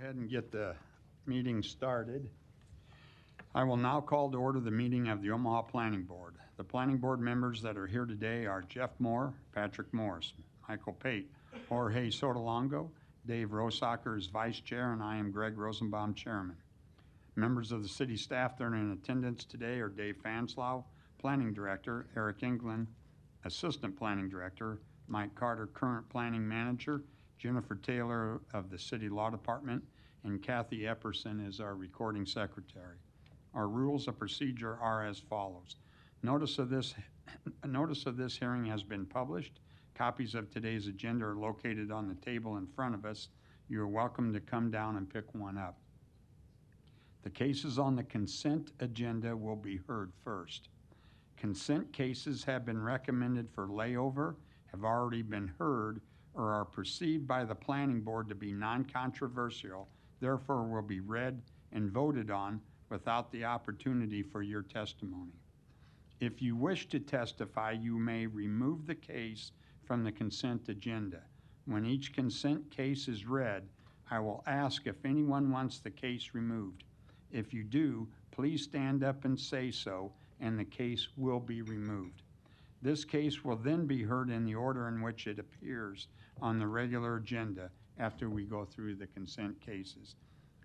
ahead and get the meeting started. I will now call to order the meeting of the Omaha Planning Board. The Planning Board members that are here today are Jeff Moore, Patrick Morris, Michael Pate, Jorge Sotolongo, Dave Rosacker is Vice Chair, and I am Greg Rosenbaum, Chairman. Members of the city staff that are in attendance today are Dave Fanslau, Planning Director, Eric England, Assistant Planning Director, Mike Carter, Current Planning Manager, Jennifer Taylor of the City Law Department, and Kathy Epperson is our Recording Secretary. Our rules of procedure are as follows. Notice of this hearing has been published. Copies of today's agenda are located on the table in front of us. You are welcome to come down and pick one up. The cases on the consent agenda will be heard first. Consent cases have been recommended for layover, have already been heard, or are perceived by the Planning Board to be non-controversial, therefore will be read and voted on without the opportunity for your testimony. If you wish to testify, you may remove the case from the consent agenda. When each consent case is read, I will ask if anyone wants the case removed. If you do, please stand up and say so, and the case will be removed. This case will then be heard in the order in which it appears on the regular agenda after we go through the consent cases.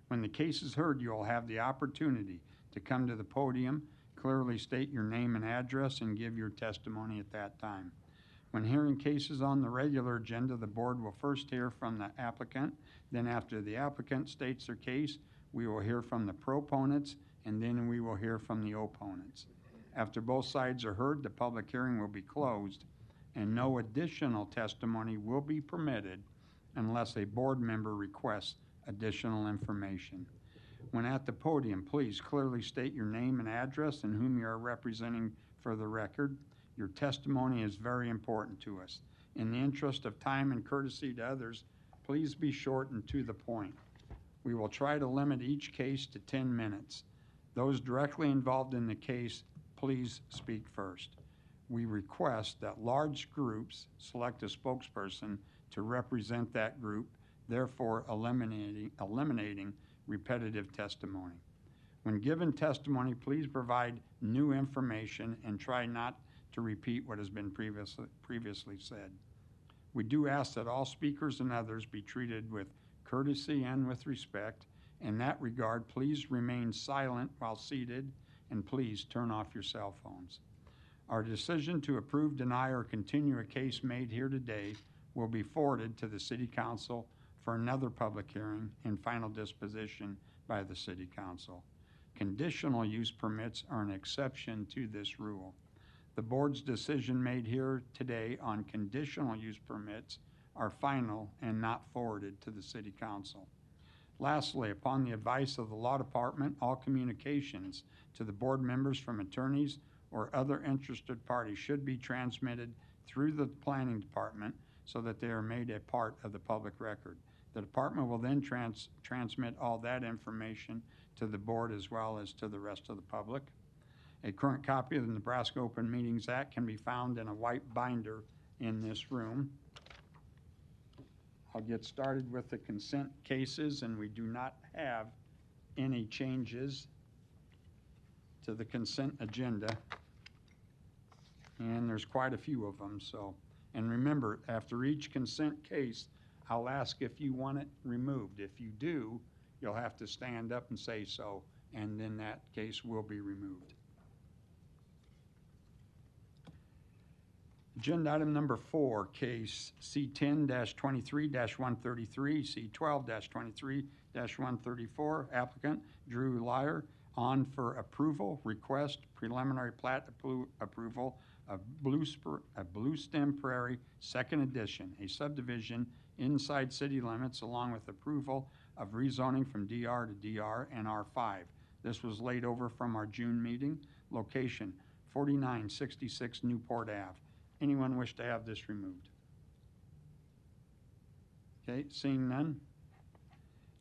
When the case is heard, you will have the opportunity to come to the podium, clearly state your name and address, and give your testimony at that time. When hearing cases on the regular agenda, the board will first hear from the applicant. Then after the applicant states their case, we will hear from the proponents, and then we will hear from the opponents. After both sides are heard, the public hearing will be closed, and no additional testimony will be permitted unless a board member requests additional information. When at the podium, please clearly state your name and address and whom you are representing for the record. Your testimony is very important to us. In the interest of time and courtesy to others, please be short and to the point. We will try to limit each case to 10 minutes. Those directly involved in the case, please speak first. We request that large groups select a spokesperson to represent that group, therefore eliminating repetitive testimony. When given testimony, please provide new information and try not to repeat what has been previously said. We do ask that all speakers and others be treated with courtesy and with respect. In that regard, please remain silent while seated, and please turn off your cell phones. Our decision to approve, deny, or continue a case made here today will be forwarded to the City Council for another public hearing and final disposition by the City Council. Conditional use permits are an exception to this rule. The board's decision made here today on conditional use permits are final and not forwarded to the City Council. Lastly, upon the advice of the Law Department, all communications to the board members from attorneys or other interested parties should be transmitted through the Planning Department so that they are made a part of the public record. The department will then transmit all that information to the board as well as to the rest of the public. A current copy of the Nebraska Open Meetings Act can be found in a white binder in this room. I'll get started with the consent cases, and we do not have any changes to the consent agenda. And there's quite a few of them, so. And remember, after each consent case, I'll ask if you want it removed. If you do, you'll have to stand up and say so, and then that case will be removed. Agenda item number 4, case C10-23-133, C12-23-134, applicant Drew Lyer, on for approval, request preliminary plat approval of Blue Stem Prairie, second edition, a subdivision inside city limits, along with approval of rezoning from DR to DR and R5. This was laid over from our June meeting. Location 4966 Newport Ave. Anyone wish to have this removed? Okay, seeing none.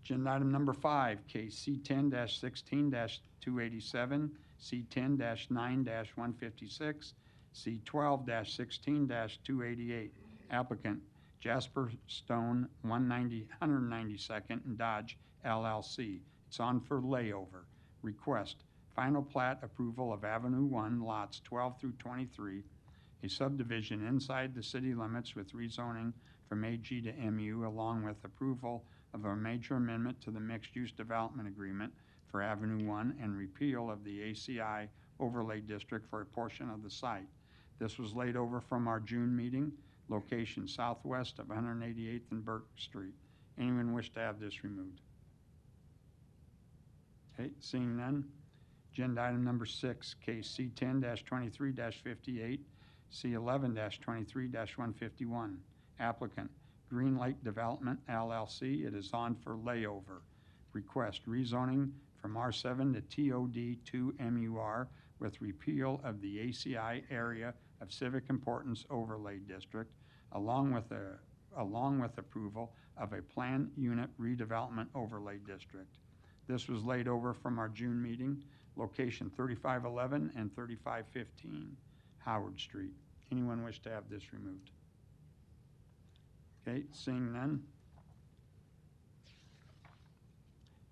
Agenda item number 5, case C10-16-287, C10-9-156, C12-16-288. Applicant Jasper Stone, 192nd and Dodge LLC. It's on for layover. Request final plat approval of Avenue 1, lots 12 through 23, a subdivision inside the city limits with rezoning from AG to MU, along with approval of a major amendment to the mixed-use development agreement for Avenue 1 and repeal of the ACI overlay district for a portion of the site. This was laid over from our June meeting, location southwest of 188th and Burke Street. Anyone wish to have this removed? Okay, seeing none. Agenda item number 6, case C10-23-58, C11-23-151. Applicant, Green Lake Development LLC. It is on for layover. Request rezoning from R7 to TOD2 MUR with repeal of the ACI area of civic importance overlay district, along with approval of a planned unit redevelopment overlay district. This was laid over from our June meeting, location 3511 and 3515 Howard Street. Anyone wish to have this removed? Okay, seeing none.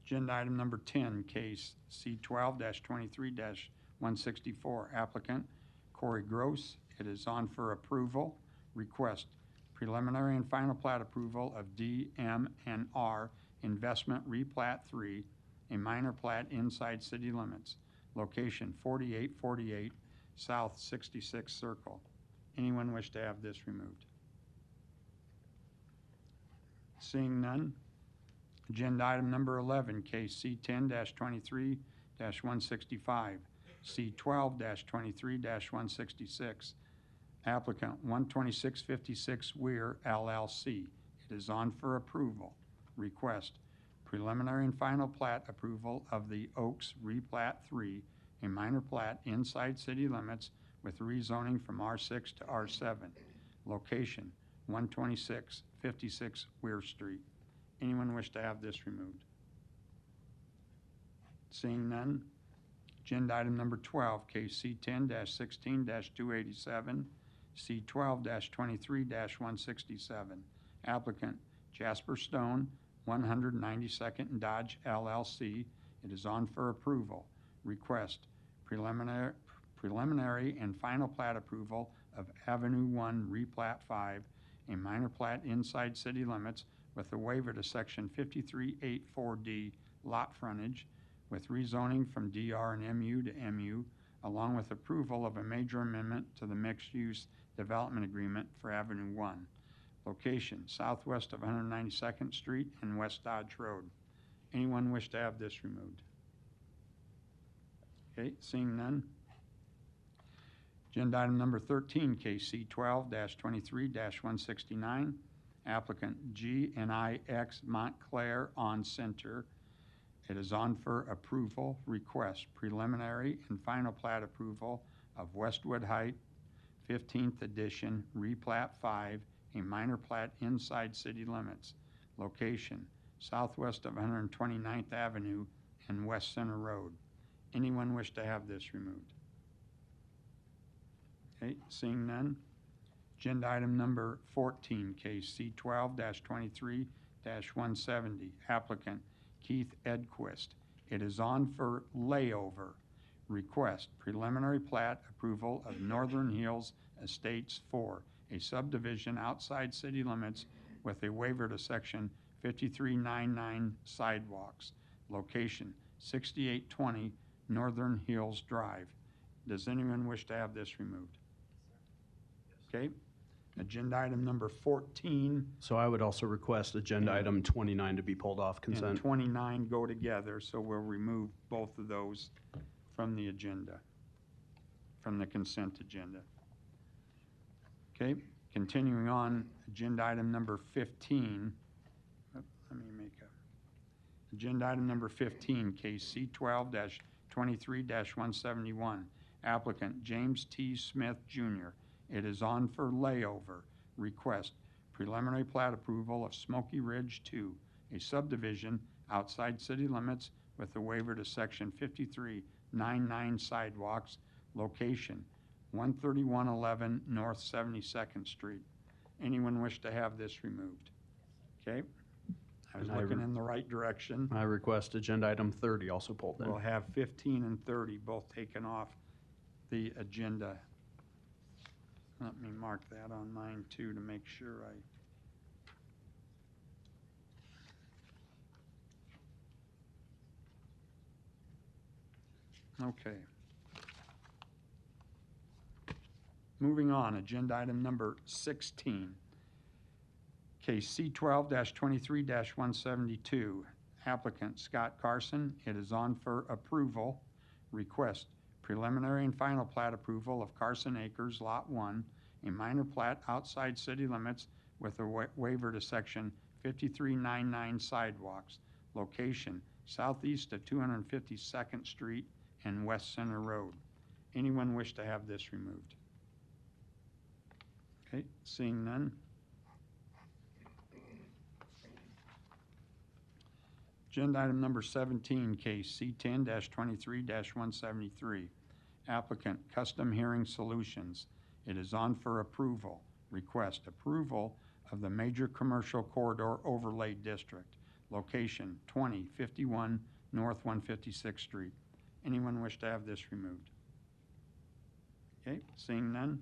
Agenda item number 10, case C12-23-164. Applicant, Corey Gross. It is on for approval. Request preliminary and final plat approval of DM&R Investment Replat 3, a minor plat inside city limits, location 4848 South 66th Circle. Anyone wish to have this removed? Seeing none. Agenda item number 11, case C10-23-165, C12-23-166. Applicant 12656 Weir LLC. It is on for approval. Request preliminary and final plat approval of the Oaks Replat 3, a minor plat inside city limits with rezoning from R6 to R7. Location 12656 Weir Street. Anyone wish to have this removed? Seeing none. Agenda item number 12, case C10-16-287, C12-23-167. Applicant Jasper Stone, 192nd and Dodge LLC. It is on for approval. Request preliminary and final plat approval of Avenue 1 Replat 5, a minor plat inside city limits with a waiver to section 5384D lot frontage with rezoning from DR and MU to MU, along with approval of a major amendment to the mixed-use development agreement for Avenue 1. Location, southwest of 192nd Street and West Dodge Road. Anyone wish to have this removed? Okay, seeing none. Agenda item number 13, case C12-23-169. Applicant G&IX Montclair on Center. It is on for approval. Request preliminary and final plat approval of Westwood Height 15th edition replat 5, a minor plat inside city limits. Location southwest of 129th Avenue and West Center Road. Anyone wish to have this removed? Okay, seeing none. Agenda item number 14, case C12-23-170. Applicant Keith Edquist. It is on for layover. Request preliminary plat approval of Northern Hills Estates 4, a subdivision outside city limits with a waiver to section 5399 sidewalks. Location 6820 Northern Hills Drive. Does anyone wish to have this removed? Okay. Agenda item number 14. So I would also request agenda item 29 to be pulled off consent. And 29 go together, so we'll remove both of those from the agenda, from the consent agenda. Okay, continuing on, agenda item number 15. Agenda item number 15, case C12-23-171. Applicant James T. Smith, Jr. It is on for layover. Request preliminary plat approval of Smoky Ridge 2, a subdivision outside city limits with a waiver to section 5399 sidewalks. Location 13111 North 72nd Street. Anyone wish to have this removed? Okay, I was And I looking re- in the right direction. I request agenda item 30 also pulled then. We'll have 15 and 30 both taken off the agenda. Let me mark that on mine too to make sure okay. Moving on, agenda item number 16. Case C12-23-172. Applicant Scott Carson. It is on for approval. Request preliminary and final plat approval of Carson Acres Lot 1, a minor plat outside city limits with a waiver to section 5399 sidewalks. Location southeast of 252nd Street and West Center Road. Anyone wish to have this removed? Okay, seeing none. Agenda item number 17, case C10-23-173. Applicant Custom Hearing Solutions. It is on for approval. Request approval of the Major Commercial Corridor Overlay District. Location 2051 North 156th Street. Anyone wish to have this removed? Okay, seeing none.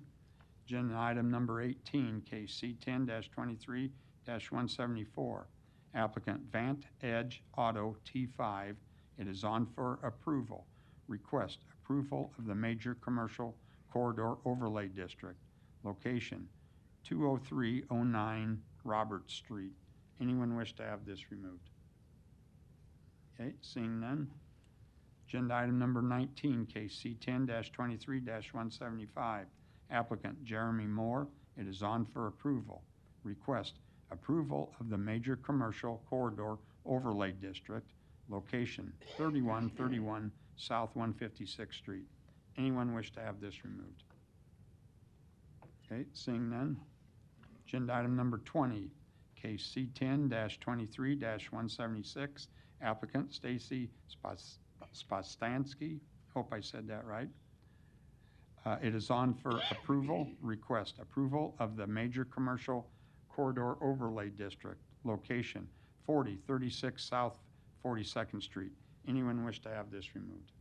Agenda item number 18, case C10-23-174. Applicant Vant Edge Auto T5. It is on for approval. Request approval of the Major Commercial Corridor Overlay District. Location 20309 Robert Street. Anyone wish to have this removed? Okay, seeing none. Agenda item number 19, case C10-23-175. Applicant Jeremy Moore. It is on for approval. Request approval of the Major Commercial Corridor Overlay District. Location 3131 South 156th Street. Anyone wish to have this removed? Okay, seeing none. Agenda item number 20, case C10-23-176. Applicant Stacy Spastansky. Hope I said that right. It is on for approval. Request approval of the Major Commercial Corridor Overlay District. Location 4036 South 42nd Street. Anyone wish to have this removed?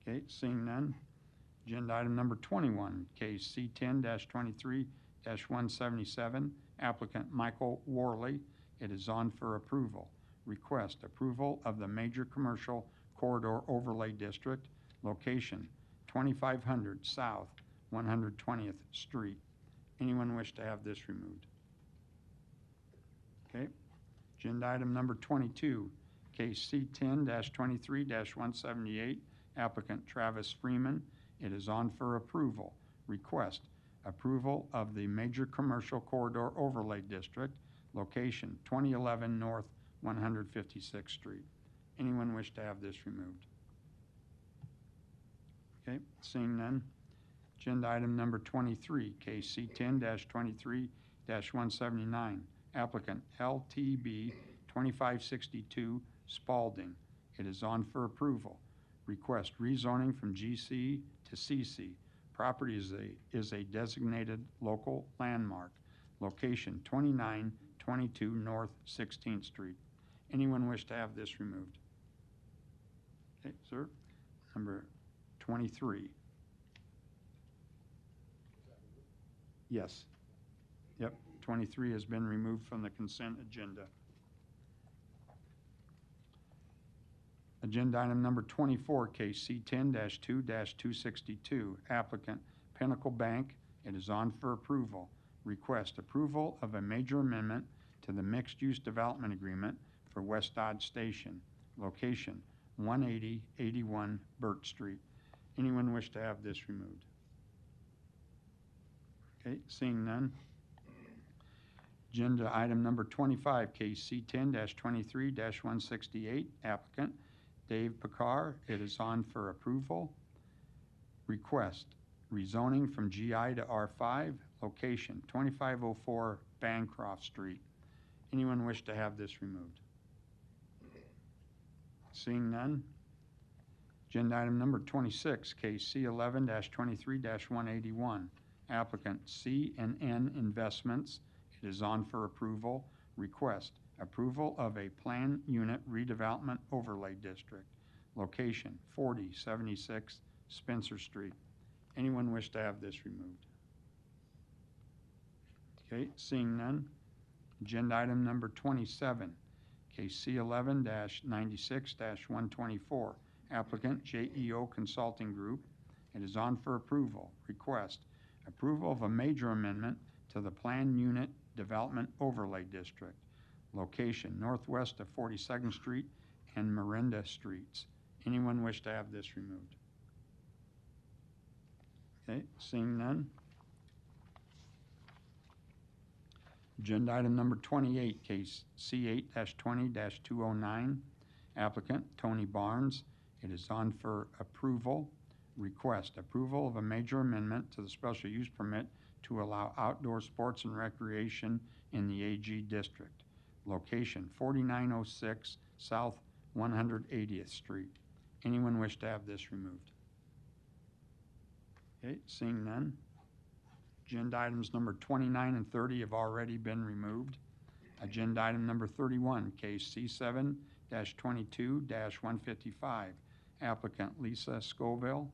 Okay, seeing none. Agenda item number 21, case C10-23-177. Applicant Michael Worley. It is on for approval. Request approval of the Major Commercial Corridor Overlay District. Location 2500 South 120th Street. Anyone wish to have this removed? Okay. Agenda item number 22, case C10-23-178. Applicant Travis Freeman. It is on for approval. Request approval of the Major Commercial Corridor Overlay District. Location 2011 North 156th Street. Anyone wish to have this removed? Okay, seeing none. Agenda item number 23, case C10-23-179. Applicant LTB 2562 Spalding. It is on for approval. Request rezoning from GC to CC. Property is a designated local landmark. Location 2922 North 16th Street. Anyone wish to have this removed? Okay, sir. Number 23. Yes. Yep, 23 has been removed from the consent agenda. Agenda item number 24, case C10-2-262. Applicant Pinnacle Bank. It is on for approval. Request approval of a major amendment to the mixed-use development agreement for West Dodge Station. Location 18081 Burt Street. Anyone wish to have this removed? Okay, seeing none. Agenda item number 25, case C10-23-168. Applicant Dave Picard. It is on for approval. Request rezoning from GI to R5. Location 2504 Bancroft Street. Anyone wish to have this removed? Seeing none. Agenda item number 26, case C11-23-181. Applicant C&N Investments. It is on for approval. Request approval of a plan unit redevelopment overlay district. Location 4076 Spencer Street. Anyone wish to have this removed? Okay, seeing none. Agenda item number 27, case C11-96-124. Applicant JEO Consulting Group. It is on for approval. Request approval of a major amendment to the Plan Unit Development Overlay District. Location northwest of 42nd Street and Miranda Streets. Anyone wish to have this removed? Okay, seeing none. Agenda item number 28, case C8-20-209. Applicant Tony Barnes. It is on for approval. Request approval of a major amendment to the special use permit to allow outdoor sports and recreation in the AG district. Location 4906 South 180th Street. Anyone wish to have this removed? Okay, seeing none. Agenda items number 29 and 30 have already been removed. Agenda item number 31, case C7-22-155. Applicant Lisa Scoville.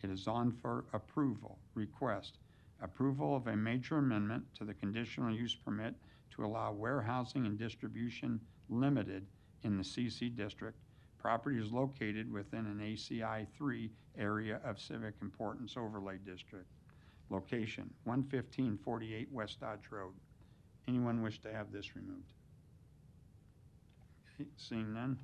It is on for approval. Request approval of a major amendment to the conditional use permit to allow warehousing and distribution limited in the CC district. Property is located within an ACI 3 area of civic importance overlay district. Location 11548 West Dodge Road. Anyone wish to have this removed? Okay, seeing none.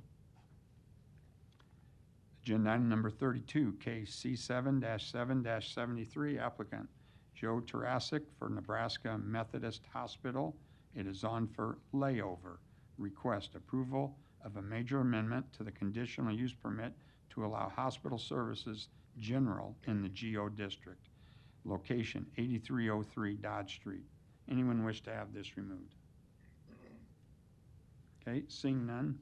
Agenda item number 32, case C7-7-73. Applicant Joe Tarasic for Nebraska Methodist Hospital. It is on for layover. Request approval of a major amendment to the conditional use permit to allow hospital services general in the GO district. Location 8303 Dodge Street. Anyone wish to have this removed? Okay, seeing none.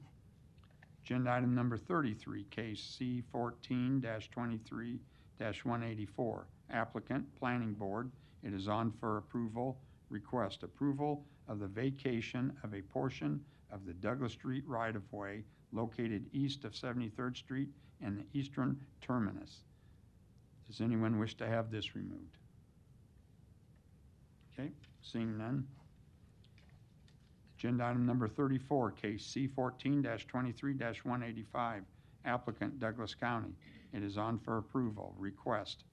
Agenda item number 33, case C14-23-184. Applicant Planning Board. It is on for approval. Request approval of the vacation of a portion of the Douglas Street right-of-way located east of 73rd Street and the eastern terminus. Does anyone wish to have this removed? Okay, seeing none. Agenda item number 34, case C14-23-185. Applicant Douglas County. It is on for approval. Request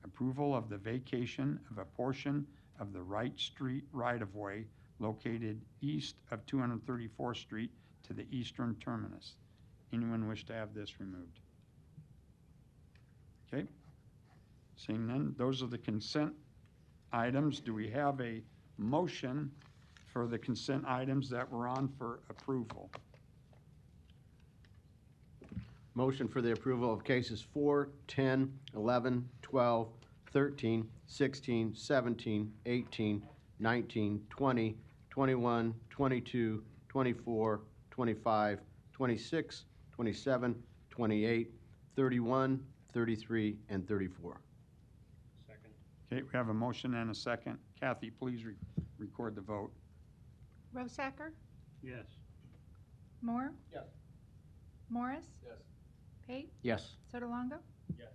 approval of the vacation of a portion of the Wright Street right-of-way located east of 234th Street to the eastern terminus. Anyone wish to have this removed? Okay. Seeing none, those are the consent items. Do we have a motion for the consent items that were on for approval? Motion for the approval of cases 4, 10, 11, 12, 13, 16, 17, 18, 19, 20, 21, 22, 24, 25, 26, 27, 28, 31, 33, and 34. Second. Okay, we have a motion and a second. Kathy, please record the vote. Rosacker? Yes. Moore? Yes. Morris? Yes. Pate? Yes. Sotolongo? Yes.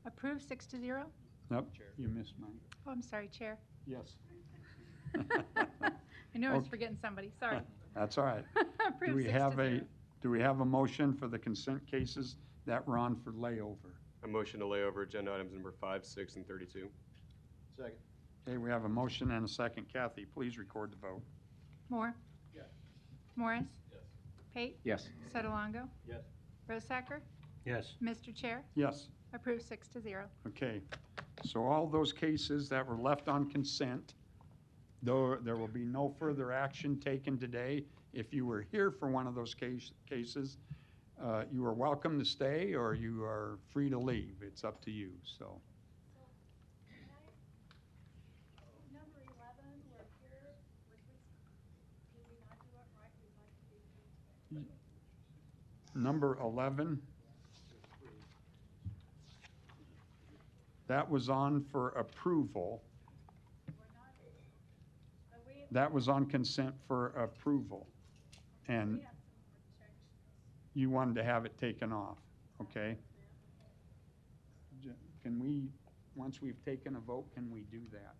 Approved 6-0? Nope, Chair. you missed mine. Oh, I'm sorry, Chair. Yes. I knew I was Okay. forgetting somebody, sorry. That's all right. Approved Do we have 6-0. do we have a motion for the consent cases that were on for layover? A motion to lay over agenda items number 5, 6, and 32. Second. Okay, we have a motion and a second. Kathy, please record the vote. Moore? Yes. Morris? Yes. Pate? Yes. Sotolongo? Yes. Rosacker? Yes. Mr. Chair? Yes. Approved 6-0. Okay, so all those cases that were left on consent, though there will be no further action taken today. If you were here for one of those cases, you are welcome to stay or you are free to leave. It's up to you, so. Number 11, we're here, did we not do it right? We'd like to do Number 11, That was on for approval. That was on consent for approval. And you wanted to have it taken off, okay? Can we, once we've taken a vote, can we do that?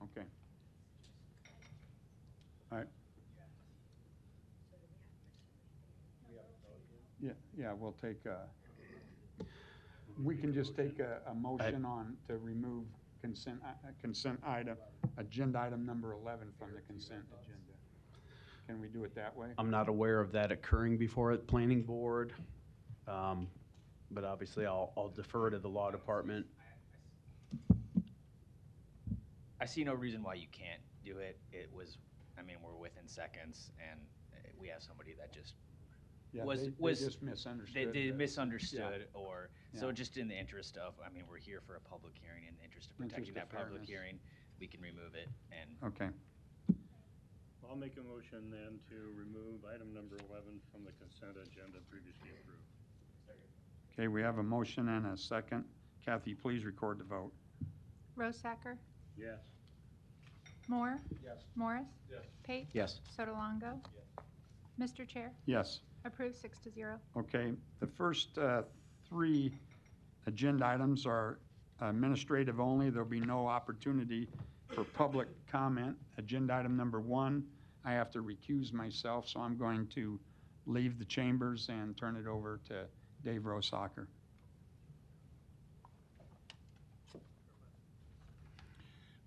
Okay. All right. Yeah, we'll take we can just take a motion on to remove consent item, agenda item number 11 from the consent agenda. Can we do it that way? I'm not aware of that occurring before the planning board, but obviously I'll defer to the law department. I see no reason why you can't do it. It was, I mean, we're within seconds, and we have somebody that just Yeah, was they just misunderstood. they the- misunderstood, or so Yeah. just in the interest of, I mean, we're here for a public hearing. In the interest of Interest protecting of that public fairness. hearing, we can remove it. And Okay. I'll make a motion then to remove item number 11 from the consent agenda previously approved. Okay, we have a motion and a second. Kathy, please record the vote. Rosacker, Yes. Moore, Yes. Morris, Yes. Pate, Yes. Sotolongo. Mr. Chair, Yes. approved 6-0. Okay, the first three agenda items are administrative only. There'll be no opportunity for public comment. Agenda item number 1, I have to recuse myself, so I'm going to leave the chambers and turn it over to Dave Rosacker.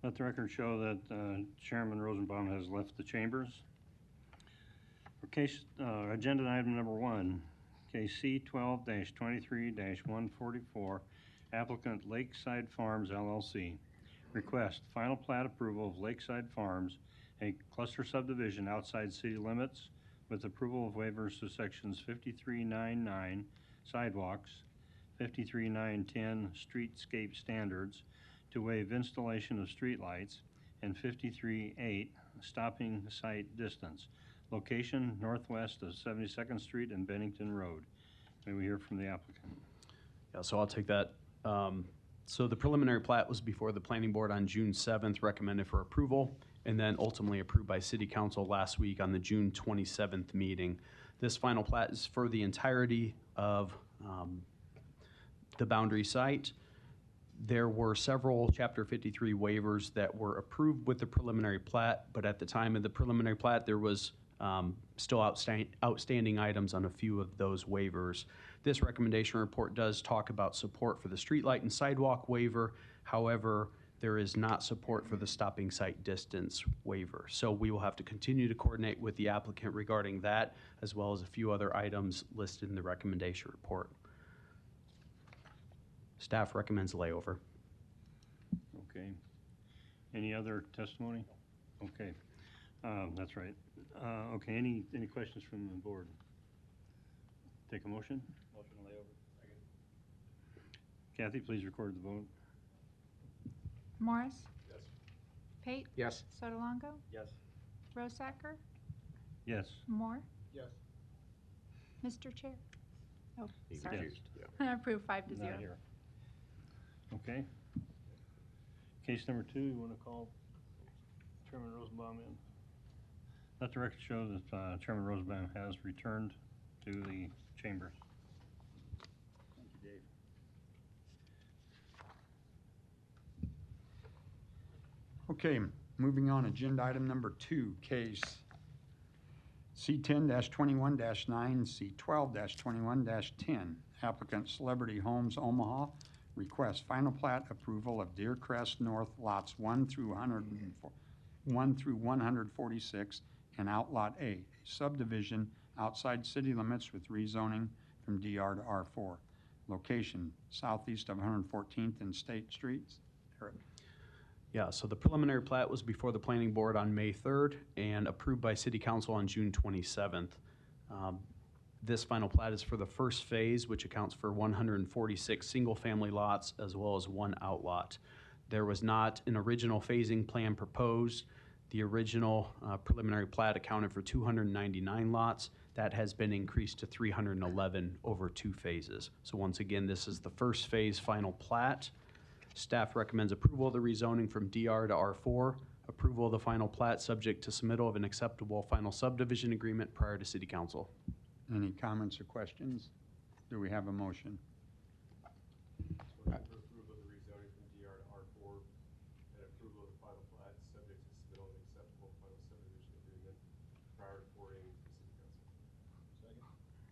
Let the record show that Chairman Rosenbaum has left the chambers. For case, agenda item number 1, case C12-23-144, applicant Lakeside Farms LLC. Request final plat approval of Lakeside Farms, a cluster subdivision outside city limits with approval of waivers to sections 5399 sidewalks, 53910 streetscape standards to waive installation of streetlights, and 538 stopping site distance. Location northwest of 72nd Street and Bennington Road. May we hear from the applicant? Yeah, so I'll take that. So the preliminary plat was before the planning board on June 7th, recommended for approval, and then ultimately approved by city council last week on the June 27th meeting. This final plat is for the entirety of the boundary site. There were several Chapter 53 waivers that were approved with the preliminary plat, but at the time of the preliminary plat, there was still outstanding items on a few of those waivers. This recommendation report does talk about support for the streetlight and sidewalk waiver. However, there is not support for the stopping site distance waiver. So we will have to continue to coordinate with the applicant regarding that, as well as a few other items listed in the recommendation report. Staff recommends layover. Okay. Any other testimony? Okay. That's right. Okay, any questions from the board? Take a motion? Motion to lay over. Kathy, please record the vote. Morris? Yes. Pate? Yes. Sotolongo? Yes. Rosacker? Yes. Moore? Yes. Mr. Chair? Oh, He's sorry. recused, Approved 5-0. Not here. Okay. Case number 2, you want to call Chairman Rosenbaum in? Let the record show that Chairman Rosenbaum has returned to the chambers. Thank you, Dave. Okay, moving on, agenda item number 2, case C10-21-9, C12-21-10. Applicant Celebrity Homes Omaha requests final plat approval of Deer Crest North lots 1 through 146 and Outlot A, a subdivision outside city limits with rezoning from DR to R4. Location southeast of 114th and State Streets. Eric. Yeah, so the preliminary plat was before the planning board on May 3rd and approved by city council on June 27th. This final plat is for the first phase, which accounts for 146 single-family lots as well as 1 outlot. There was not an original phasing plan proposed. The original preliminary plat accounted for 299 lots. That has been increased to 311 over 2 phases. So once again, this is the first phase final plat. Staff recommends approval of the rezoning from DR to R4, approval of the final plat subject to submittal of an acceptable final subdivision agreement prior to City Council. Any comments or questions? Do we have a motion? Motion for approval of the rezoning from DR to R4 and approval of the final plat subject to submittal of acceptable final subdivision agreement prior to forwarding to City Council.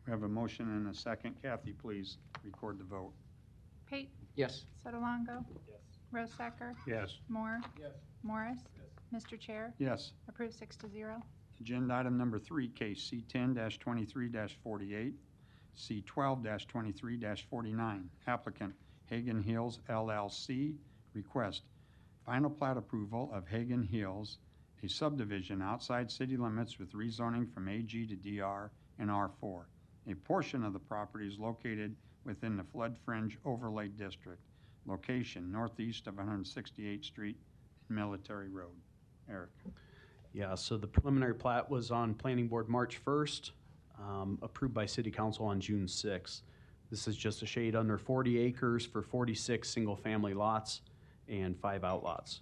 We have a motion and a second. Kathy, please record the vote. Pate, Yes. Sotolongo, Yes. Rosacker, Yes. Moore, Yes. Morris, Yes. Mr. Chair, Yes. approved 6-0. Agenda item number 3, case C10-23-48, C12-23-49. Applicant Hagen Hills LLC request final plat approval of Hagen Hills, a subdivision outside city limits with rezoning from AG to DR and R4. A portion of the property is located within the flood fringe overlay district. Location northeast of 168th Street and Military Road. Eric. Yeah, so the preliminary plat was on Planning Board March 1st, approved by City Council on June 6th. This is just a shade under 40 acres for 46 single-family lots and 5 outlots.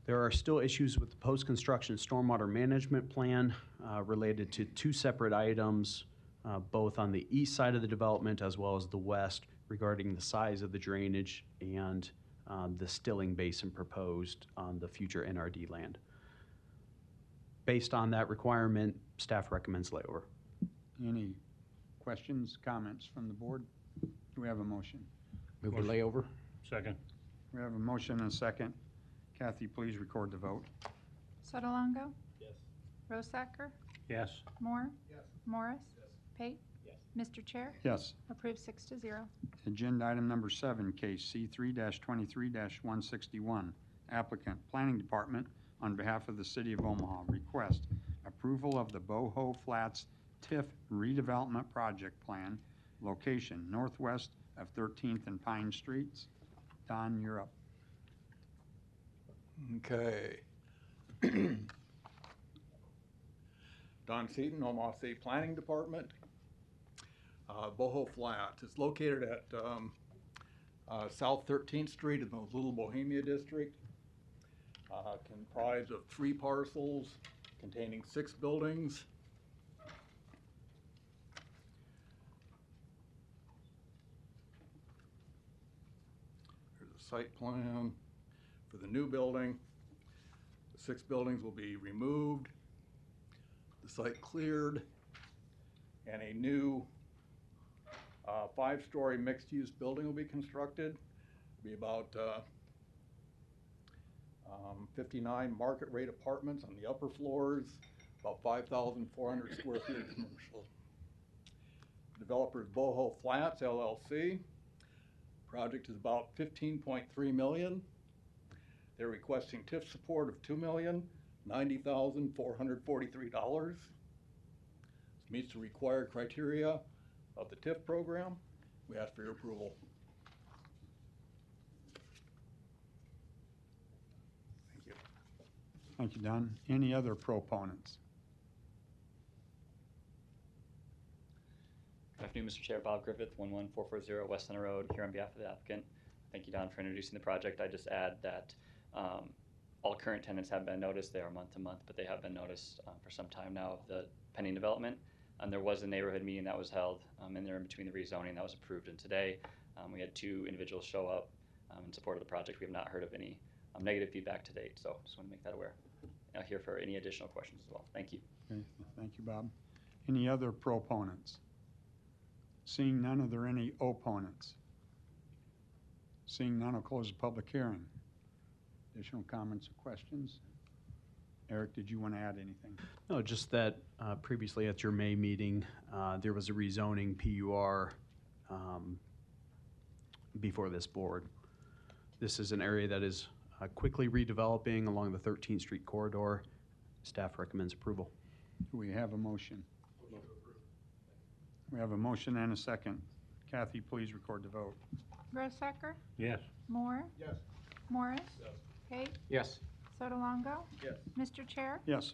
There are still issues with the post-construction stormwater management plan related to 2 separate items, both on the east side of the development as well as the west, regarding the size of the drainage and the stilling basin proposed on the future NRD land. Based on that requirement, staff recommends layover. Any questions, comments from the board? Do we have a motion? Move to layover? Second. We have a motion and a second. Kathy, please record the vote. Sotolongo, Yes. Rosacker, Yes. Moore, Yes. Morris, Yes. Pate, Yes. Mr. Chair, Yes. approved 6-0. Agenda item number 7, case C3-23-161. Applicant, Planning Department, on behalf of the City of Omaha, request approval of the Boho Flats TIF redevelopment project plan, location northwest of 13th and Pine Streets. Don, you're up. Okay. Don Seaton, Omaha City Planning Department. Boho Flats. It's located at South 13th Street in the Little Bohemia District. Comprised of 3 parcels containing 6 buildings. Here's a site plan for the new building. The 6 buildings will be removed, the site cleared, and a new 5-story mixed-use building will be constructed. Be about 59 market rate apartments on the upper floors, about 5,400 square feet of commercial. Developer is Boho Flats LLC. Project is about $15.3 million. They're requesting TIF support of $2,090,443. This meets the required criteria of the TIF program. We ask for your approval. Thank you. Thank you, Don. Any other proponents? Good afternoon, Mr. Chair. Bob Griffith, 11440 West Center Road, here on behalf of the applicant. Thank you, Don, for introducing the project. I just add that all current tenants have been noticed. They are month to month, but they have been noticed for some time now of the pending development. And there was a neighborhood meeting that was held in there in between the rezoning that was approved. And today we had 2 individuals show up in support of the project. We have not heard of any negative feedback to date, so just want to make that aware. I'll here for any additional questions as well. Thank you. Okay, thank you, Bob. Any other proponents? Seeing none, are there any opponents? Seeing none, I'll close the public hearing. Additional comments or questions? Eric, did you want to add anything? No, just that previously at your May meeting, there was a rezoning PUR before this board. This is an area that is quickly redeveloping along the 13th Street corridor. Staff recommends approval. Do we have a motion? We have a motion and a second. Kathy, please record the vote. Rosacker, Yes. Moore, Yes. Morris, Yes. Pate, Yes. Sotolongo, Yes. Mr. Chair, Yes.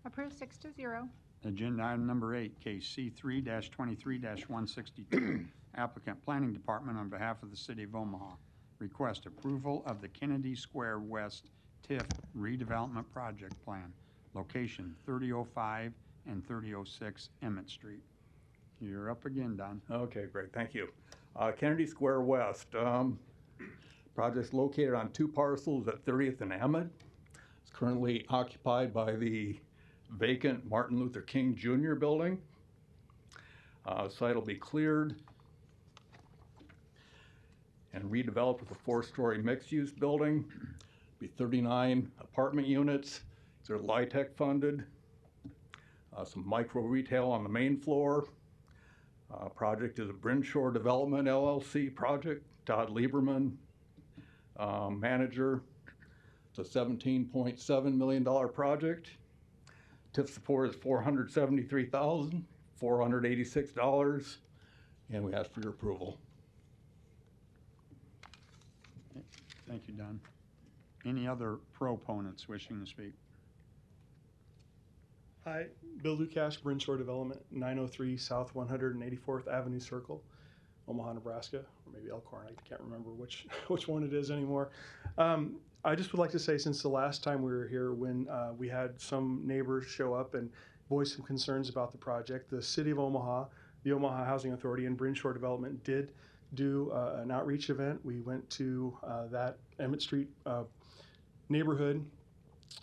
approved 6-0. Agenda item number 8, case C3-23-162. Applicant Planning Department on behalf of the City of Omaha. Request approval of the Kennedy Square West TIF redevelopment project plan. Location 3005 and 3006 Emmett Street. You're up again, Don. Okay, great, thank you. Kennedy Square West, project's located on 2 parcels at 30th and Emmett. It's currently occupied by the vacant Martin Luther King Jr. building. Site will be cleared and redeveloped with a 4-story mixed-use building. Be 39 apartment units. They're LIHTC funded. Some micro retail on the main floor. Project is a Brinshore Development LLC project. Todd Lieberman, manager. It's a $17.7 million project. TIF support is $473,486, and we ask for your approval. Thank you, Don. Any other proponents wishing to speak? Hi, Bill Lukash, Brinshore Development, 903 South 184th Avenue Circle, Omaha, Nebraska, or maybe Elkhorn. I can't remember which one it is anymore. I just would like to say, since the last time we were here, when we had some neighbors show up and voice some concerns about the project, the City of Omaha, the Omaha Housing Authority, and Brinshore Development did do an outreach event. We went to that Emmett Street neighborhood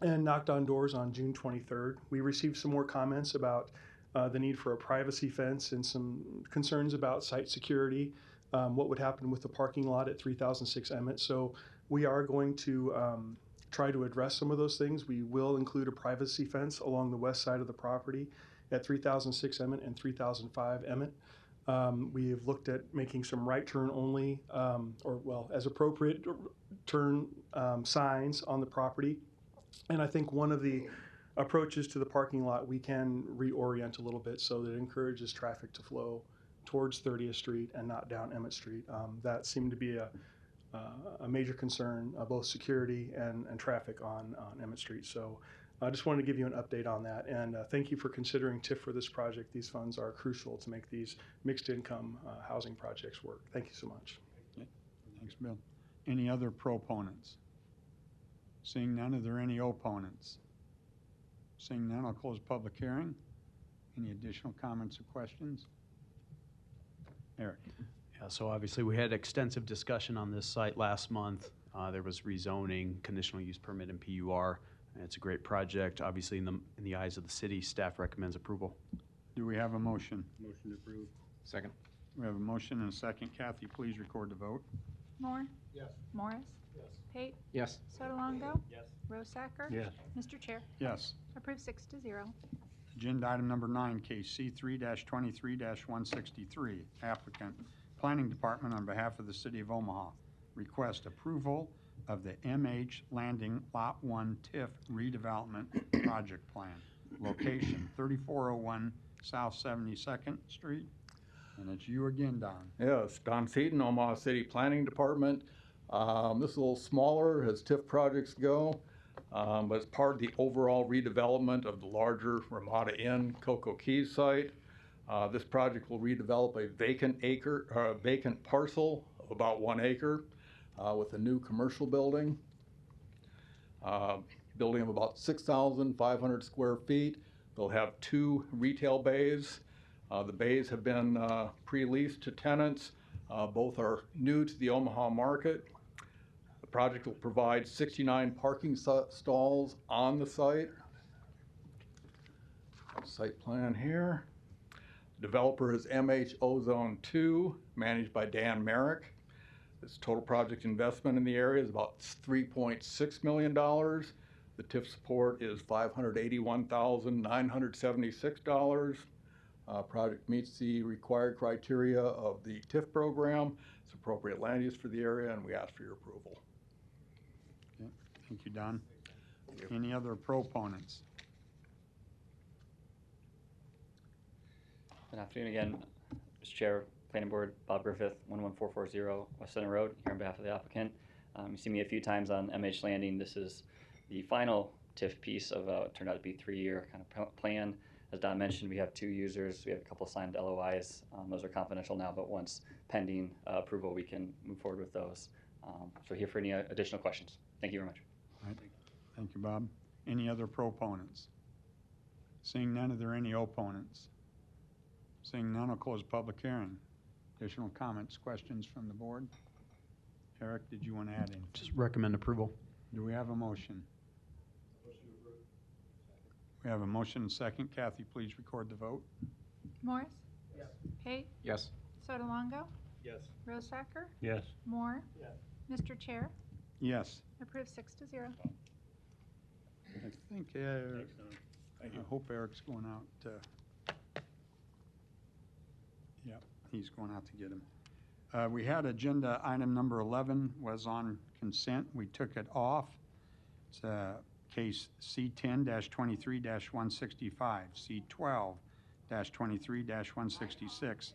and knocked on doors on June 23rd. We received some more comments about the need for a privacy fence and some concerns about site security, what would happen with the parking lot at 3006 Emmett. So we are going to try to address some of those things. We will include a privacy fence along the west side of the property at 3006 Emmett and 3005 Emmett. We have looked at making some right turn only, as appropriate turn signs on the property. And I think one of the approaches to the parking lot, we can reorient a little bit so that it encourages traffic to flow towards 30th Street and not down Emmett Street. That seemed to be a major concern, both security and traffic on Emmett Street. So I just wanted to give you an update on that. And thank you for considering TIF for this project. These funds are crucial to make these mixed income housing projects work. Thank you so much. Okay. Thanks, Bill. Any other proponents? Seeing none, are there any opponents? Seeing none, I'll close public hearing. Any additional comments or questions? Eric. Yeah, so obviously we had extensive discussion on this site last month. There was rezoning, conditional use permit, and PUR. And it's a great project. Obviously, in the eyes of the city, staff recommends approval. Do we have a motion? Motion approved. Second. We have a motion and a second. Kathy, please record the vote. Moore? Yes. Morris? Yes. Pate? Yes. Sotolongo? Yes. Rosacker? Yes. Mr. Chair? Yes. Approved 6-0. Agenda item number 9, case C3-23-163. Applicant, Planning Department on behalf of the City of Omaha. Request approval of the MH Landing Lot 1 TIF redevelopment project plan. Location 3401 South 72nd Street. And it's you again, Don. Yes, Don Seaton, Omaha City Planning Department. This is a little smaller as TIF projects go, but it's part of the overall redevelopment of the larger Ramada Inn Cocoa Keys site. This project will redevelop a vacant parcel of about 1 acre with a new commercial building. Building of about 6,500 square feet. They'll have 2 retail bays. The bays have been pre-leased to tenants. Both are new to the Omaha market. The project will provide 69 parking stalls on the site. Site plan here. Developer is MH Ozone 2, managed by Dan Merrick. This total project investment in the area is about $3.6 million. The TIF support is $581,976. Project meets the required criteria of the TIF program. It's appropriate land use for the area, and we ask for your approval. Okay. Thank you, Don. Any other proponents? Good afternoon again, Mr. Chair, Planning Board, Bob Griffith, 11440 West Center Road, here on behalf of the applicant. You've seen me a few times on MH Landing. This is the final TIF piece of turned out to be 3-year kind of plan. As Don mentioned, we have 2 users. We have a couple signed LOIs. Those are confidential now, but once pending approval, we can move forward with those. So here for any additional questions. Thank you very much. All right. Thank you, Bob. Any other proponents? Seeing none, are there any opponents? Seeing none, I'll close public hearing. Additional comments, questions from the board? Eric, did you want to add anything? Just recommend approval. Do we have a motion? We have a motion and second. Kathy, please record the vote. Morris? Yes. Pate? Yes. Sotolongo? Yes. Rosacker? Yes. Moore? Yes. Mr. Chair? Yes. Approved 6-0. I think, I hope Eric's going out. Yeah, he's going out to get him. We had agenda item number 11 was on consent. We took it off. It's case C10-23-165, C12-23-166.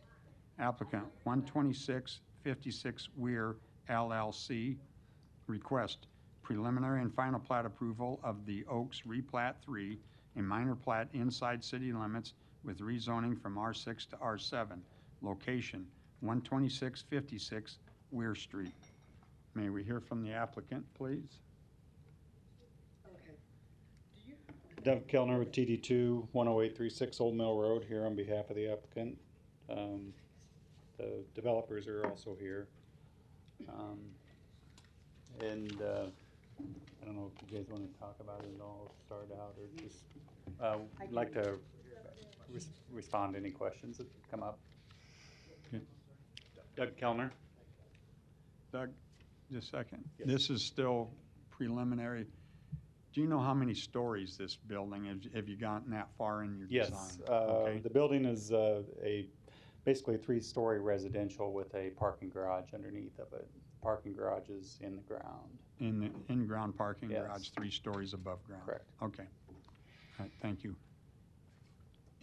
Applicant 12656 Weir LLC. Request preliminary and final plat approval of the Oaks Replat 3, a minor plat inside city limits with rezoning from R6 to R7. Location 12656 Weir Street. May we hear from the applicant, please? Doug Kellner with TD2 10836 Old Mill Road here on behalf of the applicant. The developers are also here. And I don't know if you guys want to talk about it all, start out, or just I'd like to respond to any questions that come up. Okay. Doug Kellner. Doug, just a second. Yes. This is still preliminary. Do you know how many stories this building is? Have you gotten that far in your design? Yes, Okay. the building is basically a 3-story residential with a parking garage underneath of it. Parking garage is in the ground. In the in-ground parking Yes. garage, 3 stories above ground? Correct. Okay. All right, thank you.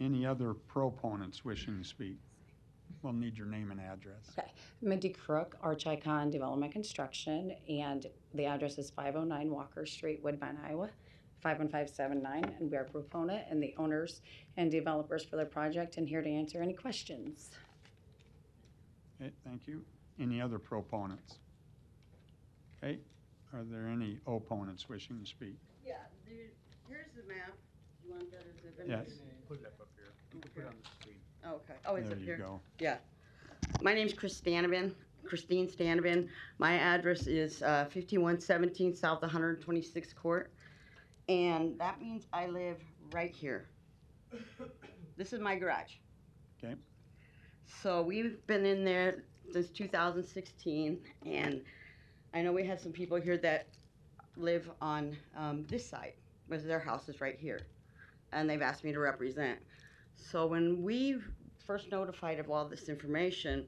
Any other proponents wishing to speak? We'll need your name and address. Okay, Mindy Crook, Arch Icon Development Construction, and the address is 509 Walker Street, Woodbine, Iowa, 51579, and we are proponent and the owners and developers for the project, and here to answer any questions. Okay, thank you. Any other proponents? Okay, are there any opponents wishing to speak? Yeah, here's the map. You want that as a Yes. Put it up here. Put it on the screen. Oh, okay. Oh, it's There up you here. go. Yeah. My name's Christine Stanabin. My address is 5117 South 126th Court. And that means I live right here. This is my garage. Okay. So we've been in there since 2016. And I know we have some people here that live on this side, where their house is right here. And they've asked me to represent. So when we first notified of all this information,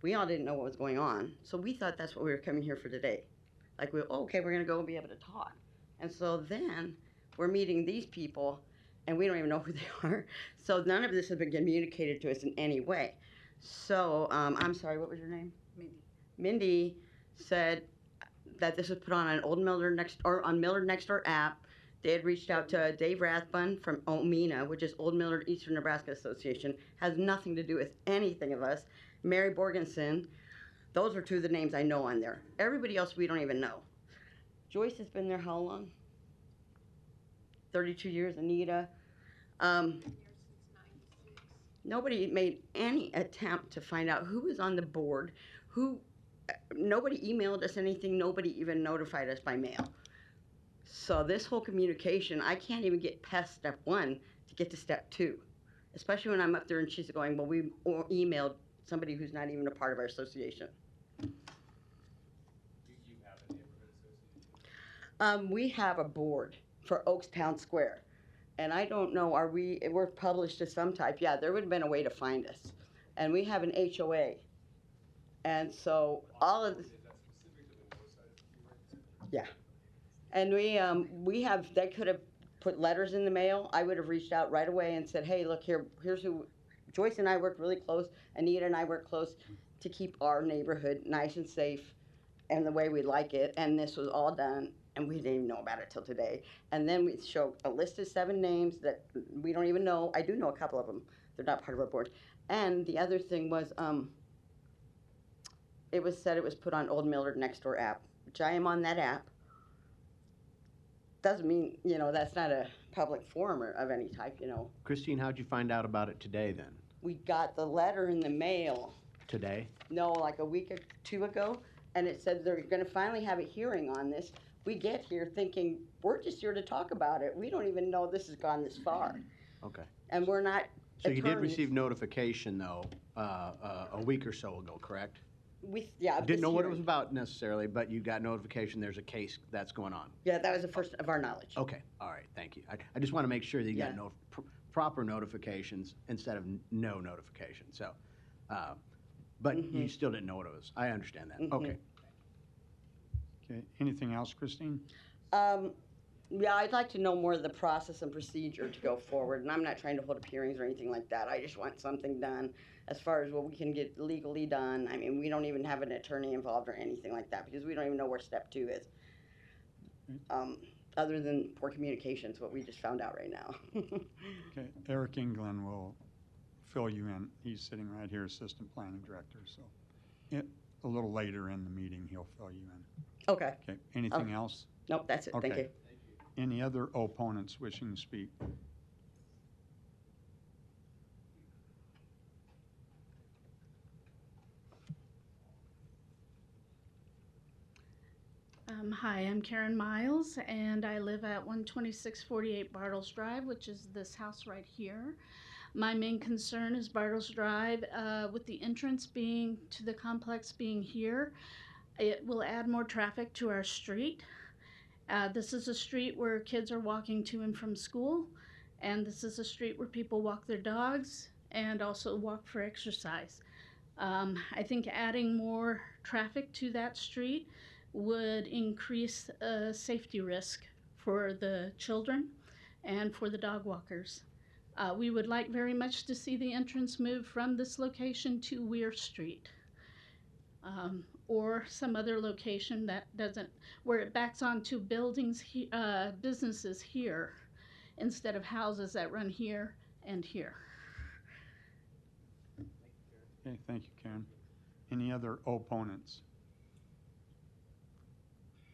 we all didn't know what was going on. So we thought that's what we were coming here for today. Like, okay, we're gonna go and be able to talk. And so then we're meeting these people and we don't even know who they are. So none of this has been communicated to us in any way. So, I'm sorry, what was your name? Mindy said that this was put on an old Miller Nextdoor app. They had reached out to Dave Rathbun from OMENA, which is Old Miller Eastern Nebraska Association. Has nothing to do with anything of us. Mary Borgensen. Those are 2 of the names I know on there. Everybody else we don't even know. Joyce has been there how long? 32 years, Anita. Nobody made any attempt to find out who was on the board, nobody emailed us anything, nobody even notified us by mail. So this whole communication, I can't even get past step 1 to get to step 2. Especially when I'm up there and she's going, well, we emailed somebody who's not even a part of our association. Do you have a neighborhood association? We have a board for Oaks Town Square. And I don't know, we're published as some type. Yeah, there would have been a way to find us. And we have an HOA. And so all of this. Is that specific to the north side of the freeway? Yeah. And they could have put letters in the mail. I would have reached out right away and said, hey, look, here's who, Joyce and I work really close, Anita and I work close to keep our neighborhood nice and safe and the way we like it. And this was all done and we didn't even know about it till today. And then we show a list of 7 names that we don't even know. I do know a couple of them. They're not part of our board. And the other thing was, it was said it was put on Old Millard Nextdoor app, which I am on that app. Doesn't mean, that's not a public forum or of any type, Christine, how'd you find out about it today then? We got the letter in the mail, Today? no, like a week or 2 ago, and it said they're gonna finally have a hearing on this. We get here thinking, we're just here to talk about it. We don't even know this has gone this far. Okay. And we're not So you did attorneys. receive notification though, a week or so ago, correct? Yeah. Didn't know what it was hearing. about necessarily, but you got notification there's a case that's going on. Yeah, that was the first of our knowledge. Okay, all right, thank you. I just want to make sure that you got Yeah. proper notifications instead of no notification, so. But you still didn't know what it was. I understand that. Okay. Okay, anything else, Christine? Yeah, I'd like to know more of the process and procedure to go forward, and I'm not trying to hold up hearings or anything like that. I just want something done as far as what we can get legally done. I mean, we don't even have an attorney involved or anything like that because we don't even know where step 2 is. Other than poor communications, what we just found out right now. Okay, Eric England will fill you in. He's sitting right here, Assistant Planning Director, so a little later in the meeting, he'll fill you in. Okay. Okay, anything else? Nope, that's it. Thank Okay. you. Any other opponents wishing to speak? Hi, I'm Karen Miles, and I live at 12648 Bartles Drive, which is this house right here. My main concern is Bartles Drive, with the entrance being to the complex being here. It will add more traffic to our street. This is a street where kids are walking to and from school, and this is a street where people walk their dogs and also walk for exercise. I think adding more traffic to that street would increase safety risk for the children and for the dog walkers. We would like very much to see the entrance move from this location to Weir Street, or some other location that doesn't, where it backs onto buildings, businesses here, instead of houses that run here and here. Okay, thank you, Karen. Any other opponents?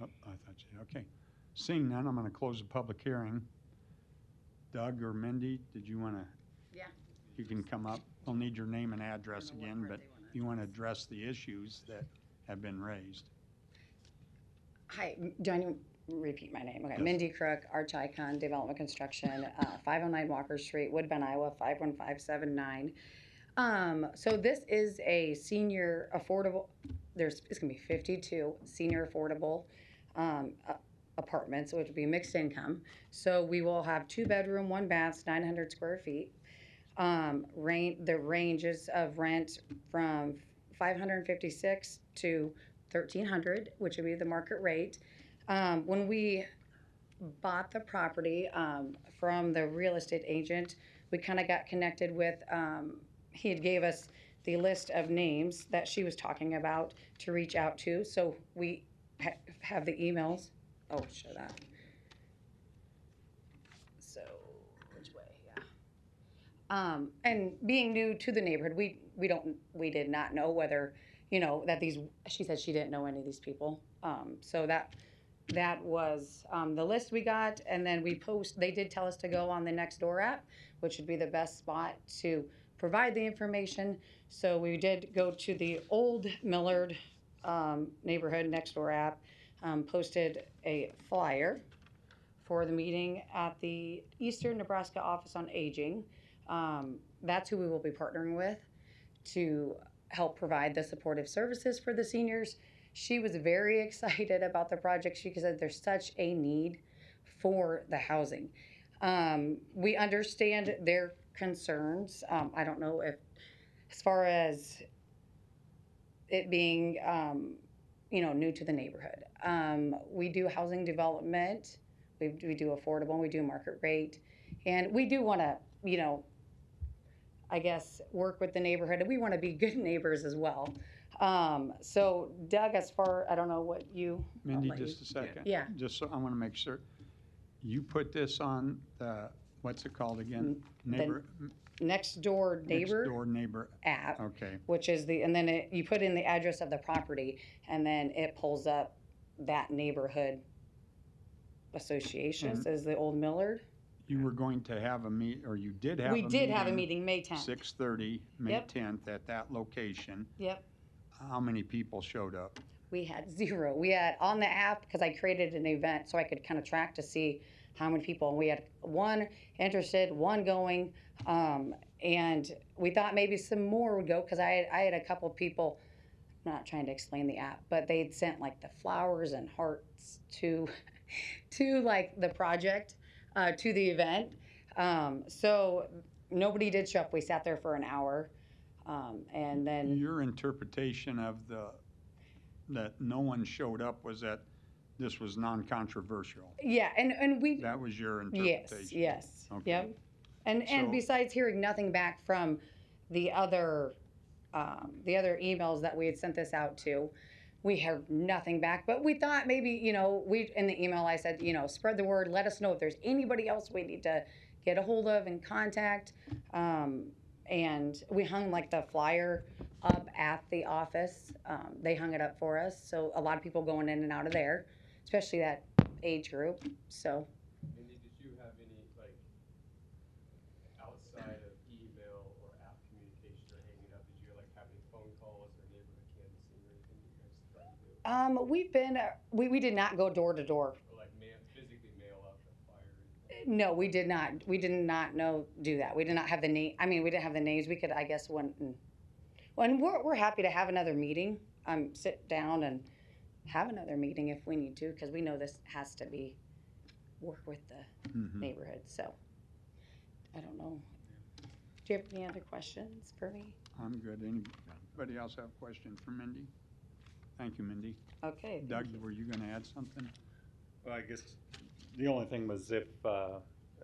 Oh, I thought you, okay. Seeing none, I'm going to close the public hearing. Doug or Mindy, did you want to? Yeah. You can come up. We'll need your name and address again, but you want to address the issues that have been raised. Hi, do I need to repeat my name? Okay, Yes. Mindy Crook, Arch Icon Development Construction, 509 Walker Street, Woodbine, Iowa, 51579. So this is a senior affordable, it's gonna be 52 senior affordable apartments, which would be mixed income. So we will have 2 bedroom, 1 bath, 900 square feet. The ranges of rent from 556 to 1,300, which would be the market rate. When we bought the property from the real estate agent, we kind of got connected with, he had gave us the list of names that she was talking about to reach out to. So we have the emails. Oh, show that. So, which way? Yeah. And being new to the neighborhood, we did not know whether, that she said she didn't know any of these people. So that was the list we got, and then they did tell us to go on the Nextdoor app, which would be the best spot to provide the information. So we did go to the Old Millard neighborhood Nextdoor app, posted a flyer for the meeting at the Eastern Nebraska Office on Aging. That's who we will be partnering with to help provide the supportive services for the seniors. She was very excited about the project. She said there's such a need for the housing. We understand their concerns. I don't know if, as far as it being, new to the neighborhood. We do housing development. We do affordable. We do market rate. And we do want to, I guess, work with the neighborhood. And we want to be good neighbors as well. So Doug, as far, I don't know what you. I'll Mindy, let you- just a second. Yeah. Just so, I want to make sure. You put this on the, what's it called again? The Neighbor, Next door neighbor next door neighbor. app, Okay. which is and then you put in the address of the property, and then it pulls up that neighborhood association, And- says the Old Millard. You were going to have a or you did have a We meeting. did have a meeting May 10th. 6:30, May Yep. 10th at that location. Yep. How many people showed up? We had 0. We had on the app, because I created an event so I could kind of track to see how many people. We had 1 interested, 1 going, and we thought maybe some more would go, because I had a couple people. I'm not trying to explain the app, but they'd sent like the flowers and hearts to like the project, to the event. So nobody did show up. We sat there for an hour, and then Your interpretation of that no one showed up was that this was non-controversial. yeah, and we That was your yes, interpretation. yes, Okay. yep. And So- besides hearing nothing back from the other emails that we had sent this out to, we have nothing back. But we thought maybe, we in the email I said, spread the word. Let us know if there's anybody else we need to get a hold of and contact. And we hung like the flyer up at the office. They hung it up for us. So a lot of people going in and out of there, especially that age group. So. Mindy, did you have any, like, outside of email or app communication or hanging up, did you, like, have any phone calls or neighborhood canvassing or anything that you guys tried to do? We've been, we did not go door to door. Or, like, physically mail out the flyer or anything? No, we did not. We did not do that. We did not have the name. I mean, we didn't have the names. We could, I guess, when we're happy to have another meeting. Sit down and have another meeting if we need to, because we know this has to be work with the neighborhood. So I don't know. Do you have any other questions for me? I'm good. Anybody else have a question for Mindy? Thank you, Mindy. Okay. thank Doug, you. were you going to add something? Well, I guess the only thing was if,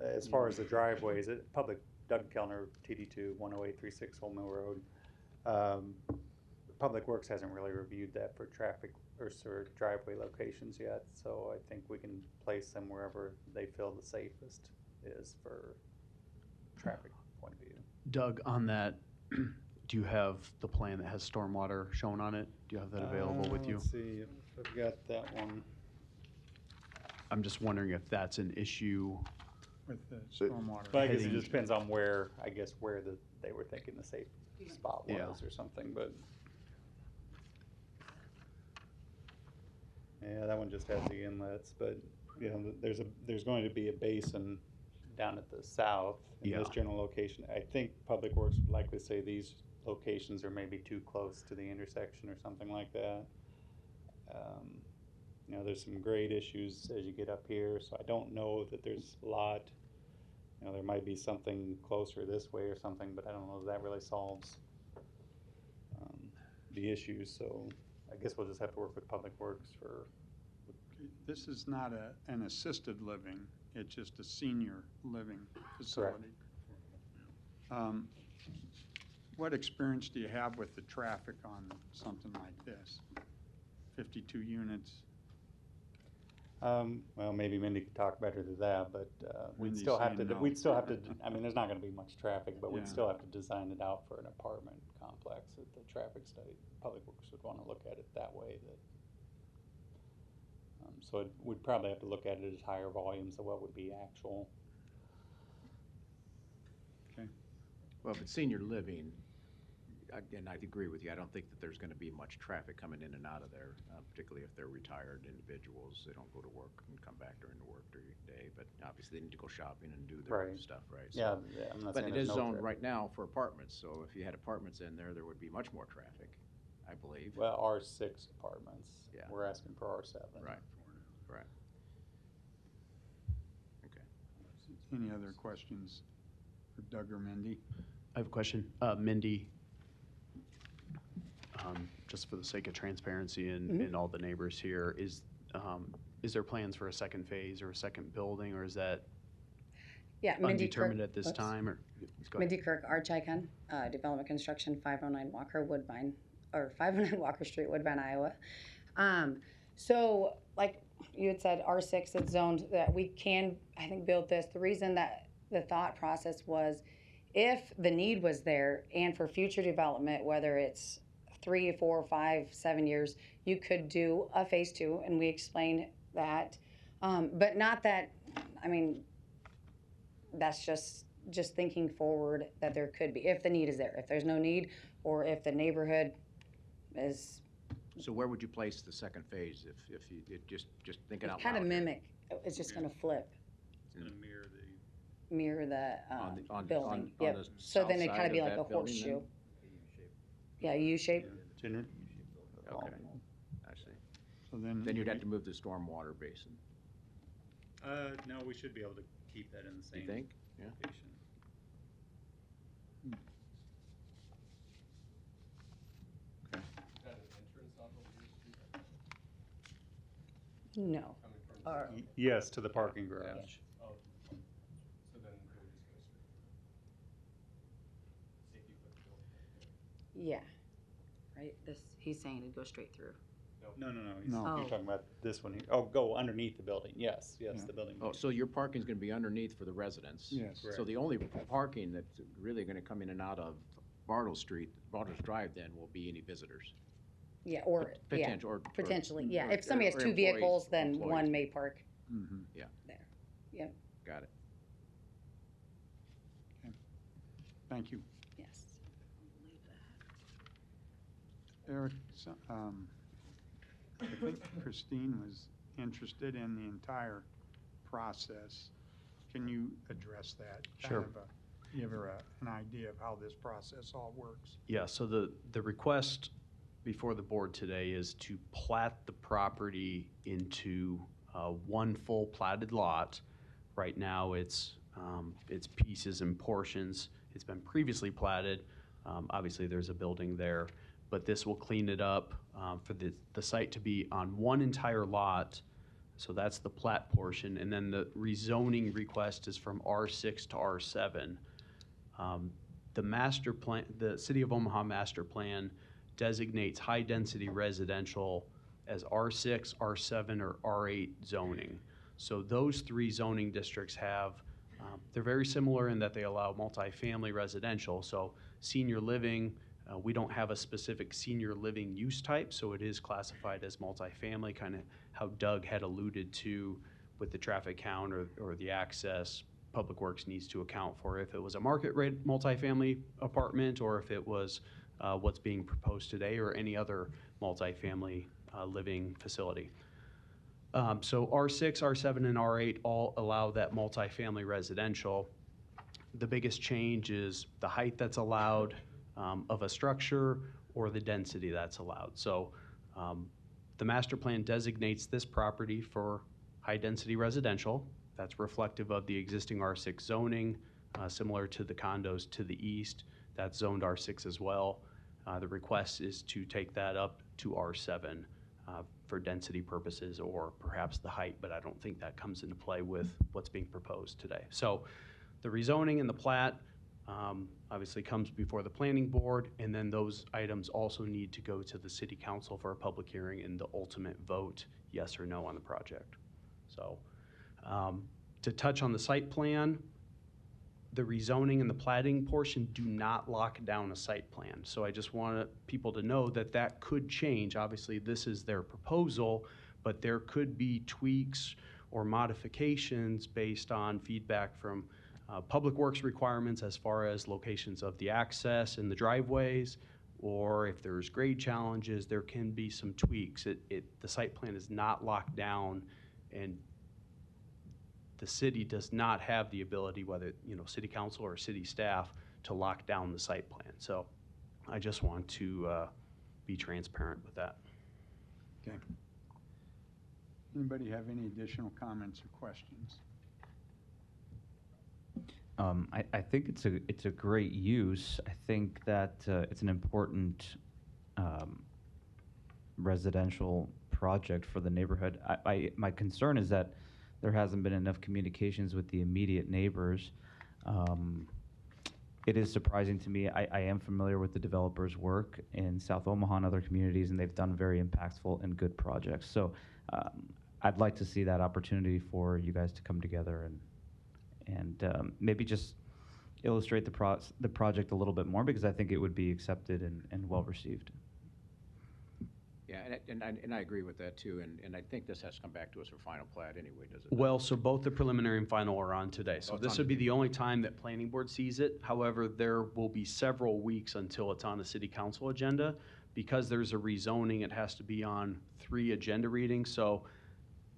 as far as the driveways, Doug Kellner, TD2, 10836 Old Mill Road. Public Works hasn't really reviewed that for traffic or driveway locations yet, so I think we can place them wherever they feel the safest is for traffic point of view. Doug, on that, do you have the plan that has stormwater shown on it? Do you have that available with you? Let's see if I've got that one. I'm just wondering if that's an issue. With the stormwater. But I guess it Heading- just depends on where they were thinking the safe spot was Yeah. or something, but. Yeah, that one just has the inlets, but, there's going to be a basin down at the south in this Yeah. general location. I think Public Works would likely say these locations are maybe too close to the intersection or something like that. There's some grade issues as you get up here, so I don't know that there's a lot. There might be something closer this way or something, but I don't know if that really solves the issues, so I guess we'll just have to work with Public Works for. This is not an assisted living, it's just a senior living facility. What experience do you have with the traffic on something like this? 52 units? Well, maybe Mindy could talk better to that, but we'd Mindy's still have to, saying no. I mean, there's not gonna be much traffic, but we'd Yeah. still have to design it out for an apartment complex that the traffic study, Public Works would wanna look at it that way, so we'd probably have to look at it as higher volumes of what would be actual. Well, if it's senior living, and I'd agree with you, I don't think that there's gonna be much traffic coming in and out of there, particularly if they're retired individuals. They don't go to work and come back during the work day, but obviously they need to go shopping and do their Right. stuff, right? Yeah, So- I'm not But saying it there's is no zoned traffic. right now for apartments, so if you had apartments in there, there would be much more traffic, I believe. Well, R6 apartments. Yeah. We're asking for R7. Right, right. Okay. Any other questions for Doug or Mindy? I have a question. Mindy, just for the sake of transparency and all the neighbors here, is there plans for a second phase or a second building, or is that Yeah, Mindy undetermined Kirk- at this oops. time? Or go ahead. Mindy Kirk, Arch Icon, Development Construction, 509 Walker, Woodbine. or 509 Walker Street, Woodbine, Iowa. So like you had said, R6 is zoned that we can, I think, build this. The reason that the thought process was if the need was there and for future development, whether it's 3, 4, 5, 7 years, you could do a phase 2, and we explained that. But not that, I mean, that's just thinking forward that there could be, if the need is there. If there's no need, or if the neighborhood is So where would you place the second phase if you, just thinking out kind loud of here? mimic, it's just going to flip. It's gonna mirror Mirror the on building. on Yep. the So then south it'd kind side of be of like a that building horseshoe. then? Yeah, U shape. Okay, I see. So then. Then you'd have to move the stormwater basin. No, we should be able to keep that in the same You think? Yeah. location. Is that an entrance off of your street? No. Coming from Or- south? Yes, to the parking garage. Oh, so then it would just go straight through. Safety foot building. Yeah. Right. This he's saying it'd go straight through. No, No. you're talking about this one here. Oh, go underneath the building, yes, the building. Oh, so your parking's gonna be underneath for the residents? Yes. So Correct. the only parking that's really gonna come in and out of Bartles Drive then will be any visitors? Yeah. Or yeah. Potential, or. Potentially. Yeah. or- If somebody has or 2 employees- vehicles, then employees. one may park Mhm. Yeah, there. Yep. got it. Thank you. Yes. Eric, I think Christine was interested in the entire process. Can you address that? Sure. Give her an idea of how this process all works. Yeah, so the request before the board today is to plat the property into one full platted lot. Right now, it's pieces and portions. It's been previously platted. Obviously, there's a building there, but this will clean it up for the site to be on one entire lot. So that's the plat portion, and then the rezoning request is from R6 to R7. The master plan, the City of Omaha master plan designates high-density residential as R6, R7, or R8 zoning. So those 3 zoning districts have, they're very similar in that they allow multifamily residential. So senior living, we don't have a specific senior living use type, so it is classified as multifamily, kind of how Doug had alluded to with the traffic count or the access. Public Works needs to account for if it was a market rate multifamily apartment or if it was what's being proposed today or any other multifamily living facility. So R6, R7, and R8 all allow that multifamily residential. The biggest change is the height that's allowed of a structure or the density that's allowed. So the master plan designates this property for high-density residential. That's reflective of the existing R6 zoning, similar to the condos to the east. That's zoned R6 as well. The request is to take that up to R7 for density purposes or perhaps the height, but I don't think that comes into play with what's being proposed today. So the rezoning and the plat obviously comes before the planning board, and then those items also need to go to the city council for a public hearing and the ultimate vote, yes or no on the project. So to touch on the site plan, the rezoning and the platting portion do not lock down a site plan. So I just want people to know that that could change. Obviously, this is their proposal, but there could be tweaks or modifications based on feedback from Public Works requirements as far as locations of the access and the driveways, or if there's grade challenges, there can be some tweaks. The site plan is not locked down, and the city does not have the ability, whether city council or city staff, to lock down the site plan. So I just want to be transparent with that. Okay. Anybody have any additional comments or questions? I think it's a great use. I think that it's an important residential project for the neighborhood. My concern is that there hasn't been enough communications with the immediate neighbors. it is surprising to me. I am familiar with the developer's work in South Omaha and other communities, and they've done very impactful and good projects. So I'd like to see that opportunity for you guys to come together and maybe just illustrate the project a little bit more, because I think it would be accepted and well received. Yeah, and I agree with that too, and I think this has to come back to us for final plat anyway, does it? Well, so both the preliminary and final are on today. So Oh, it's this on would be today. the only time that planning board sees it. However, there will be several weeks until it's on the city council agenda. Because there's a rezoning, it has to be on 3 agenda readings. So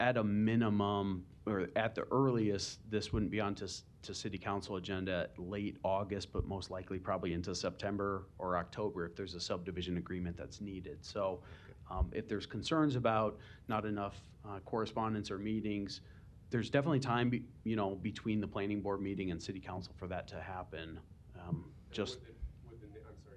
at a minimum, or at the earliest, this wouldn't be on to city council agenda late August, but most likely probably into September or October if there's a subdivision agreement that's needed. So if there's concerns about not enough correspondence or meetings, there's definitely time, between the planning board meeting and city council for that to happen. Just I'm sorry to interrupt you,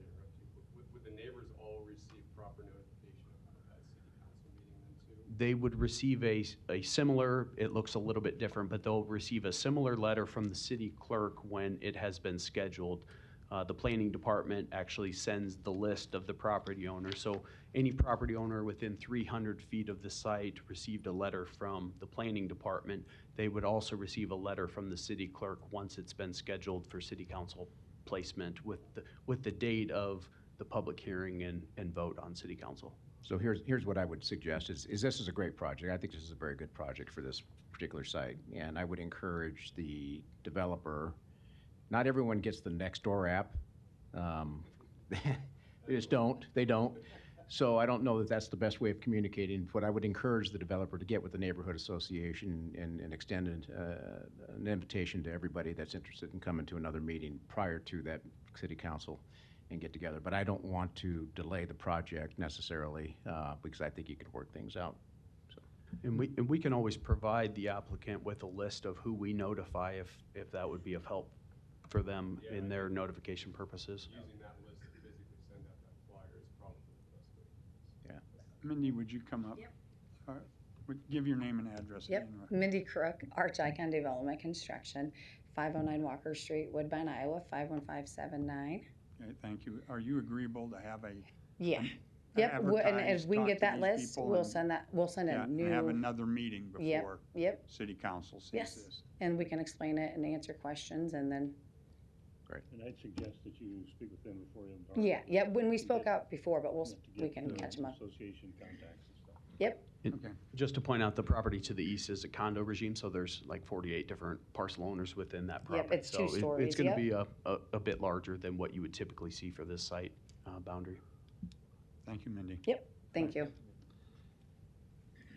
but would the neighbors all receive proper notification of that city council meeting then too? they would receive a similar, it looks a little bit different, but they'll receive a similar letter from the city clerk when it has been scheduled. The planning department actually sends the list of the property owners. So any property owner within 300 feet of the site received a letter from the planning department. They would also receive a letter from the city clerk once it's been scheduled for city council placement with the date of the public hearing and vote on city council. So here's what I would suggest is this is a great project. I think this is a very good project for this particular site. And I would encourage the developer, not everyone gets the Nextdoor app. They just don't. They don't. So I don't know that that's the best way of communicating. But I would encourage the developer to get with the neighborhood association and extend an invitation to everybody that's interested in coming to another meeting prior to that city council and get together. But I don't want to delay the project necessarily because I think you could work things out. So. And we can always provide the applicant with a list of who we notify if that would be of help for them in their notification purposes. Using that list to physically send out that flyer is probably the best way. Yeah. Mindy, would you come up? Yep. Give your name and address Yep, again. Mindy Crook, Arch Icon Development Construction, 509 Walker Street, Woodbine, Iowa, 51579. Okay, thank you. Are you agreeable to have Yeah. Yep, and advertise, as we can talk get to that these list, people we'll and- send yeah, a new. and have another meeting Yep, before yep. city council sees Yes, this? and we can explain it and answer questions and then, And I'd suggest that you speak with them before you embark. yeah, when we spoke out before, but To we get can catch them up. Association contacts and stuff. Yep, Okay. Just to point out, the property to the east is a condo regime, so there's like 48 different parcel owners within that property. it's two So stories, it's going to yep. be a bit larger than what you would typically see for this site boundary. Thank you, Mindy. yep, thank you.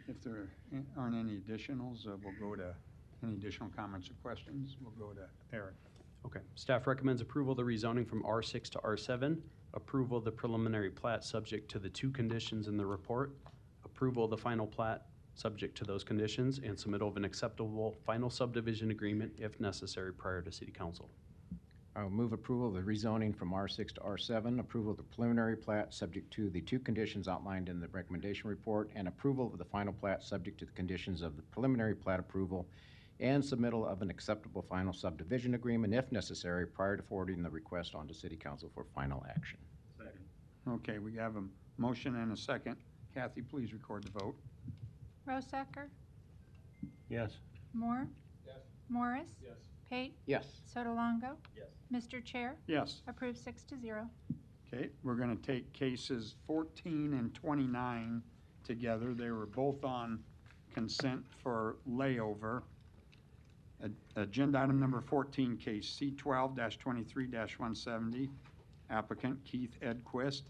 If there aren't any additionals, we'll go to any additional comments or questions. We'll go to Eric. Okay. Staff recommends approval of the rezoning from R6 to R7, approval of the preliminary plat subject to the 2 conditions in the report, approval of the final plat subject to those conditions, and submittal of an acceptable final subdivision agreement if necessary prior to city council. I'll move approval of the rezoning from R6 to R7, approval of the preliminary plat subject to the 2 conditions outlined in the recommendation report, and approval of the final plat subject to the conditions of the preliminary plat approval, and submittal of an acceptable final subdivision agreement if necessary prior to forwarding the request on to City Council for final action. Second. Okay, we have a motion and a second. Kathy, please record the vote. Rosacker, Yes. Moore, Yes. Morris, Yes. Pate, Yes. Sotolongo. Yes. Mr. Chair, Yes. approved 6-0. Okay, we're going to take cases 14 and 29 together. They were both on consent for layover. Agenda item number 14, case C12-23-170, applicant Keith Edquist,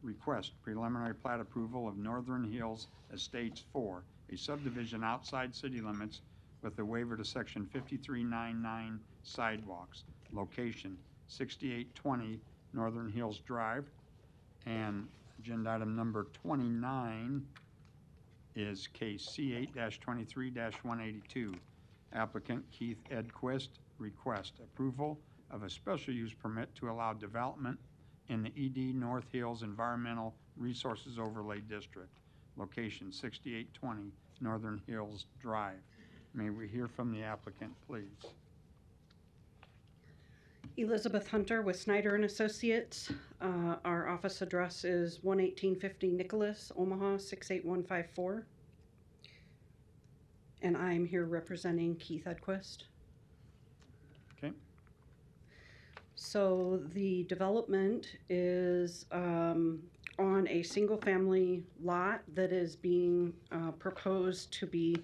request preliminary plat approval of Northern Hills Estates 4, a subdivision outside city limits with a waiver to section 5399 sidewalks, location 6820 Northern Hills Drive. And agenda item number 29 is case C8-23-182. Applicant Keith Edquist, request approval of a special use permit to allow development in the ED North Hills Environmental Resources Overlay District, location 6820 Northern Hills Drive. May we hear from the applicant, please? Elizabeth Hunter with Snyder and Associates. Our office address is 11850 Nicholas, Omaha 68154. And I'm here representing Keith Edquist. Okay. So the development is on a single-family lot that is being proposed to be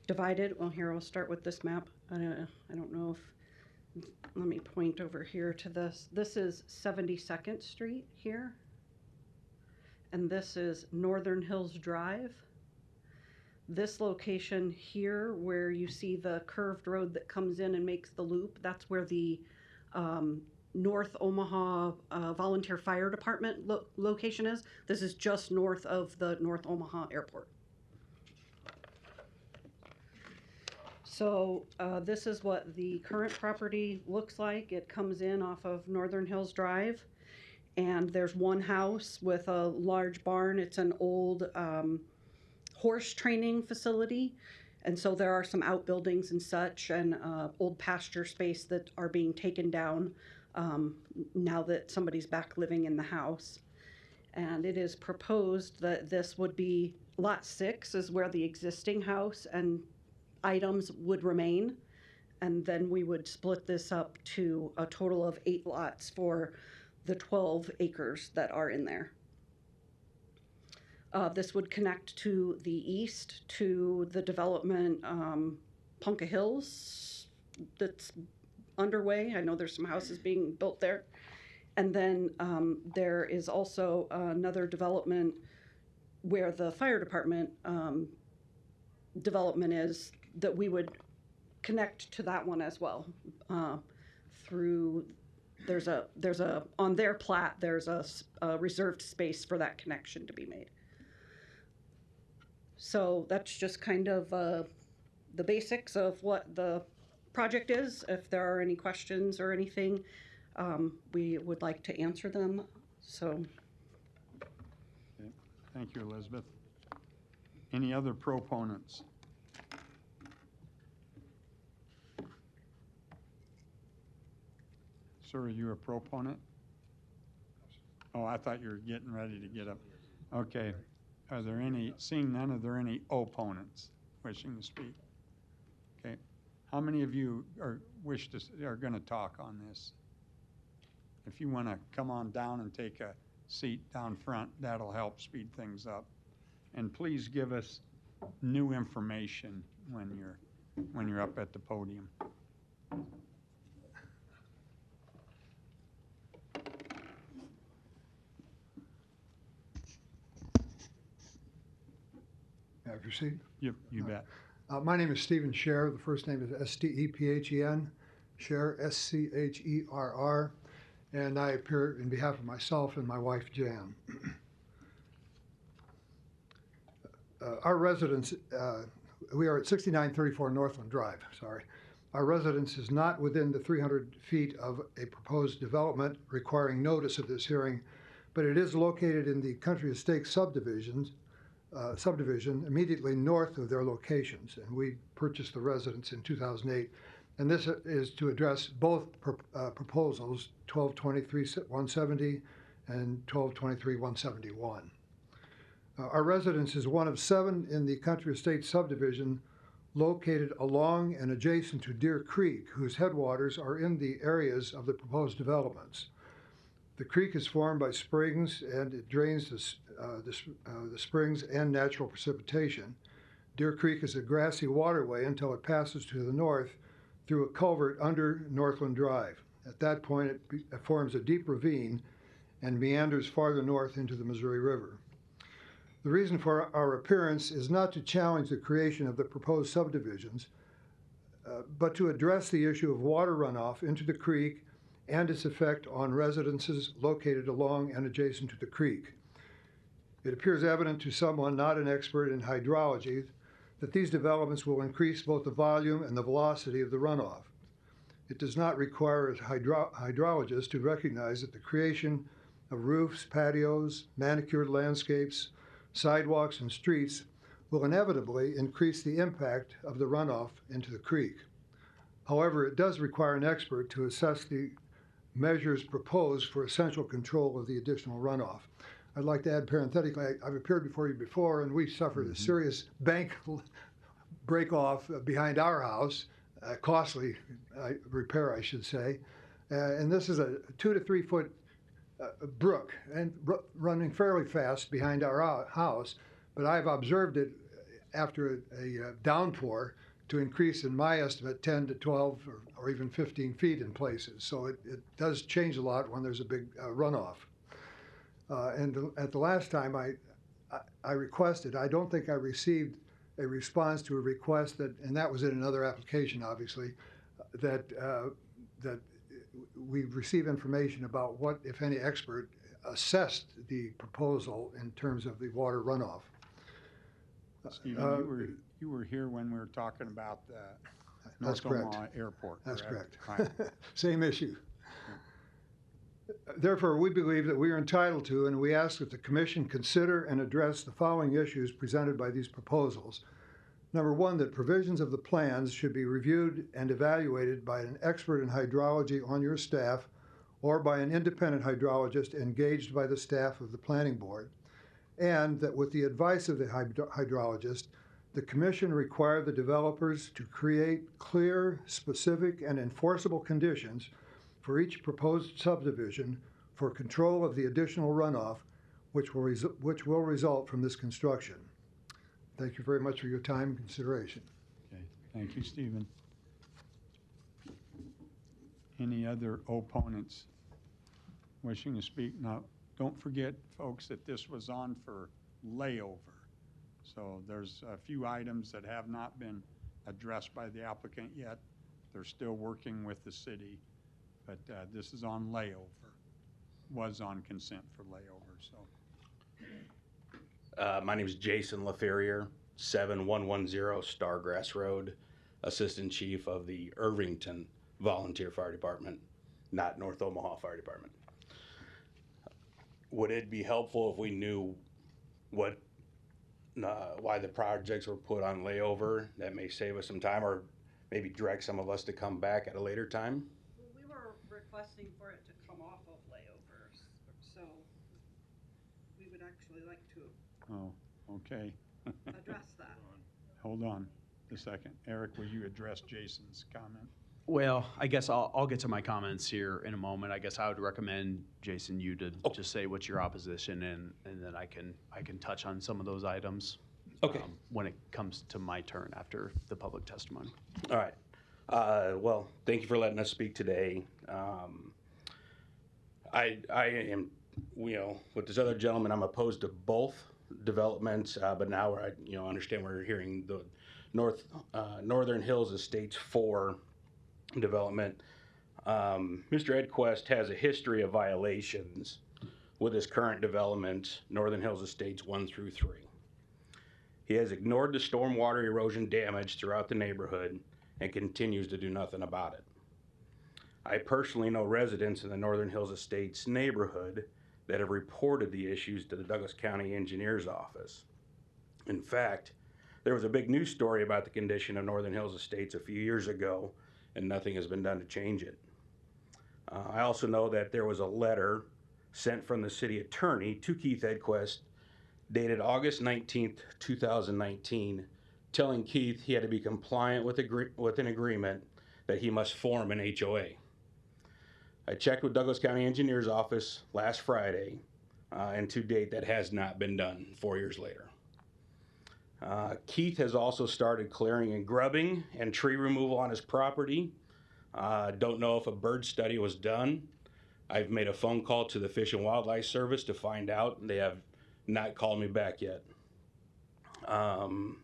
divided. Well, here, I'll start with this map. I don't know if, let me point over here to this. This is 72nd Street here. And this is Northern Hills Drive. This location here, where you see the curved road that comes in and makes the loop, that's where the North Omaha Volunteer Fire Department location is. This is just north of the North Omaha Airport. So this is what the current property looks like. It comes in off of Northern Hills Drive, and there's one house with a large barn. It's an old horse training facility, and so there are some outbuildings and such, and old pasture space that are being taken down now that somebody's back living in the house. And it is proposed that this would be lot 6 is where the existing house and items would remain, and then we would split this up to a total of 8 lots for the 12 acres that are in there. This would connect to the east to the development Ponca Hills that's underway. I know there's some houses being built there. And then there is also another development where the fire department development is, that we would connect to that one as well through, there's a on their plat, there's a reserved space for that connection to be made. So that's just kind of the basics of what the project is. If there are any questions or anything, we would like to answer them. So. Okay. Thank you, Elizabeth. Any other proponents? Sir, are you a proponent? Oh, I thought you were getting ready to get up. Okay. Are there any, seeing none, are there any opponents wishing to speak? Okay. How many of you are going to talk on this? If you want to come on down and take a seat down front, that'll help speed things up. And please give us new information when you're up at the podium. May I proceed? You bet. My name is Stephen Scher. The first name is S-T-E-P-H-E-N, Scher, S-C-H-E-R-R, and I appear in behalf of myself and my wife, Jan. Our residence, we are at 6934 Northland Drive, sorry. Our residence is not within the 300 feet of a proposed development requiring notice of this hearing, but it is located in the Country Estate subdivision immediately north of their locations. And we purchased the residence in 2008. And this is to address both proposals, 1223-170 and 1223-171. Our residence is one of 7 in the Country Estate subdivision located along and adjacent to Deer Creek, whose headwaters are in the areas of the proposed developments. The creek is formed by springs and it drains the springs and natural precipitation. Deer Creek is a grassy waterway until it passes to the north through a culvert under Northland Drive. At that point, it forms a deep ravine and meanders farther north into the Missouri River. The reason for our appearance is not to challenge the creation of the proposed subdivisions, but to address the issue of water runoff into the creek and its effect on residences located along and adjacent to the creek. It appears evident to someone not an expert in hydrology that these developments will increase both the volume and the velocity of the runoff. It does not require a hydrologist to recognize that the creation of roofs, patios, manicured landscapes, sidewalks, and streets will inevitably increase the impact of the runoff into the creek. However, it does require an expert to assess the measures proposed for essential control of the additional runoff. I'd like to add parenthetically, I've appeared before you before, and we suffered a serious bank break-off behind our house, costly repair, I should say. And this is a 2 to 3 foot brook and running fairly fast behind our house, but I've observed it after a downpour to increase, in my estimate, 10 to 12 or even 15 feet in places. So it does change a lot when there's a big runoff. And at the last time I requested, I don't think I received a response to a request that, and that was in another application, obviously, that we receive information about what, if any, expert assessed the proposal in terms of the water runoff. Stephen, you were here when we were talking about the That's North correct. Omaha Airport, That's correct? correct. Right. Same issue. Therefore, we believe that we are entitled to, and we ask that the Commission consider and address the following issues presented by these proposals. Number one, that provisions of the plans should be reviewed and evaluated by an expert in hydrology on your staff or by an independent hydrologist engaged by the staff of the Planning Board. And that with the advice of the hydrologist, the Commission require the developers to create clear, specific, and enforceable conditions for each proposed subdivision for control of the additional runoff which will result from this construction. Thank you very much for your time and consideration. Okay, thank you, Stephen. Any other opponents wishing to speak? Now, don't forget, folks, that this was on for layover. So there's a few items that have not been addressed by the applicant yet. They're still working with the city, but this is on layover, was on consent for layover, so. My name is Jason LaFerrier, 7110 Stargrass Road, Assistant Chief of the Irvington Volunteer Fire Department, not North Omaha Fire Department. Would it be helpful if we knew what, why the projects were put on layover? That may save us some time, or maybe direct some of us to come back at a later time. Well, we were requesting for it to come off of layovers, so we would actually like to Oh, okay. address that. Hold on a second. Eric, will you address Jason's comment? Well, I guess I'll get to my comments here in a moment. I guess I would recommend, Jason, you to just say what's your opposition, and then I can touch on some of those items. Okay. When it comes to my turn after the public testimony. All right. Well, thank you for letting us speak today. I am, with this other gentleman, I'm opposed to both developments, but now I, understand we're hearing the Northern Hills Estates 4 development. Mr. Edquist has a history of violations with his current development, Northern Hills Estates 1 through 3. He has ignored the stormwater erosion damage throughout the neighborhood and continues to do nothing about it. I personally know residents in the Northern Hills Estates neighborhood that have reported the issues to the Douglas County Engineer's Office. In fact, there was a big news story about the condition of Northern Hills Estates a few years ago, and nothing has been done to change it. I also know that there was a letter sent from the city attorney to Keith Edquist dated August 19th, 2019, telling Keith he had to be compliant with an agreement that he must form an HOA. I checked with Douglas County Engineer's Office last Friday, and to date that has not been done 4 years later. Keith has also started clearing and grubbing and tree removal on his property. Don't know if a bird study was done. I've made a phone call to the Fish and Wildlife Service to find out, and they have not called me back yet. The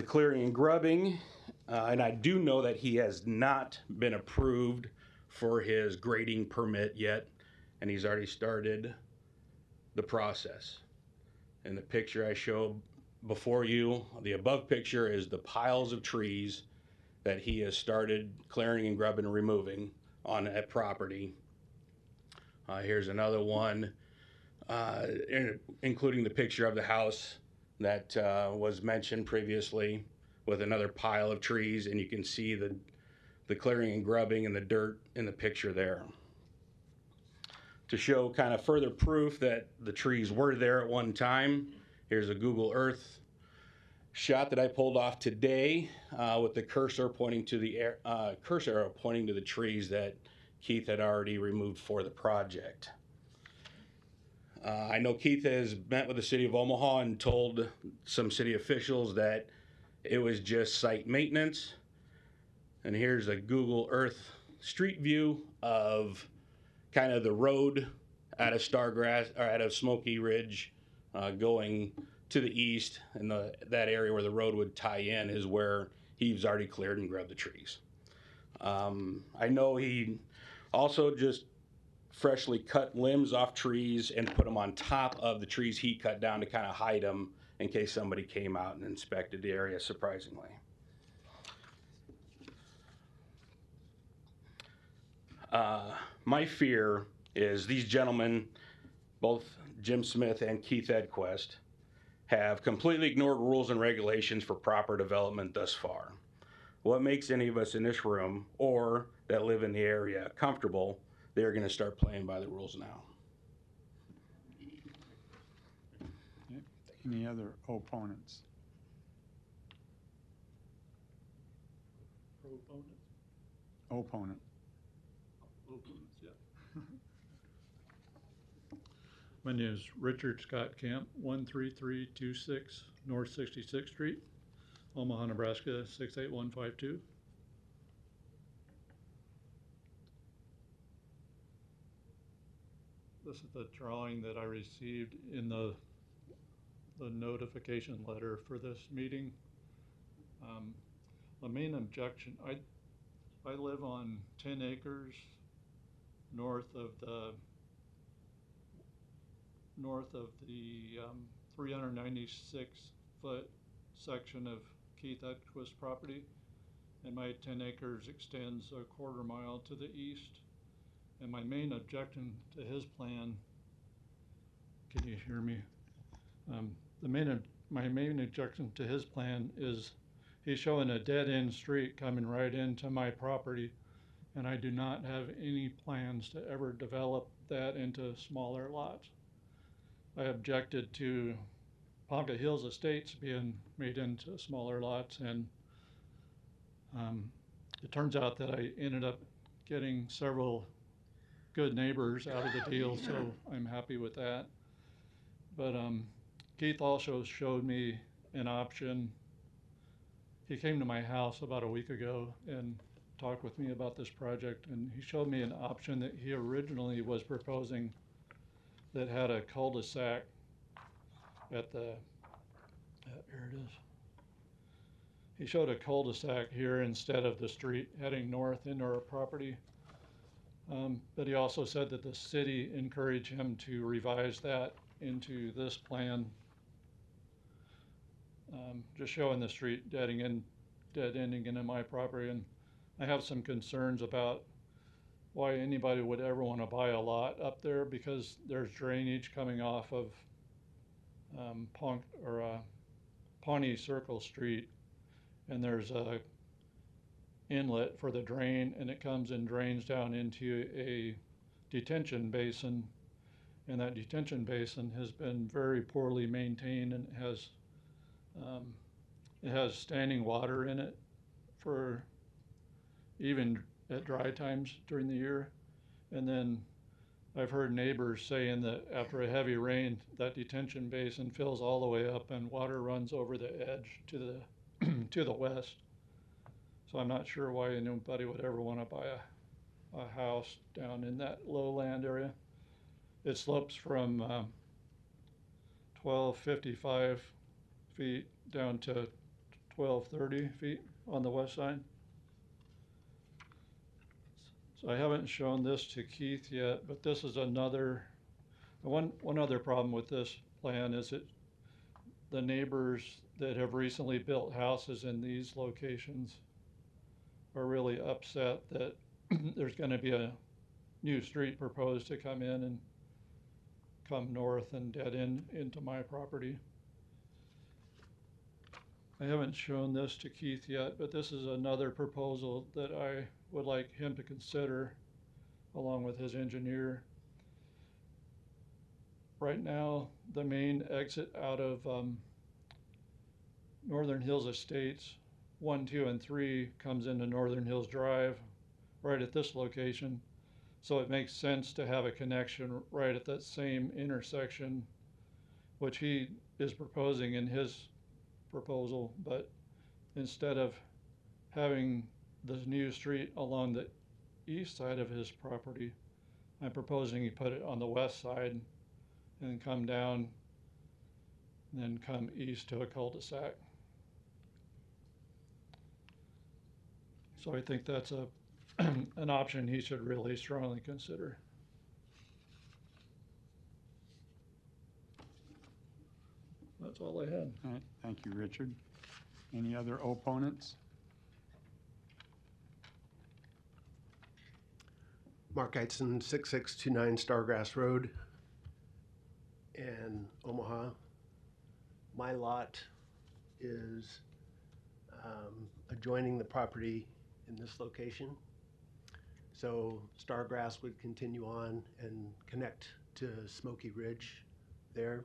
clearing and grubbing, and I do know that he has not been approved for his grading permit yet, and he's already started the process. In the picture I show before you, the above picture is the piles of trees that he has started clearing and grubbing and removing on that property. Here's another one, including the picture of the house that was mentioned previously with another pile of trees, and you can see the clearing and grubbing and the dirt in the picture there. To show kind of further proof that the trees were there at one time, here's a Google Earth shot that I pulled off today with the cursor pointing to the cursor arrow pointing to the trees that Keith had already removed for the project. I know Keith has met with the city of Omaha and told some city officials that it was just site maintenance. And here's a Google Earth street view of kind of the road out of Stargrass or out of Smoky Ridge going to the east, and that area where the road would tie in is where he's already cleared and grubbed the trees. I know he also just freshly cut limbs off trees and put them on top of the trees he cut down to kind of hide them in case somebody came out and inspected the area, surprisingly. My fear is these gentlemen, both Jim Smith and Keith Edquist, have completely ignored rules and regulations for proper development thus far. What makes any of us in this room or that live in the area comfortable, they're going to start playing by the rules now. Any other opponents? Proponents? Opponent. Opponents, yeah. My name is Richard Scott Camp, 13326 North 66th Street, Omaha, Nebraska 68152. This is the drawing that I received in the notification letter for this meeting. The main objection, I live on 10 acres north of the 396-foot section of Keith Edquist property, and my 10 acres extends a quarter mile to the east. And my main objection to his plan, can you hear me? My main objection to his plan is he's showing a dead-end street coming right into my property, and I do not have any plans to ever develop that into smaller lots. I objected to Ponca Hills Estates being made into smaller lots, and it turns out that I ended up getting several good neighbors out of the deal, so I'm happy with that. But Keith also showed me an option. He came to my house about a week ago and talked with me about this project, and he showed me an option that he originally was proposing that had a cul-de-sac at the, here it is. He showed a cul-de-sac here instead of the street heading north into our property. But he also said that the city encouraged him to revise that into this plan, just showing the street dead ending into my property. And I have some concerns about why anybody would ever want to buy a lot up there, because there's drainage coming off of Pawnee Circle Street, and there's a inlet for the drain, and it comes and drains down into a detention basin, and that detention basin has been very poorly maintained, and it has standing water in it for even at dry times during the year. And then I've heard neighbors saying that after a heavy rain, that detention basin fills all the way up and water runs over the edge to the to the west. So I'm not sure why anybody would ever want to buy a house down in that lowland area. It slopes from 1255 feet down to 1230 feet on the west side. So I haven't shown this to Keith yet, but this is another, one other problem with this plan is that the neighbors that have recently built houses in these locations are really upset that there's going to be a new street proposed to come in and come north and dead end into my property. I haven't shown this to Keith yet, but this is another proposal that I would like him to consider along with his engineer. Right now, the main exit out of Northern Hills Estates 1, 2, and 3 comes into Northern Hills Drive right at this location. So it makes sense to have a connection right at that same intersection, which he is proposing in his proposal. But instead of having the new street along the east side of his property, I'm proposing he put it on the west side and come down and then come east to a cul-de-sac. So I think that's an option he should really strongly consider. That's all I had. All right, thank you, Richard. Any other opponents? Mark Eitzen, 6629 Stargrass Road in Omaha. My lot is adjoining the property in this location. So Stargrass would continue on and connect to Smoky Ridge there.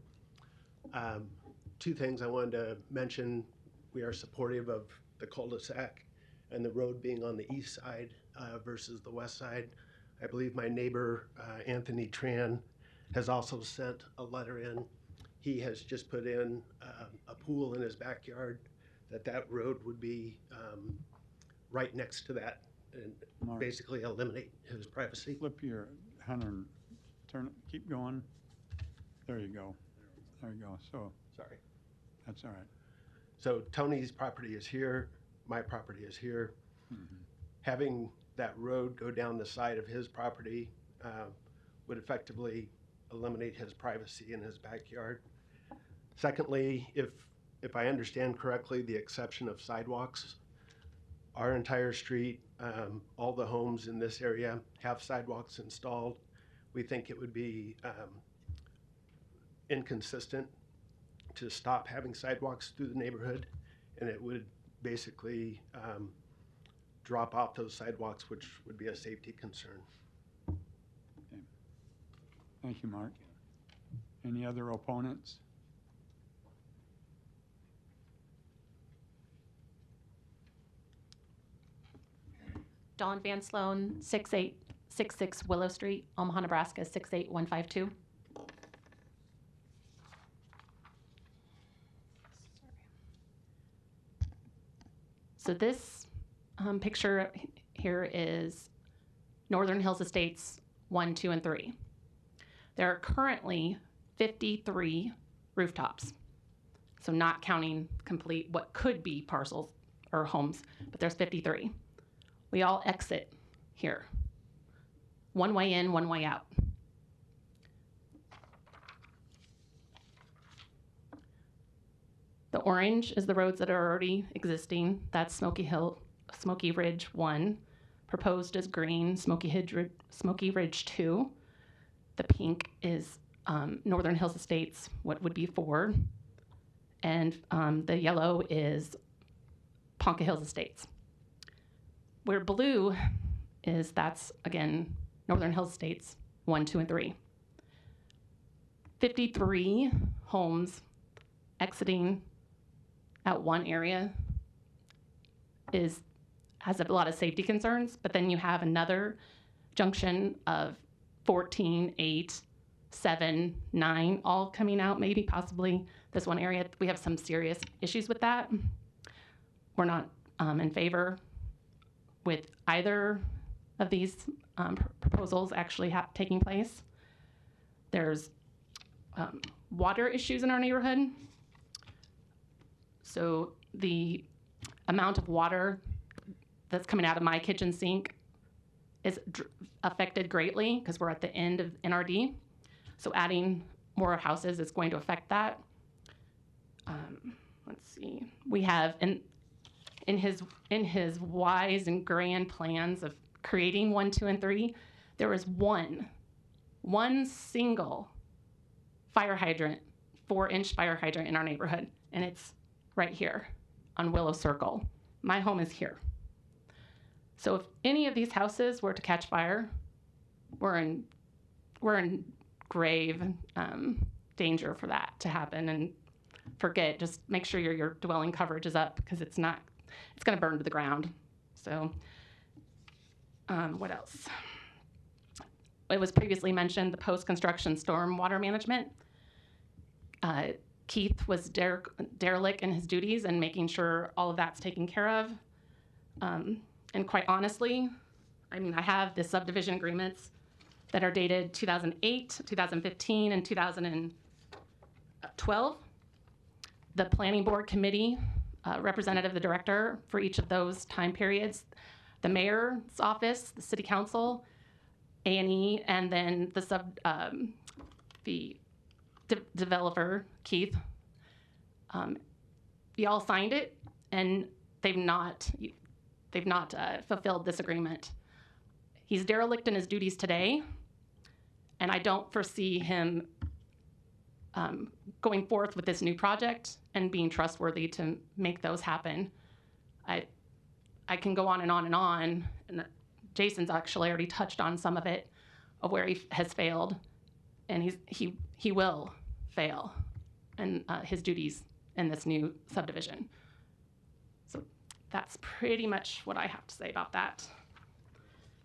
Two things I wanted to mention. We are supportive of the cul-de-sac and the road being on the east side versus the west side. I believe my neighbor, Anthony Tran, has also sent a letter in. He has just put in a pool in his backyard, that road would be right next to that and Mark, basically eliminate his privacy. flip your Hunter, turn it, keep going. There you go. There you go. So, Sorry. that's all right. So Tony's property is here, my property is here. Having that road go down the side of his property would effectively eliminate his privacy in his backyard. Secondly, if I understand correctly, the exception of sidewalks, our entire street, all the homes in this area have sidewalks installed. We think it would be inconsistent to stop having sidewalks through the neighborhood, and it would basically drop off those sidewalks, which would be a safety concern. Okay. Thank you, Mark. Any other opponents? Dawn Van Sloan, 6866 Willow Street, Omaha, Nebraska, 68152. So this picture here is Northern Hills Estates 1, 2, and 3. There are currently 53 rooftops. So not counting complete what could be parcels or homes, but there's 53. We all exit here. One way in, one way out. The orange is the roads that are already existing. That's Smoky Ridge 1. Proposed is green, Smoky Ridge 2. The pink is Northern Hills Estates, what would be 4. And the yellow is Ponca Hills Estates. Where blue is, that's again Northern Hills Estates 1, 2, and 3. 53 homes exiting at one area has a lot of safety concerns, but then you have another junction of 14, 8, 7, 9, all coming out, maybe possibly this one area. We have some serious issues with that. We're not in favor with either of these proposals actually taking place. There's water issues in our neighborhood. So the amount of water that's coming out of my kitchen sink is affected greatly because we're at the end of NRD. So adding more houses is going to affect that. Let's see. We have in his wise and grand plans of creating 1, 2, and 3, there was one single fire hydrant, 4-inch fire hydrant in our neighborhood, and it's right here on Willow Circle. My home is here. So if any of these houses were to catch fire, we're in grave danger for that to happen. And just make sure your dwelling coverage is up, because it's going to burn to the ground. So what else? It was previously mentioned, the post-construction storm water management. Keith was derelict in his duties and making sure all of that's taken care of. And quite honestly, I mean, I have the subdivision agreements that are dated 2008, 2015, and 2012. The planning board committee, representative, the director for each of those time periods, the mayor's office, the city council, A&E, and then the developer, Keith. We all signed it, and they've not fulfilled this agreement. He's derelict in his duties today, and I don't foresee him going forth with this new project and being trustworthy to make those happen. I can go on and on and on, and Jason's actually already touched on some of it, of where he has failed, and he will fail in his duties in this new subdivision. So that's pretty much what I have to say about that.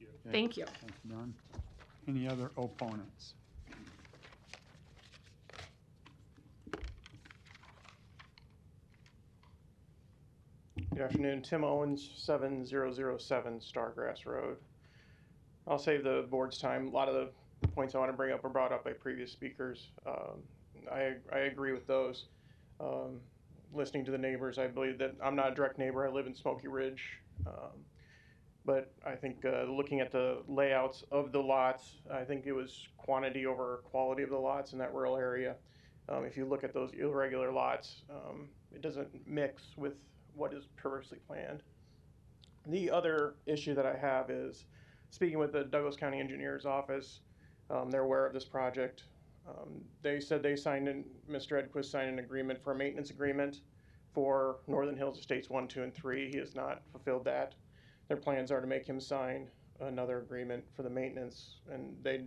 Okay. Thank you. Thank you, Don. Any other opponents? Good afternoon, Tim Owens, 7007 Stargrass Road. I'll save the board's time. A lot of the points I want to bring up were brought up by previous speakers. I agree with those. Listening to the neighbors, I believe that I'm not a direct neighbor. I live in Smoky Ridge. But I think looking at the layouts of the lots, I think it was quantity over quality of the lots in that rural area. If you look at those irregular lots, it doesn't mix with what is previously planned. The other issue that I have is speaking with the Douglas County Engineer's Office. They're aware of this project. They said Mr. Edquist signed an agreement for a maintenance agreement for Northern Hills Estates 1, 2, and 3. He has not fulfilled that. Their plans are to make him sign another agreement for the maintenance, and they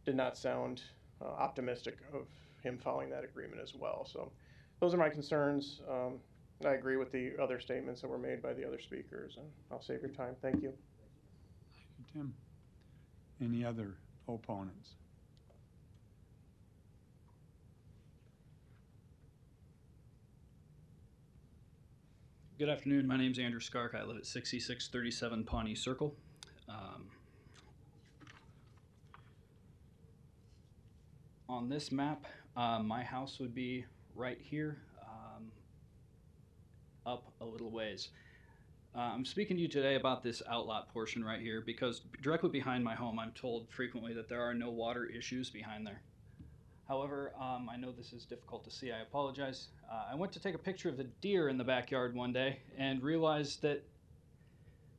did not sound optimistic of him following that agreement as well. So those are my concerns. I agree with the other statements that were made by the other speakers, and I'll save your time. Thank you. Thank you, Tim. Any other opponents? Good afternoon. My name's Andrew Skark. I live at 6637 Pawnee Circle. On this map, my house would be right here, up a little ways. I'm speaking to you today about this outlot portion right here because directly behind my home, I'm told frequently that there are no water issues behind there. However, I know this is difficult to see. I apologize. I went to take a picture of the deer in the backyard one day and realized that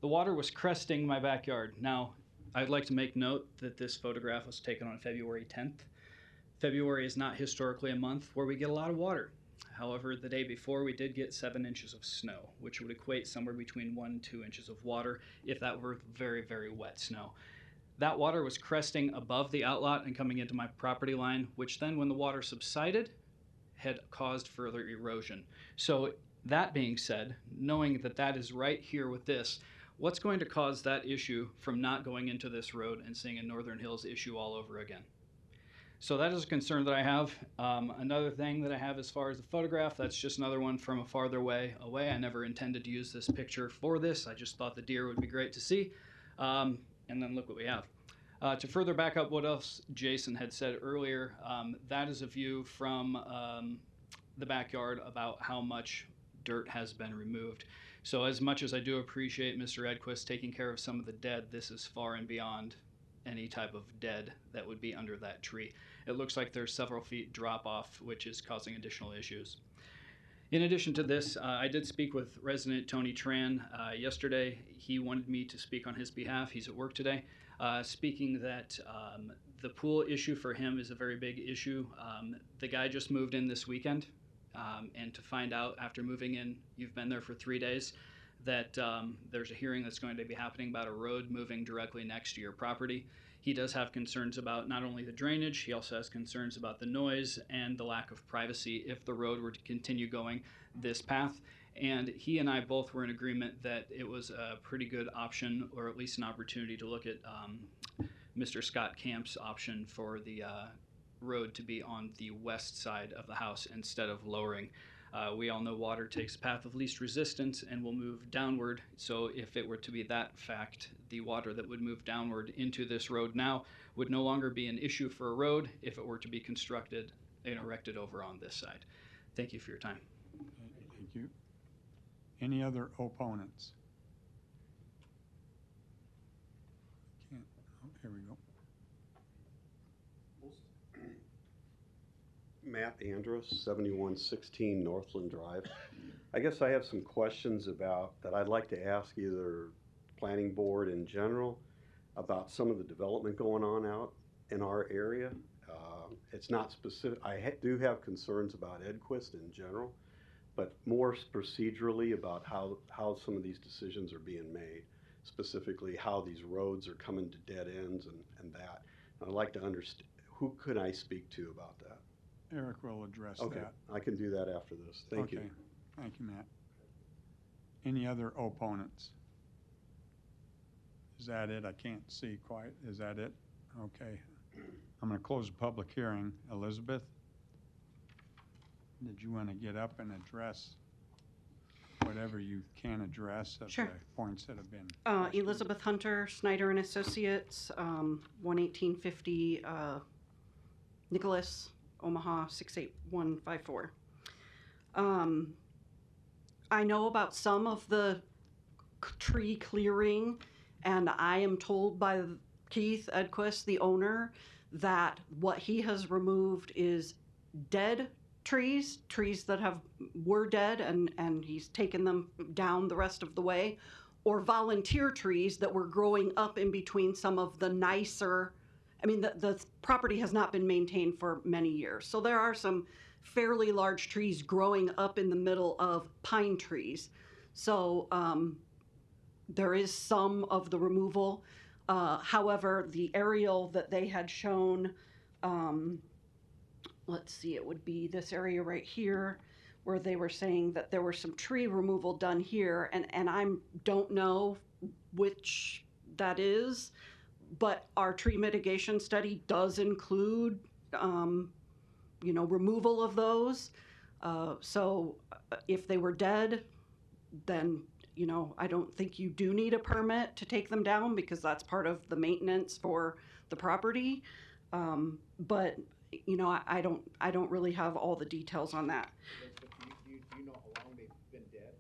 the water was cresting my backyard. Now, I'd like to make note that this photograph was taken on February 10th. February is not historically a month where we get a lot of water. However, the day before we did get 7 inches of snow, which would equate somewhere between 1 and 2 inches of water if that were very, very wet snow. That water was cresting above the outlot and coming into my property line, which then when the water subsided, had caused further erosion. So that being said, knowing that that is right here with this, what's going to cause that issue from not going into this road and seeing a Northern Hills issue all over again? So that is a concern that I have. Another thing that I have as far as the photograph, that's just another one from a farther way away. I never intended to use this picture for this. I just thought the deer would be great to see. And then look what we have. To further back up what else Jason had said earlier, that is a view from the backyard about how much dirt has been removed. So as much as I do appreciate Mr. Edquist taking care of some of the dead, this is far and beyond any type of dead that would be under that tree. It looks like there's several feet drop off, which is causing additional issues. In addition to this, I did speak with resident Tony Tran yesterday. He wanted me to speak on his behalf. He's at work today. Speaking that the pool issue for him is a very big issue. The guy just moved in this weekend, and to find out after moving in, you've been there for 3 days, that there's a hearing that's going to be happening about a road moving directly next to your property. He does have concerns about not only the drainage, he also has concerns about the noise and the lack of privacy if the road were to continue going this path. And he and I both were in agreement that it was a pretty good option, or at least an opportunity to look at Mr. Scott Camp's option for the road to be on the west side of the house instead of lowering. We all know water takes a path of least resistance and will move downward. So if it were to be that fact, the water that would move downward into this road now would no longer be an issue for a road if it were to be constructed and erected over on this side. Thank you for your time. Thank you. Any other opponents? Can't, oh, here we go. Matt Andrus, 7116 Northland Drive. I guess I have some questions about that I'd like to ask either planning board in general about some of the development going on out in our area. It's not specific. I do have concerns about Edquist in general, but more procedurally about how some of these decisions are being made, specifically how these roads are coming to dead ends and that. And I'd like to understand, who could I speak to about that? Eric will address Okay, that. I can do that after this. Thank you. Okay. Thank you, Matt. Any other opponents? Is that it? I can't see quite. Is that it? Okay. I'm going to close the public hearing. Elizabeth, did you want to get up and address whatever you can address of Sure. the points that have been? Elizabeth Hunter, Snyder and Associates, 11850 Nicholas, Omaha 68154. I know about some of the tree clearing, and I am told by Keith Edquist, the owner, that what he has removed is dead trees that were dead, and he's taken them down the rest of the way, or volunteer trees that were growing up in between some of the nicer. I mean, the property has not been maintained for many years. So there are some fairly large trees growing up in the middle of pine trees. So there is some of the removal. However, the aerial that they had shown, let's see, it would be this area right here, where they were saying that there were some tree removal done here, and I don't know which that is, but our tree mitigation study does include, removal of those. So if they were dead, then, I don't think you do need a permit to take them down because that's part of the maintenance for the property. But, I don't really have all the details on that. Do you know how long they've been dead?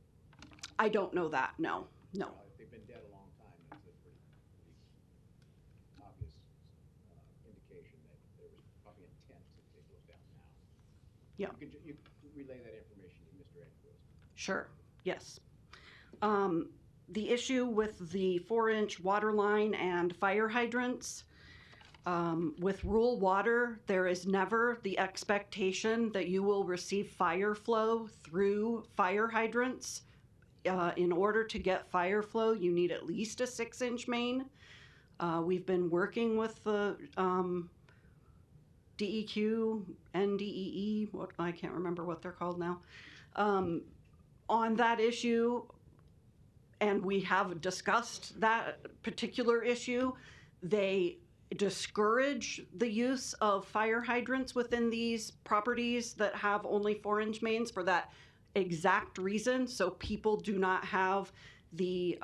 I don't know that, no. If they've been dead a long time, that's a pretty obvious indication that there was probably intent to take those down now. Yeah. You could relay that information to Mr. Edquist. Sure, yes. The issue with the 4-inch water line and fire hydrants, with rural water, there is never the expectation that you will receive fire flow through fire hydrants. In order to get fire flow, you need at least a 6-inch main. We've been working with the DEQ, NDEE, I can't remember what they're called now, on that issue, and we have discussed that particular issue. They discourage the use of fire hydrants within these properties that have only 4-inch mains for that exact reason, so people do not have the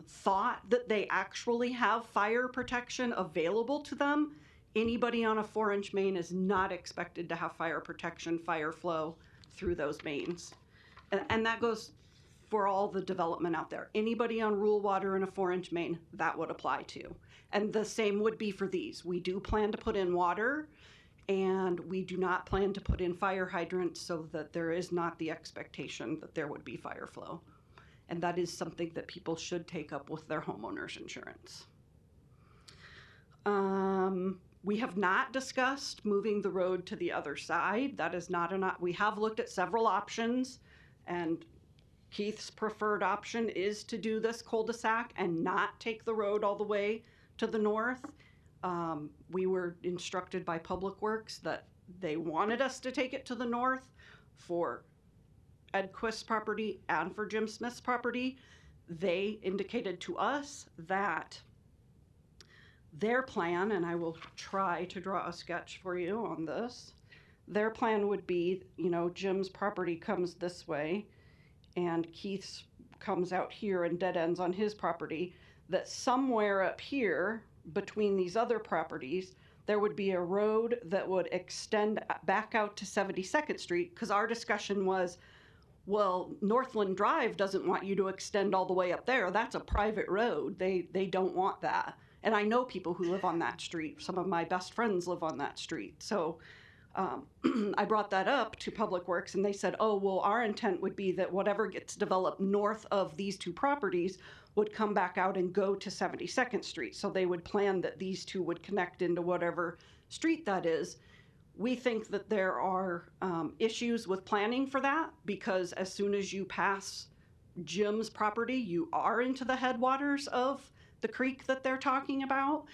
thought that they actually have fire protection available to them. Anybody on a 4-inch main is not expected to have fire protection, fire flow through those mains. And that goes for all the development out there. Anybody on rural water in a 4-inch main, that would apply to. And the same would be for these. We do plan to put in water, and we do not plan to put in fire hydrants so that there is not the expectation that there would be fire flow. And that is something that people should take up with their homeowner's insurance. We have not discussed moving the road to the other side. That is not we have looked at several options, and Keith's preferred option is to do this cul-de-sac and not take the road all the way to the north. We were instructed by Public Works that they wanted us to take it to the north for Ed Quist's property and for Jim Smith's property. They indicated to us that their plan, and I will try to draw a sketch for you on this, their plan would be, you know, Jim's property comes this way and Keith's comes out here and dead ends on his property, that somewhere up here between these other properties, there would be a road that would extend back out to 72nd Street, because our discussion was, well, Northland Drive doesn't want you to extend all the way up there. That's a private road. They don't want that. And I know people who live on that street. Some of my best friends live on that street. So I brought that up to Public Works, and they said, oh, well, our intent would be that whatever gets developed north of these two properties would come back out and go to 72nd Street. So they would plan that these two would connect into whatever street that is. We think that there are issues with planning for that, because as soon as you pass Jim's property, you are into the headwaters of the creek that they're talking about.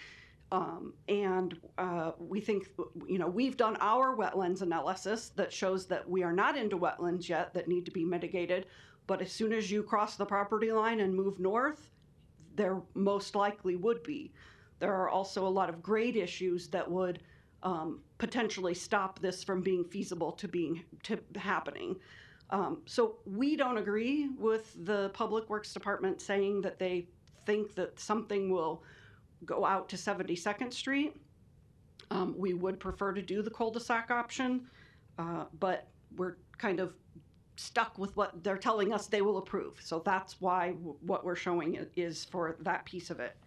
We think, you know, we've done our wetlands analysis that shows that we are not into wetlands yet that need to be mitigated. But as soon as you cross the property line and move north, there most likely would be. There are also a lot of grade issues that would potentially stop this from being feasible to happening. So we don't agree with the Public Works Department saying that they think that something will go out to 72nd Street. We would prefer to do the cul-de-sac option, but we're kind of stuck with what they're telling us they will approve. So that's why what we're showing is for that piece of it.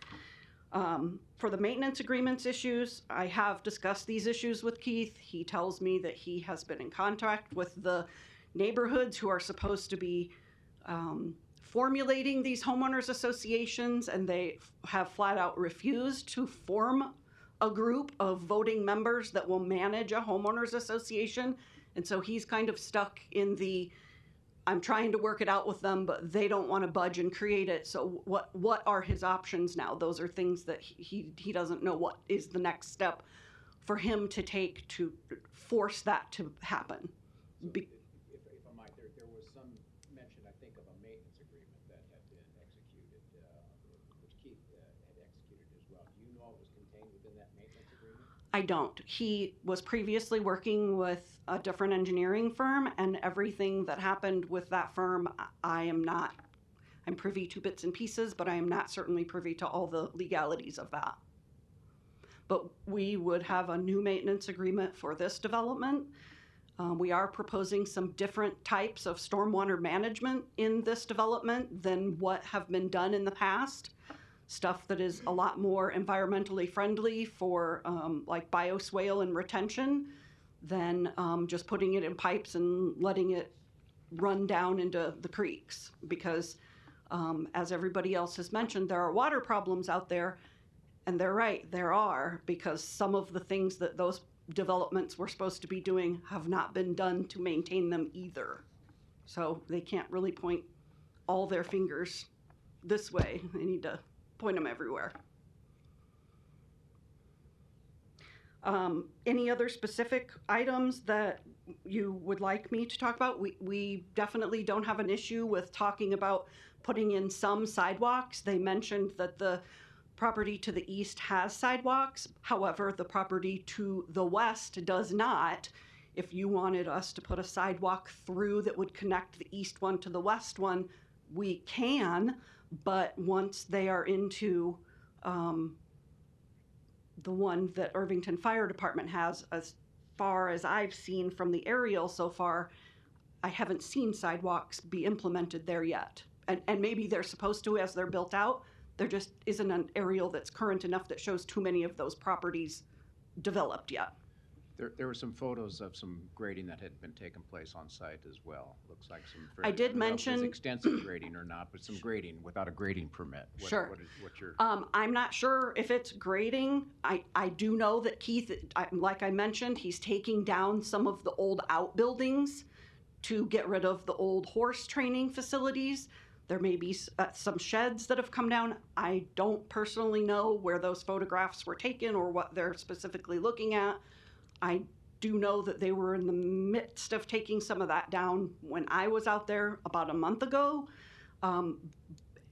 For the maintenance agreements issues, I have discussed these issues with Keith. He tells me that he has been in contact with the neighborhoods who are supposed to be formulating these homeowners associations, and they have flat out refused to form a group of voting members that will manage a homeowners association. And so he's kind of stuck in the, I'm trying to work it out with them, but they don't want to budge and create it. So what are his options now? Those are things that he doesn't know what is the next step for him to take to force that to happen. If I might, there was some mention, I think, of a maintenance agreement that had been executed, which Keith had executed as well. Do you know what was contained within that maintenance agreement? I don't. He was previously working with a different engineering firm, and everything that happened with that firm, I'm privy to bits and pieces, but I am not certainly privy to all the legalities of that. But we would have a new maintenance agreement for this development. We are proposing some different types of stormwater management in this development than what have been done in the past. Stuff that is a lot more environmentally friendly for like bioswale and retention than just putting it in pipes and letting it run down into the creeks. Because as everybody else has mentioned, there are water problems out there, and they're right, there are, because some of the things that those developments were supposed to be doing have not been done to maintain them either. So they can't really point all their fingers this way. They need to point them everywhere. Any other specific items that you would like me to talk about? We definitely don't have an issue with talking about putting in some sidewalks. They mentioned that the property to the east has sidewalks. However, the property to the west does not. If you wanted us to put a sidewalk through that would connect the east one to the west one, we can. But once they are into the one that Irvington Fire Department has, as far as I've seen from the aerial so far, I haven't seen sidewalks be implemented there yet. And maybe they're supposed to as they're built out. There just isn't an aerial that's current enough that shows too many of those properties developed yet. There were some photos of some grading that had been taking place on site as well. Looks like some. I did don't know if it was mention- extensive grading or not, but some grading without a grading permit. Sure. What's your? I'm not sure if it's grading. I do know that Keith, like I mentioned, he's taking down some of the old outbuildings to get rid of the old horse training facilities. There may be some sheds that have come down. I don't personally know where those photographs were taken or what they're specifically looking at. I do know that they were in the midst of taking some of that down when I was out there about a month ago. And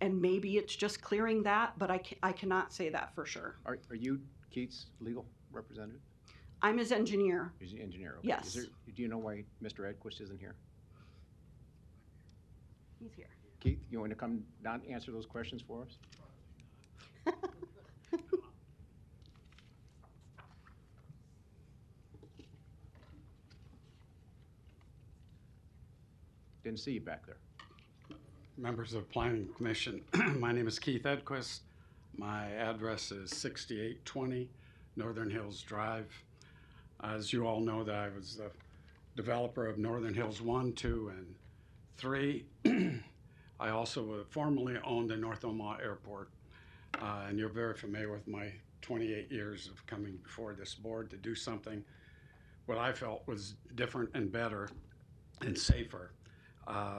maybe it's just clearing that, but I cannot say that for sure. Are you Keith's legal representative? I'm his engineer. He's the engineer. Okay. Yes. Do you know why Mr. Edquist isn't here? He's here. Keith, you want to come down and answer those questions for us? Didn't see you back there. Members of the Planning Commission, my name is Keith Edquist. My address is 6820 Northern Hills Drive. As you all know, that I was the developer of Northern Hills 1, 2, and 3. I also formerly owned the North Omaha Airport, and you're very familiar with my 28 years of coming before this board to do something what I felt was different and better and safer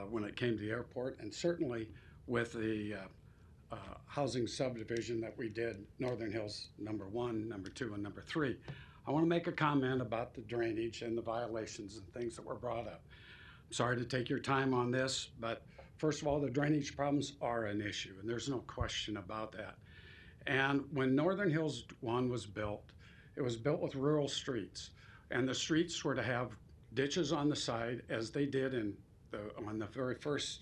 when it came to the airport, and certainly with the housing subdivision that we did, Northern Hills number 1, number 2, and number 3. I want to make a comment about the drainage and the violations and things that were brought up. I'm sorry to take your time on this, but first of all, the drainage problems are an issue, and there's no question about that. And when Northern Hills 1 was built, it was built with rural streets, and the streets were to have ditches on the side, as they did on the very first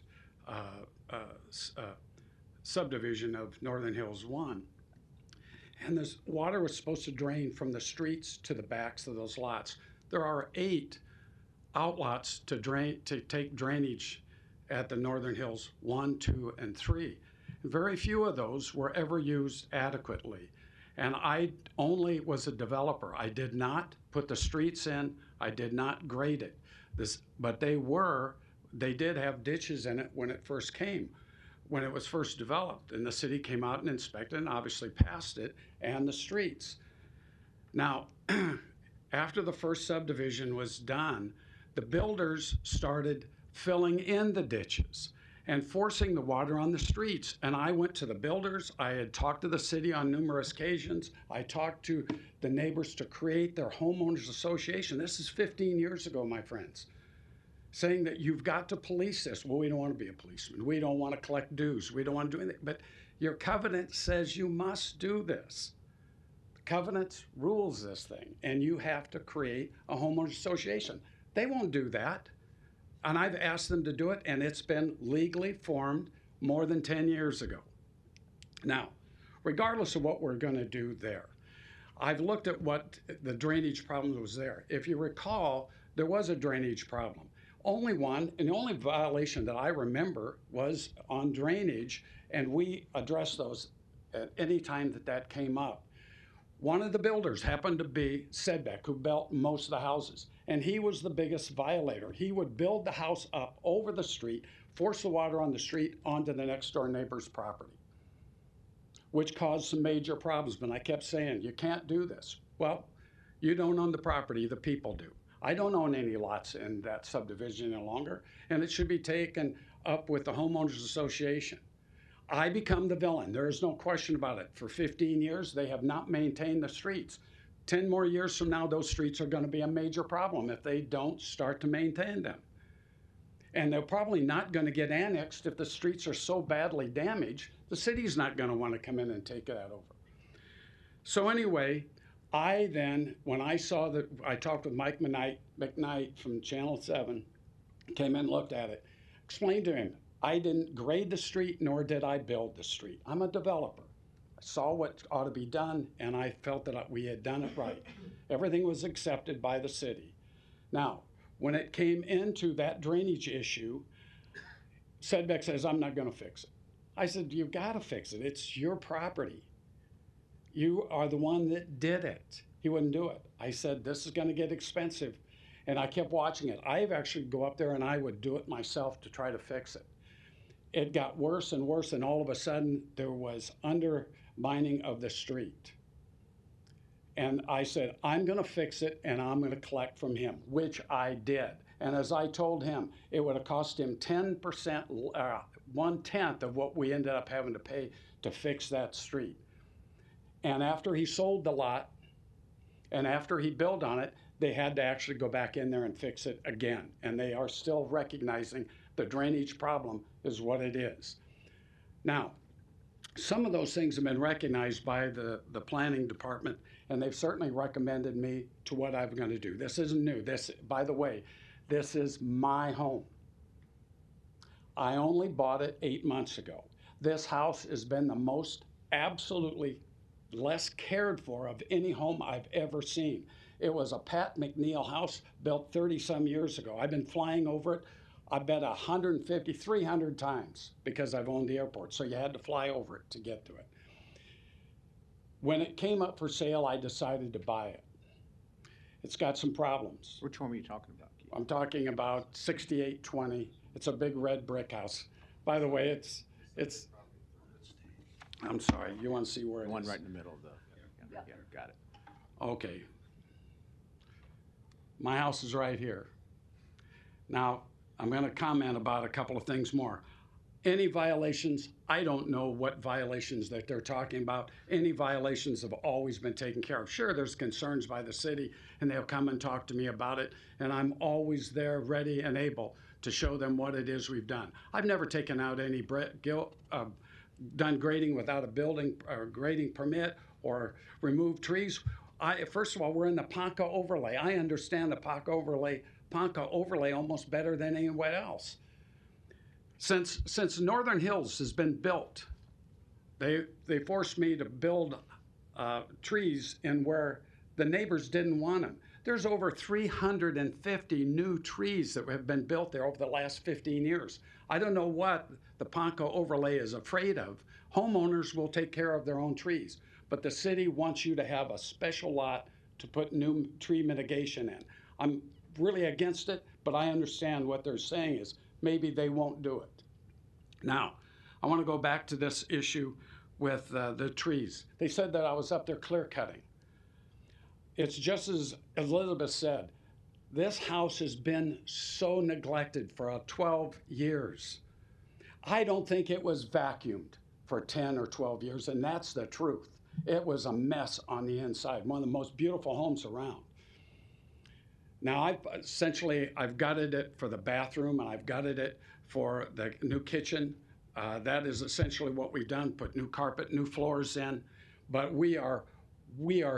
subdivision of Northern Hills 1. And this water was supposed to drain from the streets to the backs of those lots. There are 8 outlots to take drainage at the Northern Hills 1, 2, and 3. Very few of those were ever used adequately. And I only was a developer. I did not put the streets in. I did not grade it. But they did have ditches in it when it first came, when it was first developed. And the city came out and inspected and obviously passed it, and the streets. Now, after the first subdivision was done, the builders started filling in the ditches and forcing the water on the streets. And I went to the builders. I had talked to the city on numerous occasions. I talked to the neighbors to create their homeowners association. This is 15 years ago, my friends, saying that you've got to police this. Well, we don't want to be a policeman. We don't want to collect dues. We don't want to do anything. But your covenant says you must do this. The covenant rules this thing, and you have to create a homeowners association. They won't do that. And I've asked them to do it, and it's been legally formed more than 10 years ago. Now, regardless of what we're going to do there, I've looked at what the drainage problem was there. If you recall, there was a drainage problem. Only one, and the only violation that I remember was on drainage, and we addressed those at any time that came up. One of the builders happened to be Sedbeck, who built most of the houses, and he was the biggest violator. He would build the house up over the street, force the water on the street onto the next door neighbor's property, which caused some major problems. But I kept saying, you can't do this. Well, you don't own the property, the people do. I don't own any lots in that subdivision any longer, and it should be taken up with the homeowners association. I become the villain. There is no question about it. For 15 years, they have not maintained the streets. 10 more years from now, those streets are going to be a major problem if they don't start to maintain them. And they're probably not going to get annexed if the streets are so badly damaged. The city's not going to want to come in and take that over. So anyway, I then, when I saw that, I talked with Mike McKnight from Channel 7, came in and looked at it, explained to him, I didn't grade the street, nor did I build the street. I'm a developer. I saw what ought to be done, and I felt that we had done it right. Everything was accepted by the city. Now, when it came into that drainage issue, Sedbeck says, I'm not going to fix it. I said, you've got to fix it. It's your property. You are the one that did it. He wouldn't do it. I said, this is gonna get expensive. And I kept watching it. I've actually go up there and I would do it myself to try to fix it. It got worse and worse, and all of a sudden there was undermining of the street. And I said, I'm gonna fix it and I'm gonna collect from him, which I did. And as I told him, it would have cost him 10%, 1/10 of what we ended up having to pay to fix that street. And after he sold the lot, and after he built on it, they had to actually go back in there and fix it again. And they are still recognizing the drainage problem is what it is. Now, some of those things have been recognized by the planning department, and they've certainly recommended me to what I'm gonna do. This isn't new. This, by the way, this is my home. I only bought it 8 months ago. This house has been the most absolutely less cared for of any home I've ever seen. It was a Pat McNeil house built 30-some years ago. I've been flying over it, I bet 150, 300 times because I've owned the airport, so you had to fly over it to get to it. When it came up for sale, I decided to buy it. It's got some problems. Which one were you talking about, Keith? I'm talking about 6820. It's a big red brick house. By the way, it's I'm sorry, you want to see where it is? The one right in the middle of the, yeah, got it. Okay. My house is right here. Now, I'm going to comment about a couple of things more. Any violations, I don't know what violations that they're talking about. Any violations have always been taken care of. Sure, there's concerns by the city, and they'll come and talk to me about it, and I'm always there, ready and able to show them what it is we've done. I've never taken out any done grading without a building or grading permit or removed trees. First of all, we're in the Ponca overlay. I understand the Ponca overlay almost better than anyone else. Since Northern Hills has been built, they forced me to build trees in where the neighbors didn't want them. There's over 350 new trees that have been built there over the last 15 years. I don't know what the Ponca overlay is afraid of. Homeowners will take care of their own trees, but the city wants you to have a special lot to put new tree mitigation in. I'm really against it, but I understand what they're saying is maybe they won't do it. Now, I want to go back to this issue with the trees. They said that I was up there clear cutting. It's just as Elizabeth said, this house has been so neglected for 12 years. I don't think it was vacuumed for 10 or 12 years, and that's the truth. It was a mess on the inside, one of the most beautiful homes around. Now, I've gutted it for the bathroom, and I've gutted it for the new kitchen. That is essentially what we've done, put new carpet, new floors in, but we are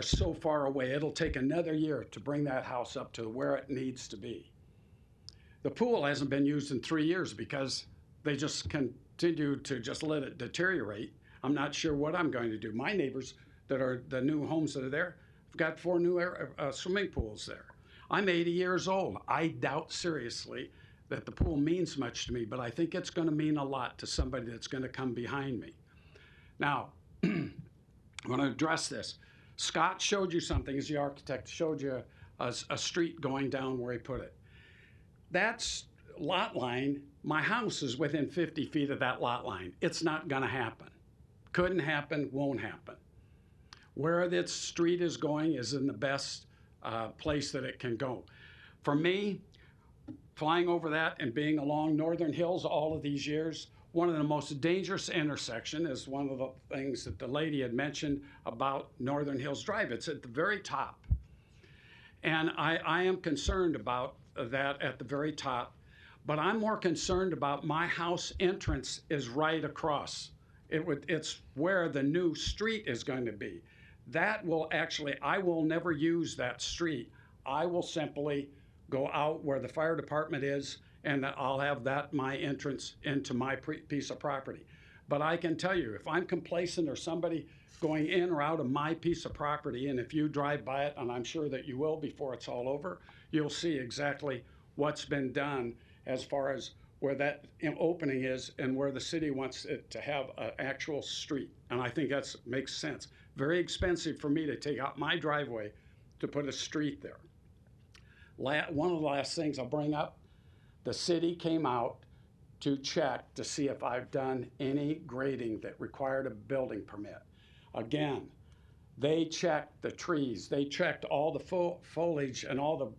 so far away. It'll take another year to bring that house up to where it needs to be. The pool hasn't been used in 3 years because they just continue to just let it deteriorate. I'm not sure what I'm going to do. My neighbors that are the new homes that are there have got 4 new swimming pools there. I'm 80 years old. I doubt seriously that the pool means much to me, but I think it's going to mean a lot to somebody that's going to come behind me. Now, I'm going to address this. Scott showed you something as the architect, showed you a street going down where he put it. That's lot line. My house is within 50 feet of that lot line. It's not going to happen. Couldn't happen, won't happen. Where that street is going is in the best place that it can go. For me, flying over that and being along Northern Hills all of these years, one of the most dangerous intersection is one of the things that the lady had mentioned about Northern Hills Drive. It's at the very top. And I am concerned about that at the very top, but I'm more concerned about my house entrance is right across. It's where the new street is going to be. That will actually, I will never use that street. I will simply go out where the fire department is, and I'll have that my entrance into my piece of property. But I can tell you, if I'm complacent or somebody going in or out of my piece of property, and if you drive by it, and I'm sure that you will before it's all over, you'll see exactly what's been done as far as where that opening is and where the city wants it to have an actual street. And I think that makes sense. Very expensive for me to take out my driveway to put a street there. One of the last things I'll bring up, the city came out to check to see if I've done any grading that required a building permit. Again, they checked the trees, they checked all the foliage and all the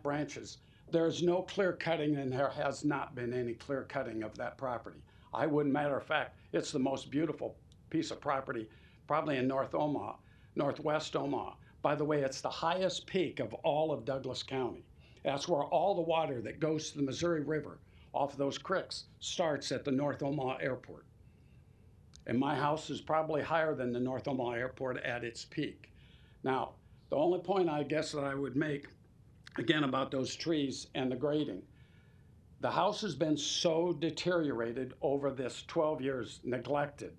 branches. There's no clear cutting, and there has not been any clear cutting of that property. I wouldn't, matter of fact, it's the most beautiful piece of property probably in northwest Omaha. By the way, it's the highest peak of all of Douglas County. That's where all the water that goes to the Missouri River off of those creeks starts at the North Omaha Airport. And my house is probably higher than the North Omaha Airport at its peak. Now, the only point I guess that I would make, again, about those trees and the grading, the house has been so deteriorated over this 12 years, neglected.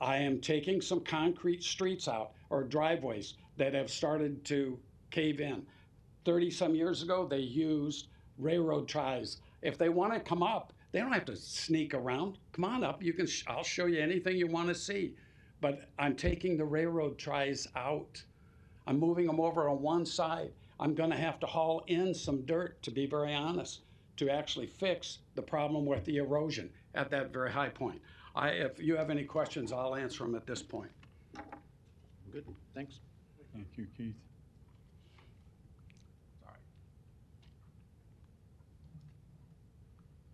I am taking some concrete streets out or driveways that have started to cave in. 30-some years ago, they used railroad ties. If they want to come up, they don't have to sneak around. Come on up. I'll show you anything you want to see. But I'm taking the railroad ties out. I'm moving them over on one side. I'm going to have to haul in some dirt, to be very honest, to actually fix the problem with the erosion at that very high point. If you have any questions, I'll answer them at this point. Good, thanks. Thank you, Keith.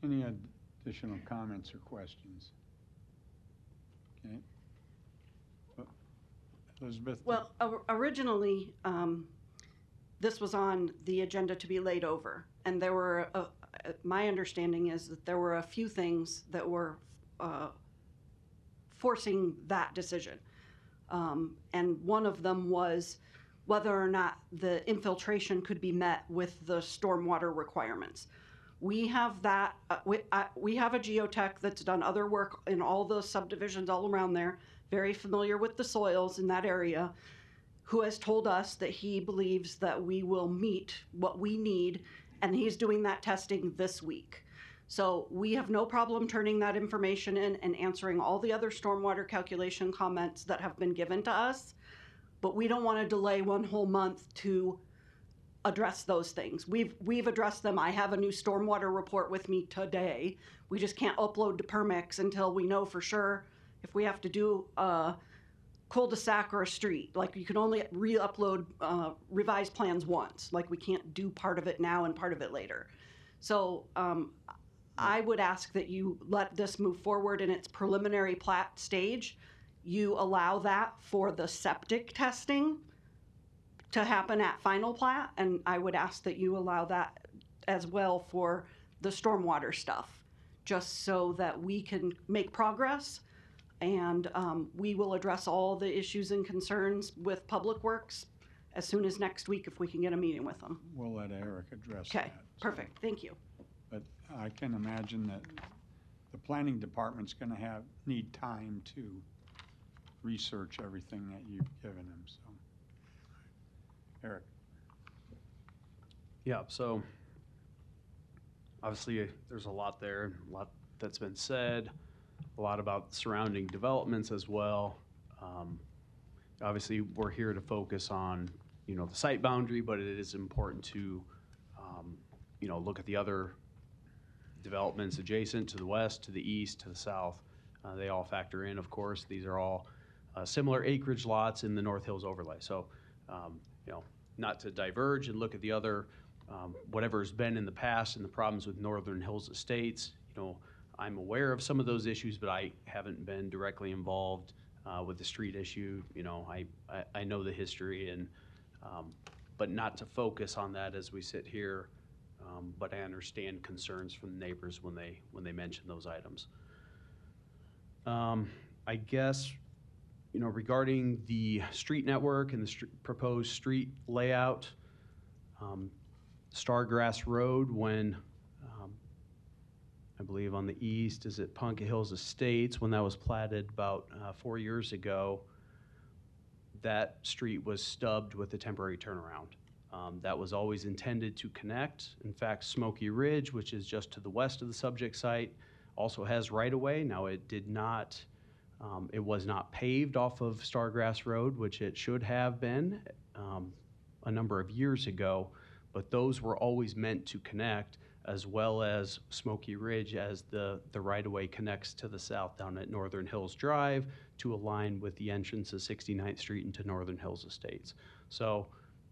Any additional comments or questions? Okay. Elizabeth? Well, originally, this was on the agenda to be laid over, and there were, my understanding is that there were a few things that were forcing that decision. And one of them was whether or not the infiltration could be met with the stormwater requirements. We have that, we have a geotech that's done other work in all the subdivisions all around there, very familiar with the soils in that area, who has told us that he believes that we will meet what we need, and he's doing that testing this week. So we have no problem turning that information in and answering all the other stormwater calculation comments that have been given to us, but we don't want to delay one whole month to address those things. We've addressed them. I have a new stormwater report with me today. We just can't upload to Permix until we know for sure if we have to do a cul-de-sac or a street. Like, you can only re-upload revised plans once. Like, we can't do part of it now and part of it later. So I would ask that you let this move forward in its preliminary plat stage. You allow that for the septic testing to happen at final plat, and I would ask that you allow that as well for the stormwater stuff, just so that we can make progress, and we will address all the issues and concerns with Public Works as soon as next week if we can get a meeting with them. We'll let Eric address Okay, that. perfect, thank you. But I can imagine that the planning department's going to need time to research everything that you've given them, so. Eric. Yeah, so obviously there's a lot there, a lot that's been said, a lot about surrounding developments as well. Obviously, we're here to focus on, the site boundary, but it is important to, look at the other developments adjacent to the west, to the east, to the south. They all factor in, of course. These are all similar acreage lots in the North Hills overlay. So, not to diverge and look at the other, whatever's been in the past and the problems with Northern Hills Estates. I'm aware of some of those issues, but I haven't been directly involved with the street issue. I know the history, and but not to focus on that as we sit here. But I understand concerns from the neighbors when they mention those items. I guess, regarding the street network and the proposed street layout, Stargrass Road, when I believe on the east is at Ponca Hills Estates, when that was platted about 4 years ago, that street was stubbed with a temporary turnaround. That was always intended to connect. In fact, Smoky Ridge, which is just to the west of the subject site, also has right-of-way. Now, it did not, it was not paved off of Stargrass Road, which it should have been a number of years ago, but those were always meant to connect, as well as Smoky Ridge as the right-of-way connects to the south down at Northern Hills Drive to align with the entrance of 69th Street into Northern Hills Estates. So,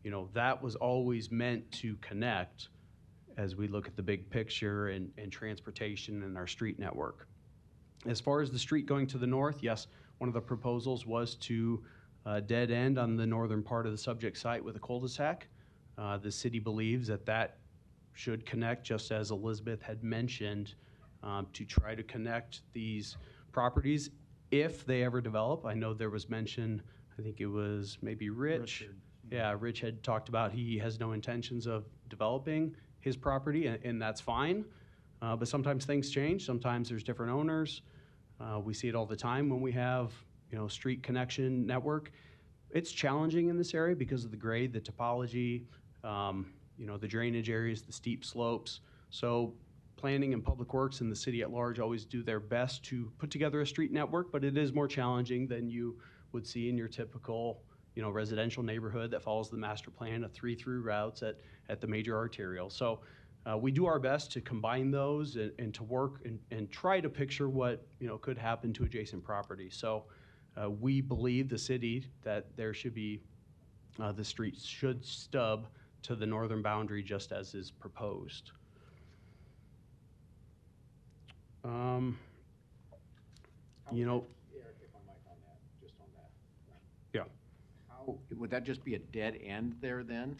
you know, that was always meant to connect as we look at the big picture and transportation and our street network. As far as the street going to the north, yes, one of the proposals was to dead end on the northern part of the subject site with a cul-de-sac. The city believes that that should connect, just as Elizabeth had mentioned, to try to connect these properties if they ever develop. I know there was mention, I think it was maybe Rich. Richard. Yeah, Rich had talked about he has no intentions of developing his property, and that's fine. But sometimes things change. Sometimes there's different owners. We see it all the time when we have, you know, street connection network. It's challenging in this area because of the grade, the topology, you know, the drainage areas, the steep slopes. So planning and public works and the city at large always do their best to put together a street network, but it is more challenging than you would see in your typical, you know, residential neighborhood that follows the master plan of 3 through routes at the major arterial. So we do our best to combine those and to work and try to picture what, you know, could happen to adjacent properties. So we believe, the city, that there should be, the street should stub to the northern boundary just as is proposed. You know, Eric, if I might on that, just on that. yeah. How, would that just be a dead end there then?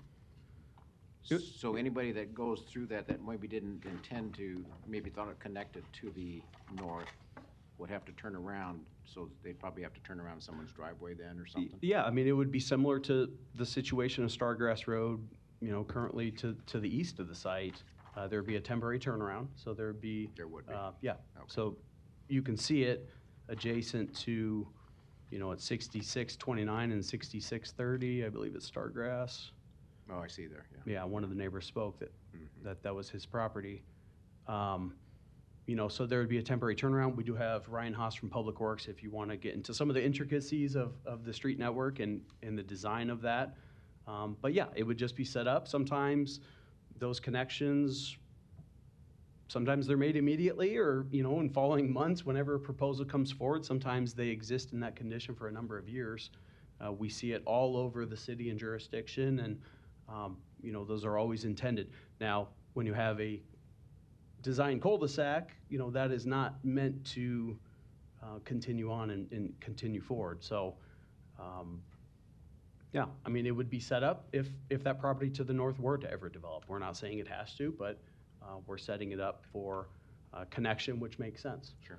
It- So anybody that goes through that maybe didn't intend to, maybe thought it connected to the north, would have to turn around, so they'd probably have to turn around someone's driveway then or something? Yeah, I mean, it would be similar to the situation of Stargrass Road, you know, currently to the east of the site. There'd be a temporary turnaround, so there'd be. There would be. Yeah, so you can see it adjacent to, you know, at 6629 and 6630, I believe it's Stargrass. Oh, I see there, yeah. Yeah, one of the neighbors spoke that Mhm. that was his property. You know, so there would be a temporary turnaround. We do have Ryan Haas from Public Works if you want to get into some of the intricacies of the street network and the design of that. But yeah, it would just be set up. Sometimes those connections, sometimes they're made immediately, or, you know, in following months, whenever a proposal comes forward, sometimes they exist in that condition for a number of years. We see it all over the city and jurisdiction, and, you know, those are always intended. Now, when you have a design cul-de-sac, you know, that is not meant to continue on and continue forward. So, yeah, I mean, it would be set up if that property to the north were to ever develop. We're not saying it has to, but we're setting it up for connection, which makes sense. Sure.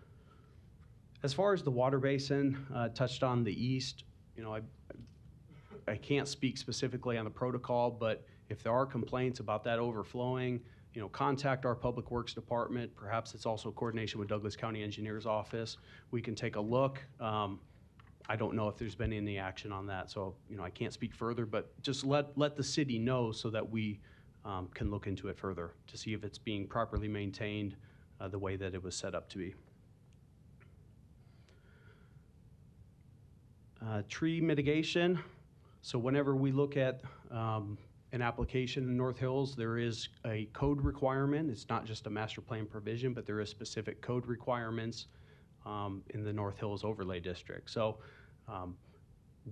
As far as the water basin, touched on the east, you know, I can't speak specifically on the protocol, but if there are complaints about that overflowing, you know, contact our Public Works Department. Perhaps it's also coordination with Douglas County Engineer's Office. We can take a look. I don't know if there's been any action on that, so, you know, I can't speak further, but just let the city know so that we can look into it further to see if it's being properly maintained the way that it was set up to be. Tree mitigation. So whenever we look at an application in North Hills, there is a code requirement. It's not just a master plan provision, but there is specific code requirements in the North Hills Overlay District. So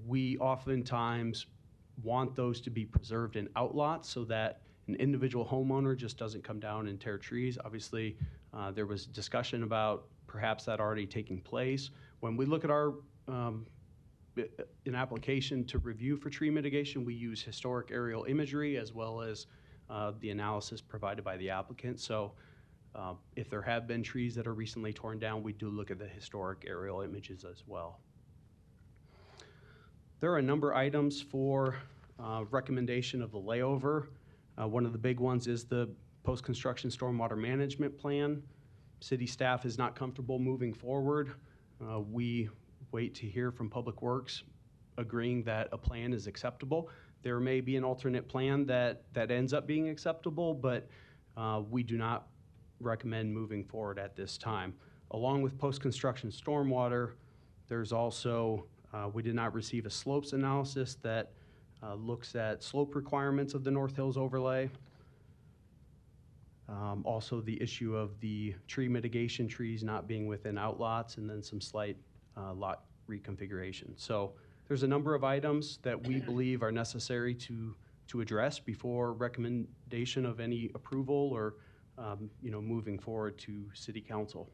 we oftentimes want those to be preserved in outlots so that an individual homeowner just doesn't come down and tear trees. Obviously, there was discussion about perhaps that already taking place. When we look at our an application to review for tree mitigation, we use historic aerial imagery as well as the analysis provided by the applicant. So if there have been trees that are recently torn down, we do look at the historic aerial images as well. There are a number of items for recommendation of the layover. One of the big ones is the post-construction stormwater management plan. City staff is not comfortable moving forward. We wait to hear from Public Works agreeing that a plan is acceptable. There may be an alternate plan that ends up being acceptable, but we do not recommend moving forward at this time. Along with post-construction stormwater, there's also, we did not receive a slopes analysis that looks at slope requirements of the North Hills overlay. Also the issue of the tree mitigation trees not being within outlots, and then some slight lot reconfiguration. So there's a number of items that we believe are necessary to address before recommendation of any approval or moving forward to City Council.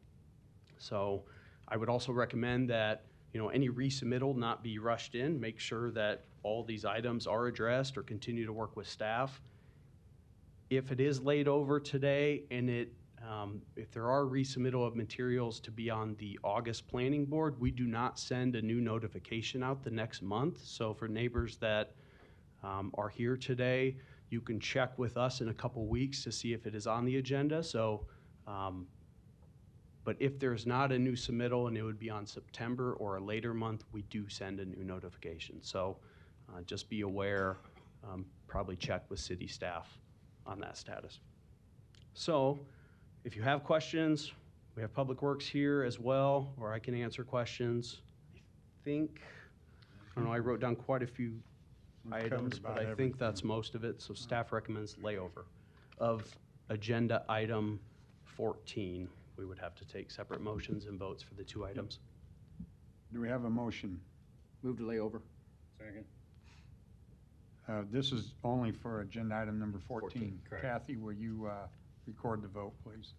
So I would also recommend that any resubmittal not be rushed in. Make sure that all these items are addressed or continue to work with staff. If it is laid over today and if there are resubmittal of materials to be on the August planning board, we do not send a new notification out the next month. So for neighbors that are here today, you can check with us in a couple weeks to see if it is on the agenda. So, but if there's not a new submittal and it would be on September or a later month, we do send a new notification. So just be aware, probably check with city staff on that status. So if you have questions, we have Public Works here as well, or I can answer questions. I don't know, I wrote down quite a few items, but I think that's most of it. So staff recommends layover of agenda item 14. We would have to take separate motions and votes for the two items. Do we have a motion? Move to layover. Second. This is only for agenda item number 14. Correct. Kathy, will you record the vote, please?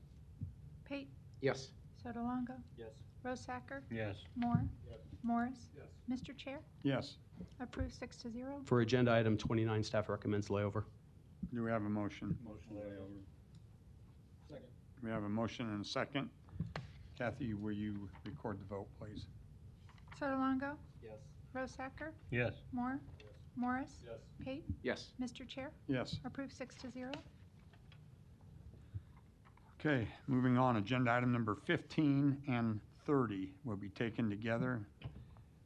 Pate, Yes. Sotolongo, Yes. Rosacker, Yes. Moore, Yes. Morris, Yes. Mr. Chair, Yes. approved 6-0. For agenda item 29, staff recommends layover. Do we have a motion? Motion layover. Second. We have a motion and a second. Kathy, will you record the vote, please? Sotolongo, Yes. Rosacker, Yes. Moore, Yes. Morris, Yes. Pate, Yes. Mr. Chair, Yes. approved 6-0. Okay, moving on, agenda item number 15 and 30 will be taken together.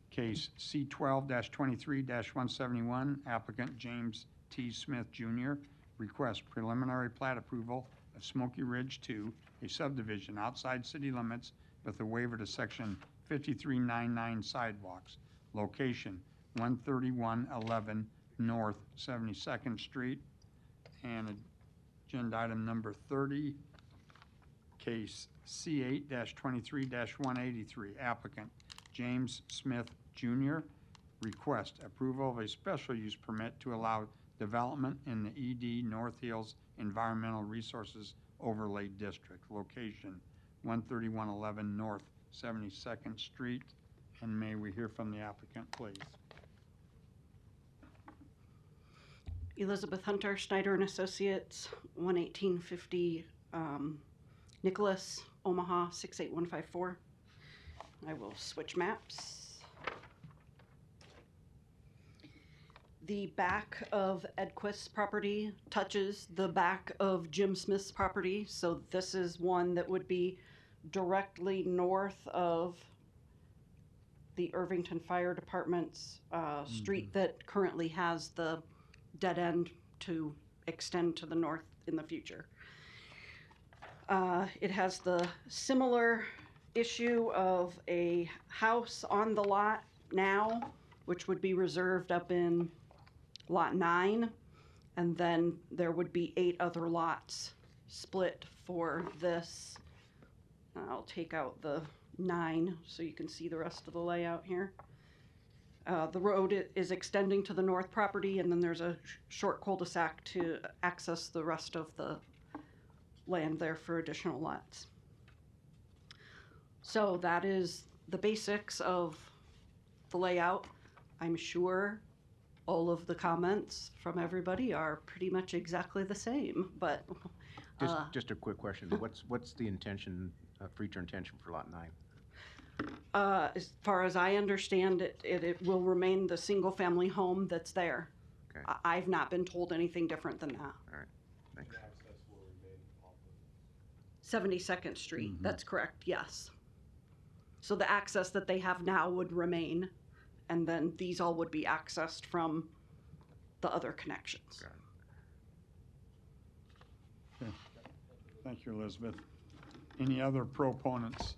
Case C12-23-171, applicant James T. Smith Jr. requests preliminary plat approval of Smoky Ridge 2, a subdivision outside city limits with a waiver to section 5399 sidewalks. Location 13111 North 72nd Street. And agenda item number 30, case C8-23-183, applicant James Smith Jr. request approval of a special use permit to allow development in the ED North Hills Environmental Resources Overlay District. Location 13111 North 72nd Street. And may we hear from the applicant, please? Elizabeth Hunter, Schneider and Associates, 11850 Nicholas, Omaha, 68154. I will switch maps. The back of Edquist's property touches the back of Jim Smith's property, so this is one that would be directly north of the Irvington Fire Department's street that currently has the dead end to extend to the north in the future. It has the similar issue of a house on the lot now, which would be reserved up in lot 9, and then there would be 8 other lots split for this. I'll take out the 9 so you can see the rest of the layout here. The road is extending to the north property, and then there's a short cul-de-sac to access the rest of the land there for additional lots. So that is the basics of the layout. I'm sure all of the comments from everybody are pretty much exactly the same, but Just a quick question. What's the intention, future intention for lot 9? as far as I understand it, it will remain the single-family home that's there. Okay. I've not been told anything different than that. All right, thanks. Access will remain off of 72nd Street, that's correct, yes. So the access that they have now would remain, and then these all would be accessed from the other connections. Got it. Okay. Thank you, Elizabeth. Any other proponents?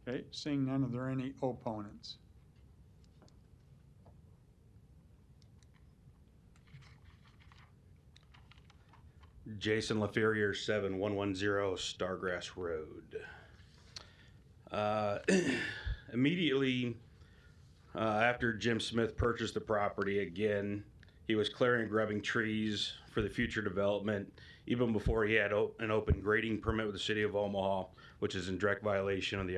Okay, seeing none, are there any opponents? Jason LaFerrier, 7110 Stargrass Road. Immediately after Jim Smith purchased the property again, he was clearing and grubbing trees for the future development, even before he had an open grading permit with the city of Omaha, which is in direct violation of the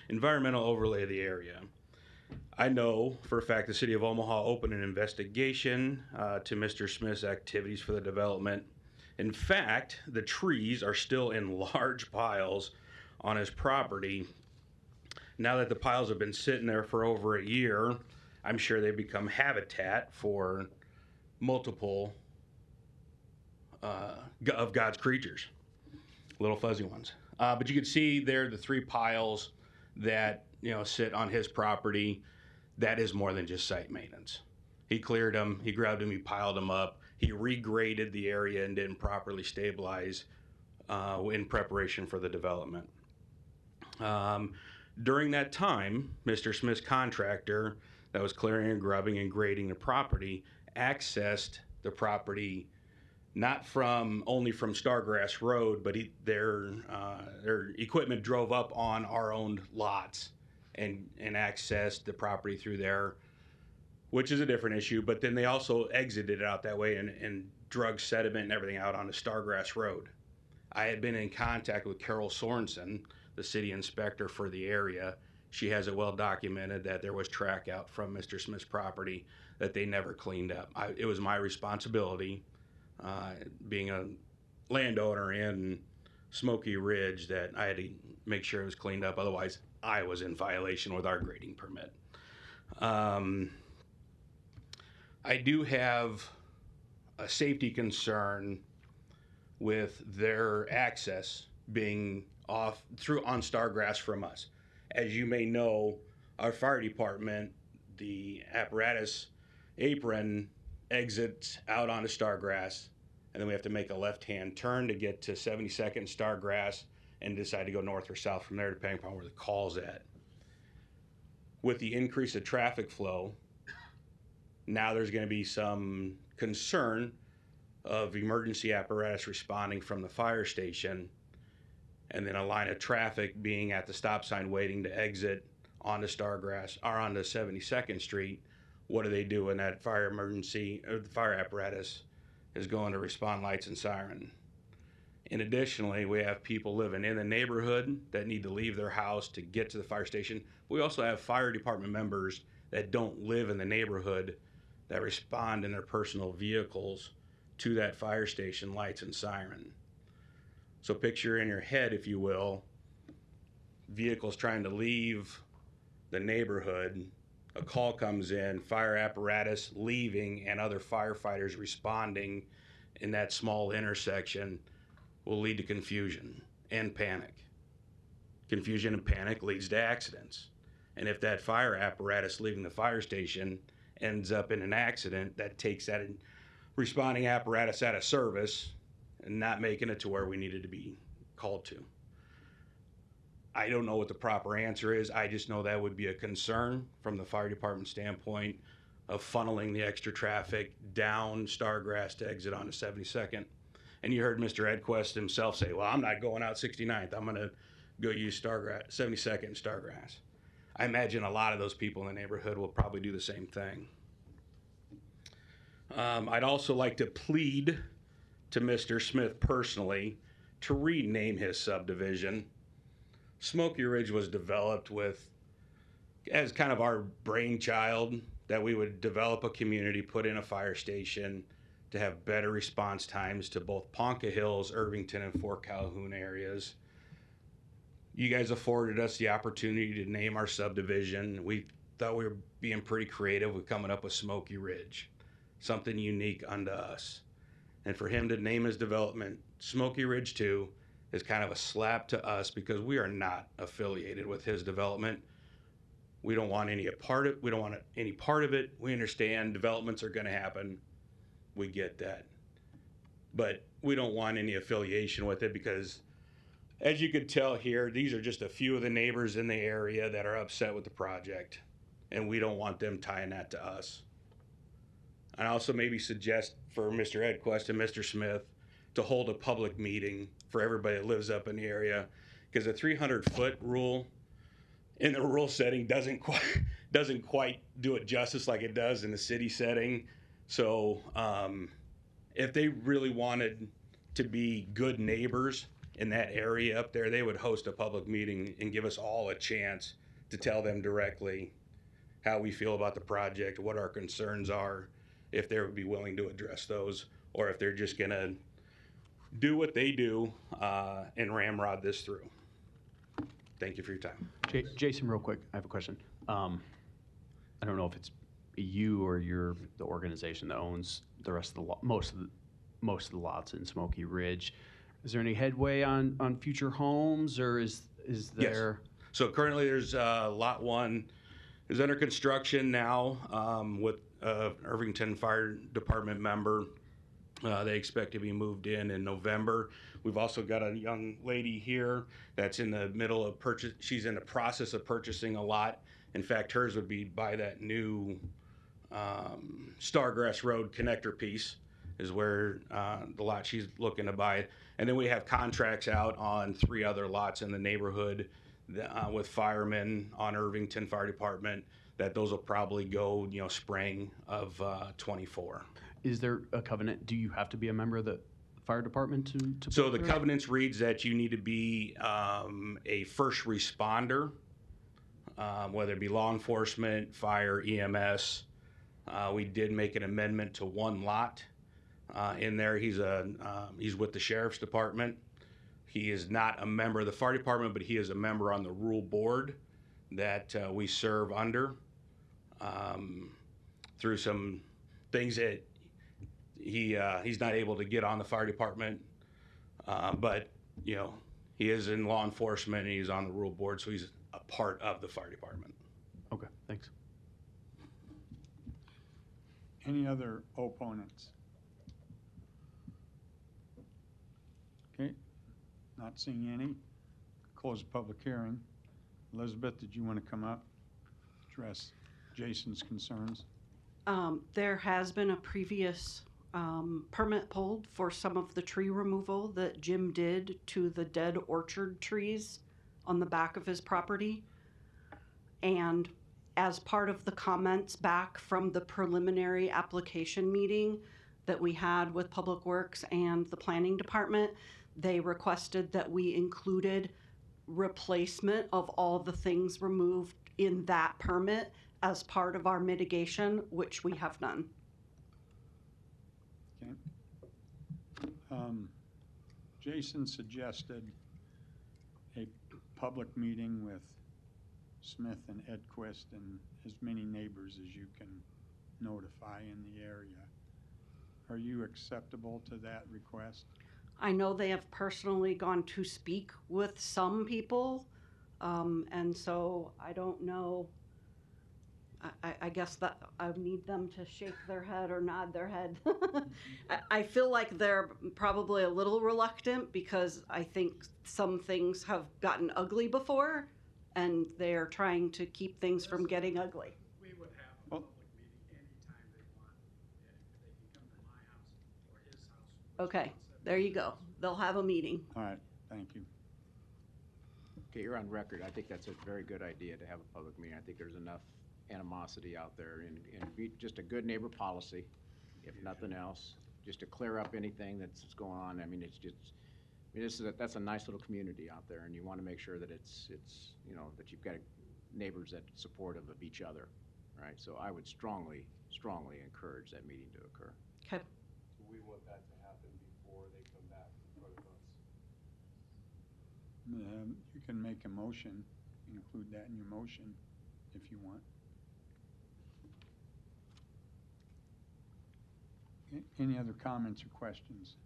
environmental overlay of the area. I know for a fact the city of Omaha opened an investigation to Mr. Smith's activities for the development. In fact, the trees are still in large piles on his property. Now that the piles have been sitting there for over a year, I'm sure they've become habitat for multiple of God's creatures, little fuzzy ones. But you can see there the 3 piles that sit on his property. That is more than just site maintenance. He cleared them, he grabbed them, he piled them up, he regraded the area and didn't properly stabilize in preparation for the development. During that time, Mr. Smith's contractor that was clearing and grubbing and grading the property accessed the property not only from Stargrass Road, but their equipment drove up on our owned lots and accessed the property through there, which is a different issue. But then they also exited it out that way and drug sediment and everything out onto Stargrass Road. I had been in contact with Carol Sorensen, the city inspector for the area. She has it well documented that there was track out from Mr. Smith's property that they never cleaned up. It was my responsibility, being a landowner in Smoky Ridge, that I had to make sure it was cleaned up. Otherwise, I was in violation with our grading permit. I do have a safety concern with their access being on Stargrass from us. As you may know, our fire department, the apparatus apron exits out onto Stargrass, and then we have to make a left-hand turn to get to 72nd Stargrass and decide to go north or south from there, depending upon where the call's at. With the increase of traffic flow, now there's going to be some concern of emergency apparatus responding from the fire station, and then a line of traffic being at the stop sign waiting to exit onto Stargrass or onto 72nd Street. What do they do when that the fire apparatus is going to respond lights and siren? And additionally, we have people living in the neighborhood that need to leave their house to get to the fire station. We also have fire department members that don't live in the neighborhood that respond in their personal vehicles to that fire station lights and siren. So picture in your head, if you will, vehicles trying to leave the neighborhood, a call comes in, fire apparatus leaving, and other firefighters responding in that small intersection will lead to confusion and panic. Confusion and panic leads to accidents. And if that fire apparatus leaving the fire station ends up in an accident, that takes that responding apparatus out of service and not making it to where we needed to be called to. I don't know what the proper answer is. I just know that would be a concern from the fire department standpoint of funneling the extra traffic down Stargrass to exit onto 72nd. And you heard Mr. Edquist himself say, well, I'm not going out 69th. I'm going to go use 72nd and Stargrass. I imagine a lot of those people in the neighborhood will probably do the same thing. I'd also like to plead to Mr. Smith personally to rename his subdivision. Smoky Ridge was developed as kind of our brainchild, that we would develop a community, put in a fire station to have better response times to both Ponca Hills, Irvington, and Fort Calhoun areas. You guys afforded us the opportunity to name our subdivision. We thought we were being pretty creative with coming up with Smoky Ridge, something unique unto us. And for him to name his development Smoky Ridge 2 is kind of a slap to us, because we are not affiliated with his development. We don't want any part of it. We don't want any part of it. We understand developments are going to happen. We get that. But we don't want any affiliation with it, because as you could tell here, these are just a few of the neighbors in the area that are upset with the project, and we don't want them tying that to us. I also maybe suggest for Mr. Edquist and Mr. Smith to hold a public meeting for everybody that lives up in the area, because the 300-foot rule in the rural setting doesn't quite do it justice like it does in the city setting. So if they really wanted to be good neighbors in that area up there, they would host a public meeting and give us all a chance to tell them directly how we feel about the project, what our concerns are, if they would be willing to address those, or if they're just gonna do what they do and ramrod this through. Thank you for your time. Jason, real quick, I have a question. I don't know if it's you or the organization that owns the rest of the most of the lots in Smoky Ridge. Is there any headway on future homes, or is there? Yes. So currently, there's lot 1 is under construction now with Irvington Fire Department member. They expect to be moved in November. We've also got a young lady here that's in the middle of purchase. She's in the process of purchasing a lot. In fact, hers would be by that new Stargrass Road connector piece is where the lot she's looking to buy. And then we have contracts out on 3 other lots in the neighborhood with firemen on Irvington Fire Department, that those will probably go, spring of 24. Is there a covenant? Do you have to be a member of the fire department to So build the there? covenants reads that you need to be a first responder, whether it be law enforcement, fire, EMS. We did make an amendment to 1 lot in there. He's with the sheriff's department. He is not a member of the fire department, but he is a member on the rural board that we serve under. Through some things that he's not able to get on the fire department, but he is in law enforcement and he's on the rural board, so he's a part of the fire department. Okay, thanks. Any other opponents? Okay, not seeing any. Close the public hearing. Elizabeth, did you want to come up, address Jason's concerns? There has been a previous permit pulled for some of the tree removal that Jim did to the dead orchard trees on the back of his property. And as part of the comments back from the preliminary application meeting that we had with Public Works and the Planning Department, they requested that we included replacement of all the things removed in that permit as part of our mitigation, which we have done. Okay. Jason suggested a public meeting with Smith and Edquist and as many neighbors as you can notify in the area. Are you acceptable to that request? I know they have personally gone to speak with some people, and so I don't know. I guess that I need them to shake their head or nod their head. I feel like they're probably a little reluctant because I think some things have gotten ugly before, and they're trying to keep things from getting ugly. We would have a public meeting anytime they want, and they can come to my house or his house. Okay, there you go. They'll have a meeting. All right, thank you. Okay, you're on record. I think that's a very good idea to have a public meeting. I think there's enough animosity out there and be just a good neighbor policy, if nothing else, just to clear up anything that's going on. I mean, it's just, that's a nice little community out there, and you want to make sure that it's that you've got neighbors that are supportive of each other, right? So I would strongly encourage that meeting to occur. Okay. So we want that to happen before they come back in front of us. You can make a motion, include that in your motion if you want. Okay, any other comments or questions?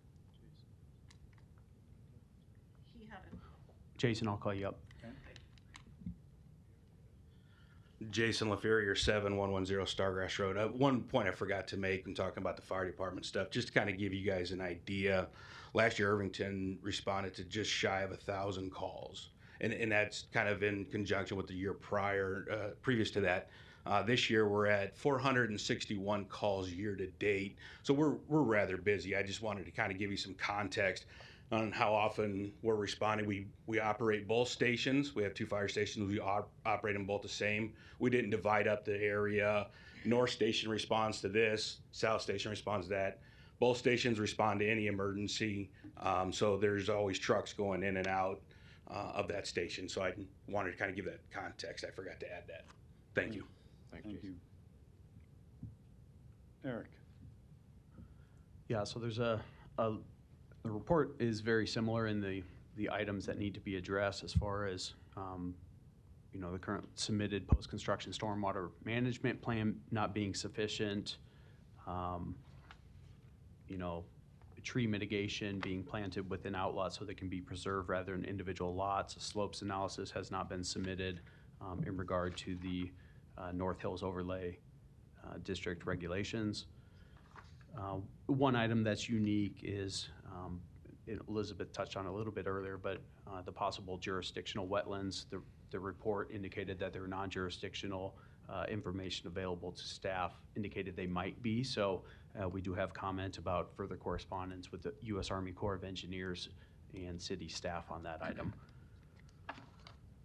He had it. Jason, I'll call you up. Okay. Jason LaFerrier, 7110 Stargrass Road. One point I forgot to make when talking about the fire department stuff, just to kind of give you guys an idea. Last year, Irvington responded to just shy of 1,000 calls. And that's kind of in conjunction with the year prior, previous to that. This year we're at 461 calls year to date, so we're rather busy. I just wanted to kind of give you some context on how often we're responding. We operate both stations. We have 2 fire stations. We operate them both the same. We didn't divide up the area. North Station responds to this. South Station responds to that. Both stations respond to any emergency. So there's always trucks going in and out of that station. So I wanted to kind of give that context. I forgot to add that. Thank you. Thank you. Eric? Yeah, so there's the report is very similar in the items that need to be addressed as far as, the current submitted post-construction stormwater management plan not being sufficient, tree mitigation being planted within outlots so they can be preserved rather than individual lots. A slopes analysis has not been submitted in regard to the North Hills Overlay District regulations. One item that's unique is, Elizabeth touched on it a little bit earlier, but the possible jurisdictional wetlands. The report indicated that there were non-jurisdictional information available to staff indicated they might be. So we do have comment about further correspondence with the U.S. Army Corps of Engineers and city staff on that item.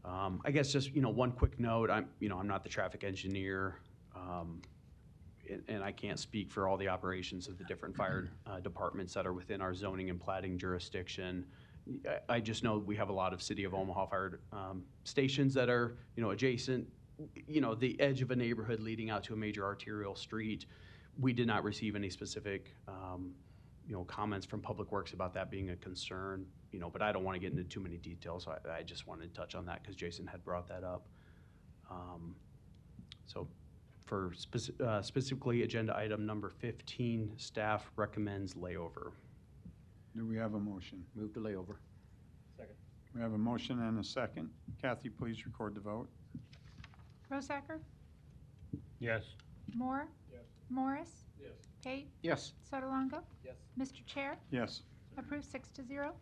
I guess just, one quick note, I'm not the traffic engineer, and I can't speak for all the operations of the different fire departments that are within our zoning and plating jurisdiction. I just know we have a lot of City of Omaha fire stations that are, adjacent, the edge of a neighborhood leading out to a major arterial street. We did not receive any specific, comments from Public Works about that being a concern, but I don't want to get into too many details. So I just wanted to touch on that because Jason had brought that up. So for specifically agenda item number 15, staff recommends layover. Do we have a motion? Move to layover. Second. We have a motion and a second. Kathy, please record the vote. Rosacker? Yes. Moore? Yes. Morris? Yes. Pate? Yes. Sotolongo? Yes. Mr. Chair? Yes. Approved 6-0.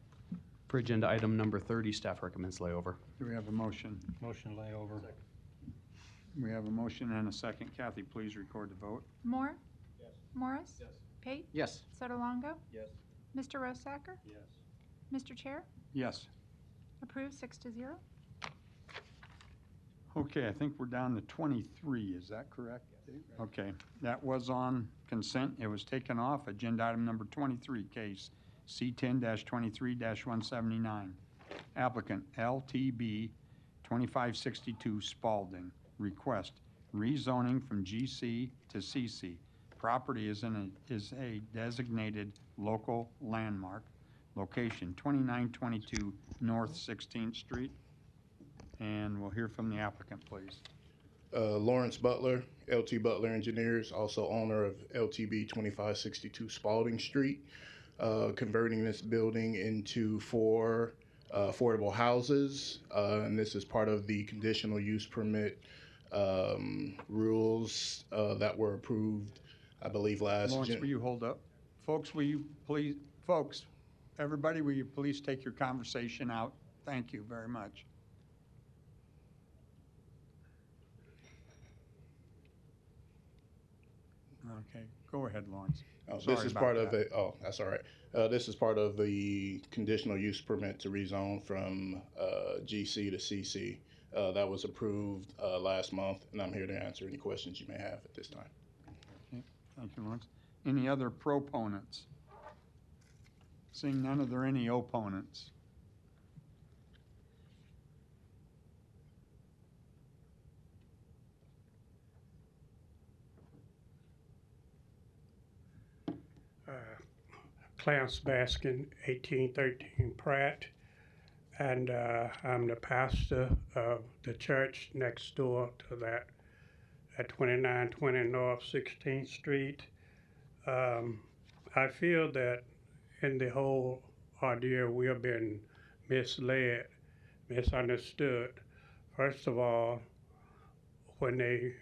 For agenda item number 30, staff recommends layover. Do we have a motion? Motion layover. Second. We have a motion and a second. Kathy, please record the vote. Moore? Yes. Morris? Yes. Pate? Yes. Sotolongo? Yes. Mr. Rosacker? Yes. Mr. Chair? Yes. Approved 6-0. Okay, I think we're down to 23. Is that correct? Okay, that was on consent. It was taken off. Agenda item number 23, case C10-23-179. Applicant LTB 2562 Spalding. Request rezoning from GC to CC. Property is a designated local landmark. Location 2922 North 16th Street. And we'll hear from the applicant, please. Lawrence Butler, LT Butler Engineers, also owner of LTB 2562 Spalding Street, converting this building into 4 affordable houses. And this is part of the conditional use permit rules that were approved, I believe, last Lawrence, will you hold up? Folks, everybody, will you please take your conversation out? Thank you very much. Okay, go ahead, Lawrence. This is part of it. Oh, that's all right. This is part of the conditional use permit to rezone from GC to CC. That was approved last month, and I'm here to answer any questions you may have at this time. Okay, thank you, Lawrence. Any other proponents? Seeing none, are there any opponents? Clarence Baskin, 1813 Pratt, and I'm the pastor of the church next door to that at 2920 North 16th Street. I feel that in the whole ordeal we have been misled, misunderstood. First of all, when they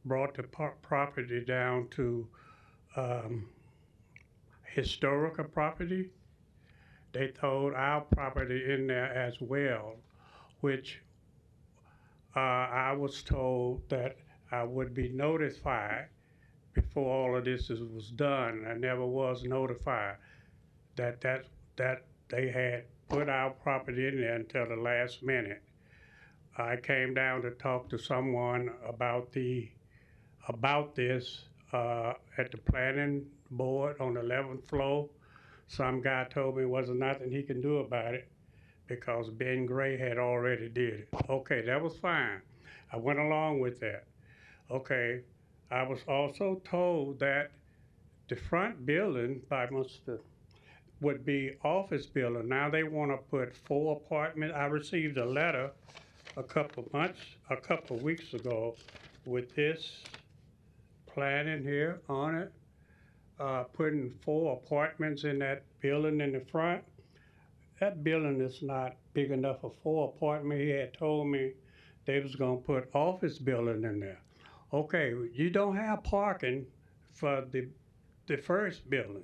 brought the property down to historical property, they throwed our property in there as well, which I was told that I would be notified before all of this was done. I never was notified that they had put our property in there until the last minute. I came down to talk to someone about this at the planning board on the 11th floor. Some guy told me there wasn't nothing he can do about it because Ben Gray had already did it. Okay, that was fine. I went along with that. Okay, I was also told that the front building by Mr. would be office building. Now they want to put 4 apartments. I received a letter a couple weeks ago with this plan in here on it, putting 4 apartments in that building in the front. That building is not big enough for 4 apartments. He had told me they was gonna put office building in there. Okay, you don't have parking for the first building.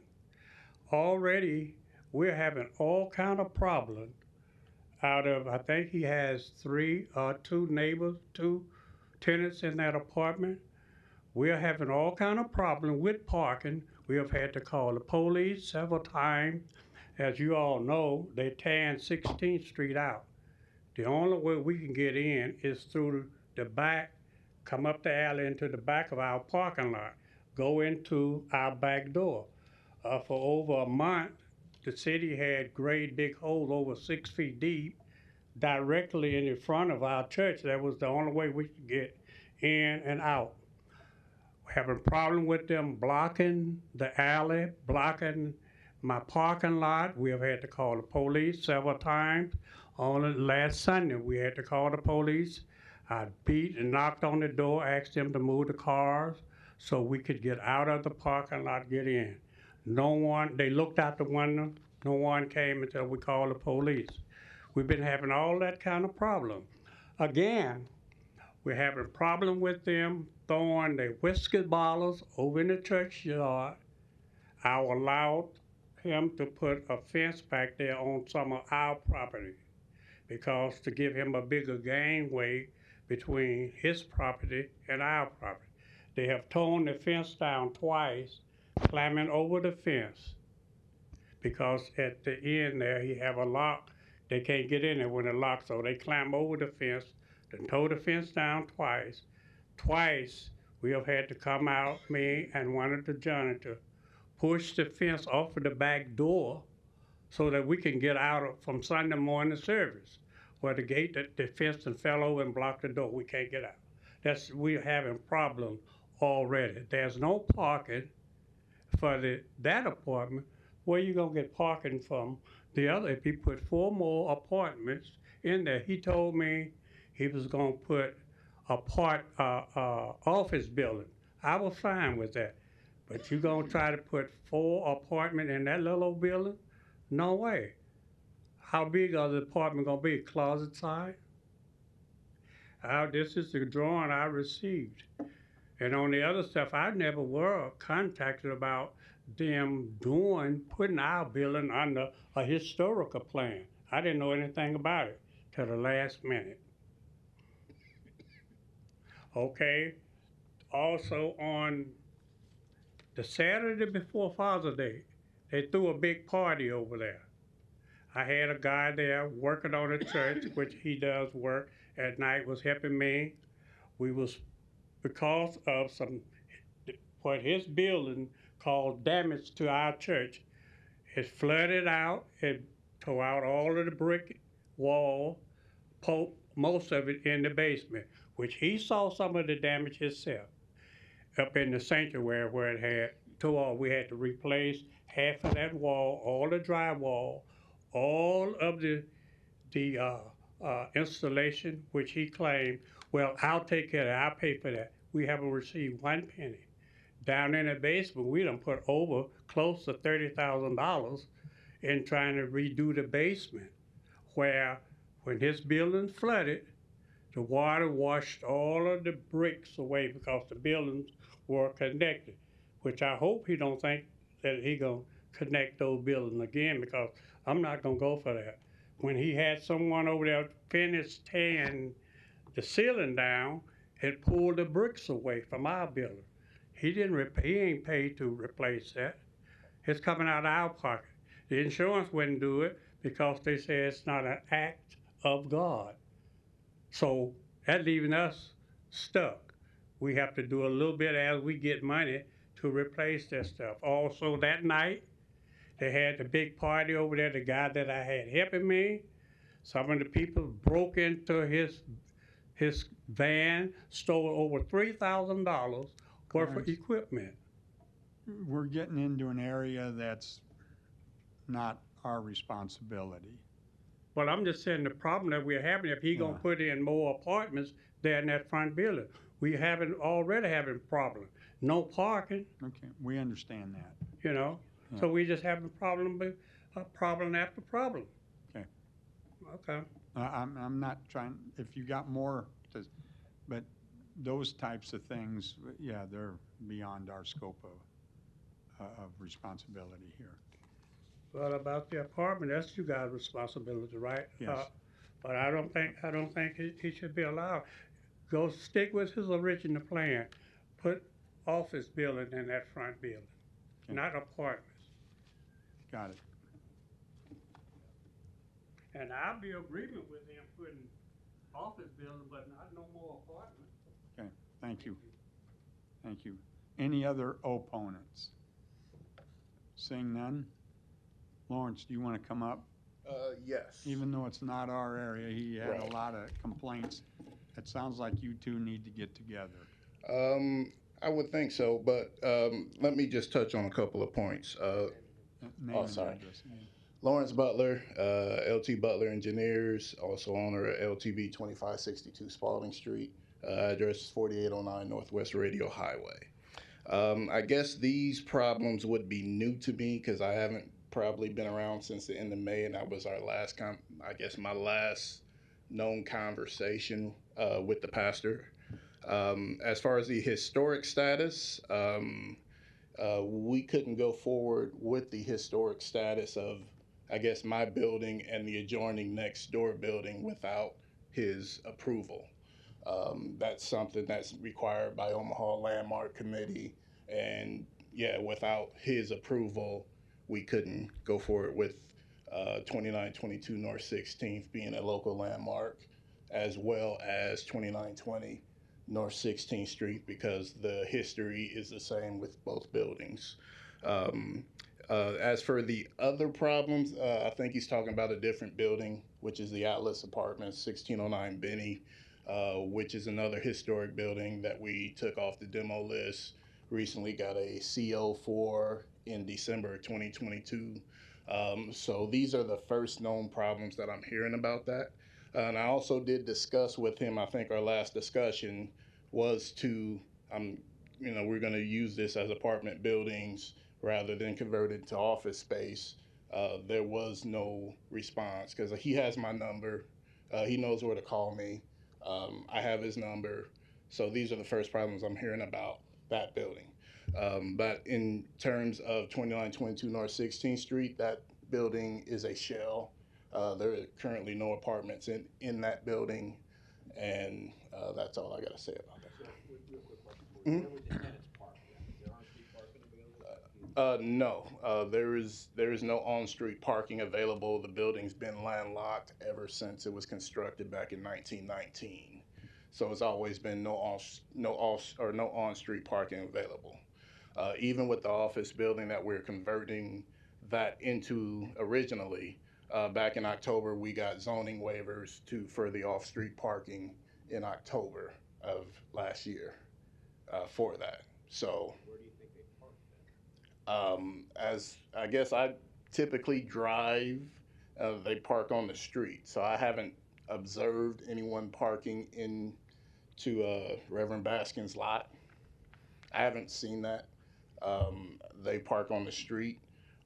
Already, we're having all kind of problems out of, I think he has 2 neighbors, 2 tenants in that apartment. We're having all kind of problems with parking. We have had to call the police several times. As you all know, they're tearing 16th Street out. The only way we can get in is through the back, come up the alley into the back of our parking lot, go into our back door. For over a month, the city had great big holes over 6 feet deep directly in the front of our church. That was the only way we could get in and out. We're having a problem with them blocking the alley, blocking my parking lot. We have had to call the police several times. Only last Sunday, we had to call the police. I beat and knocked on the door, asked them to move the cars so we could get out of the parking lot, get in. No one, they looked out the window, no one came until we called the police. We've been having all that kind of problem. Again, we're having a problem with them throwing their whiskey bottles over in the churchyard. I allowed him to put a fence back there on some of our property because to give him a bigger gangway between his property and our property. They have torn the fence down twice, climbing over the fence because at the end there he have a lock. They can't get in there when it locks, so they climb over the fence, then tore the fence down twice. Twice we have had to come out, me and one of the janitors, push the fence off of the back door so that we can get out from Sunday morning service. Where the gate, the fence and fell over and blocked the door. We can't get out. We're having problems already. There's no parking for that apartment. Where you gonna get parking from the other? If he put 4 more apartments in there, he told me he was gonna put office building. I was fine with that. But you gonna try to put 4 apartments in that little old building? No way. How big are the apartment gonna be? Closet size? This is the drawing I received. And on the other stuff, I never were contacted about them putting our building under a historical plan. I didn't know anything about it till the last minute. Okay, also on the Saturday before Father's Day, they threw a big party over there. I had a guy there working on the church, which he does work at night, was helping me. We was, because of what his building caused damage to our church. It flooded out, it tore out all of the brick wall, most of it in the basement, which he saw some of the damage himself. Up in the sanctuary where it had tore, we had to replace half of that wall, all the drywall, all of the installation, which he claimed, well, I'll take care of it, I'll pay for that. We haven't received 1 penny. Down in the basement, we done put over close to $30,000 in trying to redo the basement, where when his building flooded, the water washed all of the bricks away because the buildings were connected, which I hope he don't think that he gonna connect those buildings again, because I'm not gonna go for that. When he had someone over there finish tearing the ceiling down and pulled the bricks away from our building. He ain't paid to replace that. It's coming out of our pocket. The insurance wouldn't do it because they say it's not an act of God. So that leaving us stuck. We have to do a little bit as we get money to replace that stuff. Also that night, they had the big party over there, the guy that I had helping me. Some of the people broke into his van, stole over $3,000 worth of equipment. We're getting into an area that's not our responsibility. Well, I'm just saying the problem that we're having, if he gonna put in more apartments there in that front building, we already having problems. No parking, Okay, we understand that. you know, Yeah. so we just having problem after problem. Okay. Okay. I'm not trying, if you got more, but those types of things, yeah, they're beyond our scope of responsibility here. Well, about the apartment, that's you guys' responsibility, right? Yes. But I don't think he should be allowed. Go stick with his original plan. Put office building in that front building, not apartments. Got it. And I'll be agreement with him putting office building, but not no more apartments. Okay, thank you. Thank you. Any other opponents? Seeing none? Lawrence, do you want to come up? Yes. Even though it's not our area, he had Right. a lot of complaints. It sounds like you two need to get together. I would think so, but let me just touch on a couple of points. Name and sorry. address. Lawrence Butler, LT Butler Engineers, also owner of LTB 2562 Spalding Street. Address is 4809 Northwest Radio Highway. I guess these problems would be new to me because I haven't probably been around since the end of May, and that was our last, my last known conversation with the pastor. As far as the historic status, we couldn't go forward with the historic status of, I guess, my building and the adjoining next door building without his approval. That's something that's required by Omaha Landmark Committee, and yeah, without his approval, we couldn't go forward with 2922 North 16th being a local landmark, as well as 2920 North 16th Street, because the history is the same with both buildings. As for the other problems, I think he's talking about a different building, which is the Atlas Apartments, 1609 Benny, which is another historic building that we took off the demo list. Recently got a CO for in December 2022. So these are the first known problems that I'm hearing about that. And I also did discuss with him, I think our last discussion was to, we're going to use this as apartment buildings rather than convert it to office space. There was no response because he has my number. He knows where to call me. I have his number. So these are the first problems I'm hearing about that building. But in terms of 2922 North 16th Street, that building is a shell. There are currently no apartments in that building, and that's all I got to say about that. Real quick question for you. Where would the tenants park? Is there on-street parking available? No, there is no on-street parking available. The building's been landlocked ever since it was constructed back in 1919. So it's always been no on-street parking available. Even with the office building that we're converting that into originally, back in October, we got zoning waivers for the off-street parking in October of last year for that. So, Where do you think they park then? as I guess I typically drive, they park on the street. So I haven't observed anyone parking into Reverend Baskin's lot. I haven't seen that. They park on the street,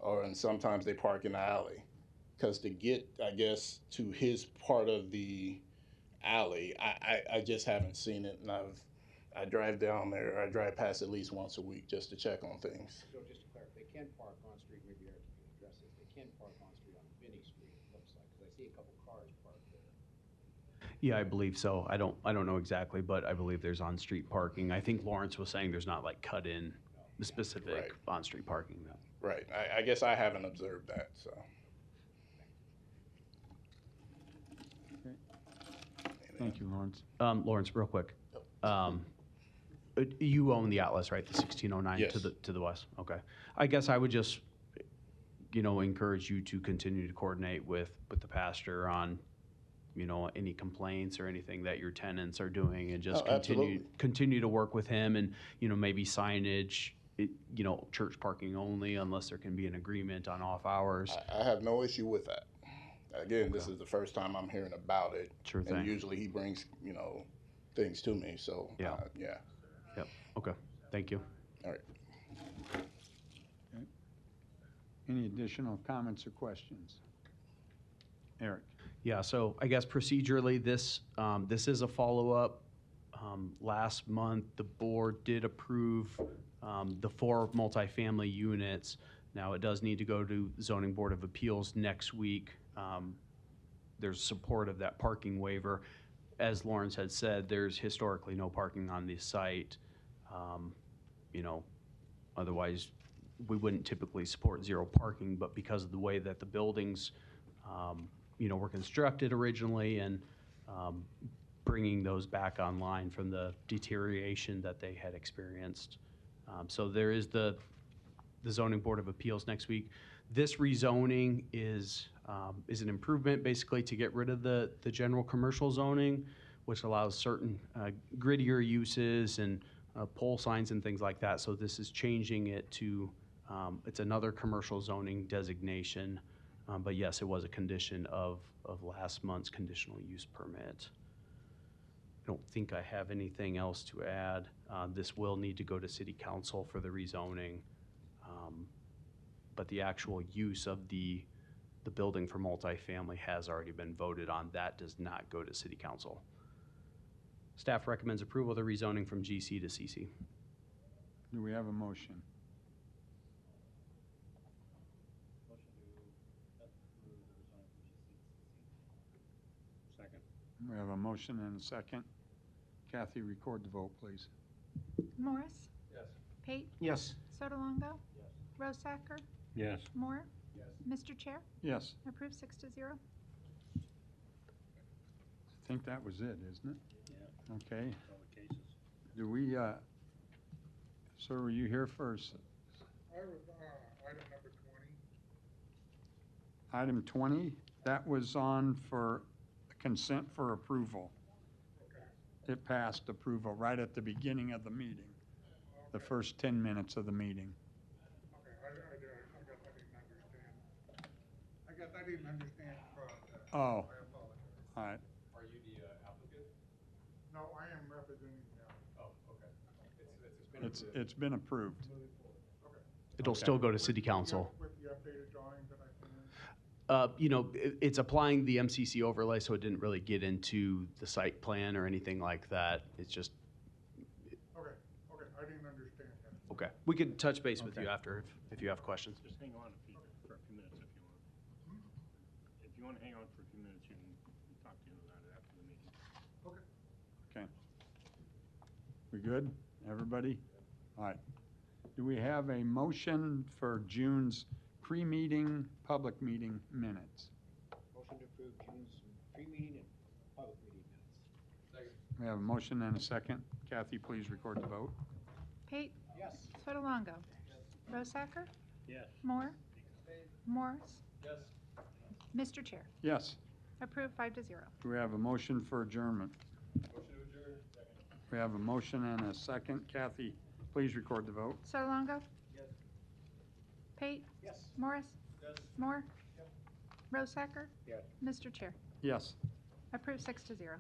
and sometimes they park in the alley. Because to get, I guess, to his part of the alley, I just haven't seen it, and I drive down there. I drive past at least once a week just to check on things. So just to clarify, they can park on street. Maybe Eric can address this. They can park on street on Binney Street. It looks like because I see a couple cars parked there. Yeah, I believe so. I don't know exactly, but I believe there's on-street parking. I think Lawrence was saying there's not like cut-in specific Right. on-street parking. Right. I guess I haven't observed that, so. Thank you, Lawrence. Lawrence, real quick. You own the Atlas, right? The 1609 Yes. to the west. Okay. I guess I would just, encourage you to continue to coordinate with the pastor on, any complaints or anything that your tenants are doing, and just Oh, absolutely. continue to work with him, and maybe signage. Church parking only, unless there can be an agreement on off hours. I have no issue with that. Again, this is the first time I'm hearing about it. Sure thing. And usually he brings, things to me, so, Yeah. yeah. Yep. Okay. Thank you. All right. Any additional comments or questions? Eric? Yeah, so I guess procedurally, this is a follow-up. Last month, the board did approve the 4 multifamily units. Now, it does need to go to Zoning Board of Appeals next week. There's support of that parking waiver. As Lawrence had said, there's historically no parking on this site. Otherwise, we wouldn't typically support zero parking, but because of the way that the buildings, were constructed originally, and bringing those back online from the deterioration that they had experienced. So there is the Zoning Board of Appeals next week. This rezoning is an improvement, basically, to get rid of the general commercial zoning, which allows certain grittier uses and pole signs and things like that. So this is changing it to, it's another commercial zoning designation. But yes, it was a condition of last month's conditional use permit. I don't think I have anything else to add. This will need to go to City Council for the rezoning. But the actual use of the building for multifamily has already been voted on. That does not go to City Council. Staff recommends approval of the rezoning from GC to CC. Do we have a motion? Second. We have a motion and a second. Kathy, record the vote, please. Morris? Yes. Pate? Yes. Sotolongo? Yes. Rosacker? Yes. Moore? Yes. Mr. Chair? Yes, Approved 6-0. I think that was it, isn't it? Yeah. Okay. All the cases. Do we, sir, were you here first? I was, item number 20. Item 20, that was on for consent for approval. Okay. It passed approval right at the beginning of the meeting, the first 10 minutes of the meeting. Okay, I guess I didn't understand. I guess I didn't understand the process. Oh. I apologize. All right. Are you the applicant? No, I am representing them. Oh, okay. It's been It's been approved. Moving forward. Okay. It'll Okay. still go to City Council. With the updated drawings that I sent in? It's applying the MCC overlay, so it didn't really get into the site plan or anything like that. It's just, Okay, I didn't understand that. okay. We could touch base with Okay. you after if you have questions. Just hang on for a few minutes if you want. If you want to hang on for a few minutes, you can talk to him about it after the meeting. Okay. Okay. We good, everybody? All right. Do we have a motion for June's pre-meeting, public meeting minutes? Motion to approve June's pre-meeting and public meeting minutes. Second. We have a motion and a second. Kathy, please record the vote. Pate? Yes. Sotolongo? Rosacker? Yes. Moore? Morris? Yes. Mr. Chair? Yes. Approved 5-0. Do we have a motion for adjournment? Motion to adjourn. Second. We have a motion and a second. Kathy, please record the vote. Sotolongo? Yes. Pate? Yes. Morris? Yes. Moore? Rosacker? Yes. Mr. Chair? Yes. Approved 6-0.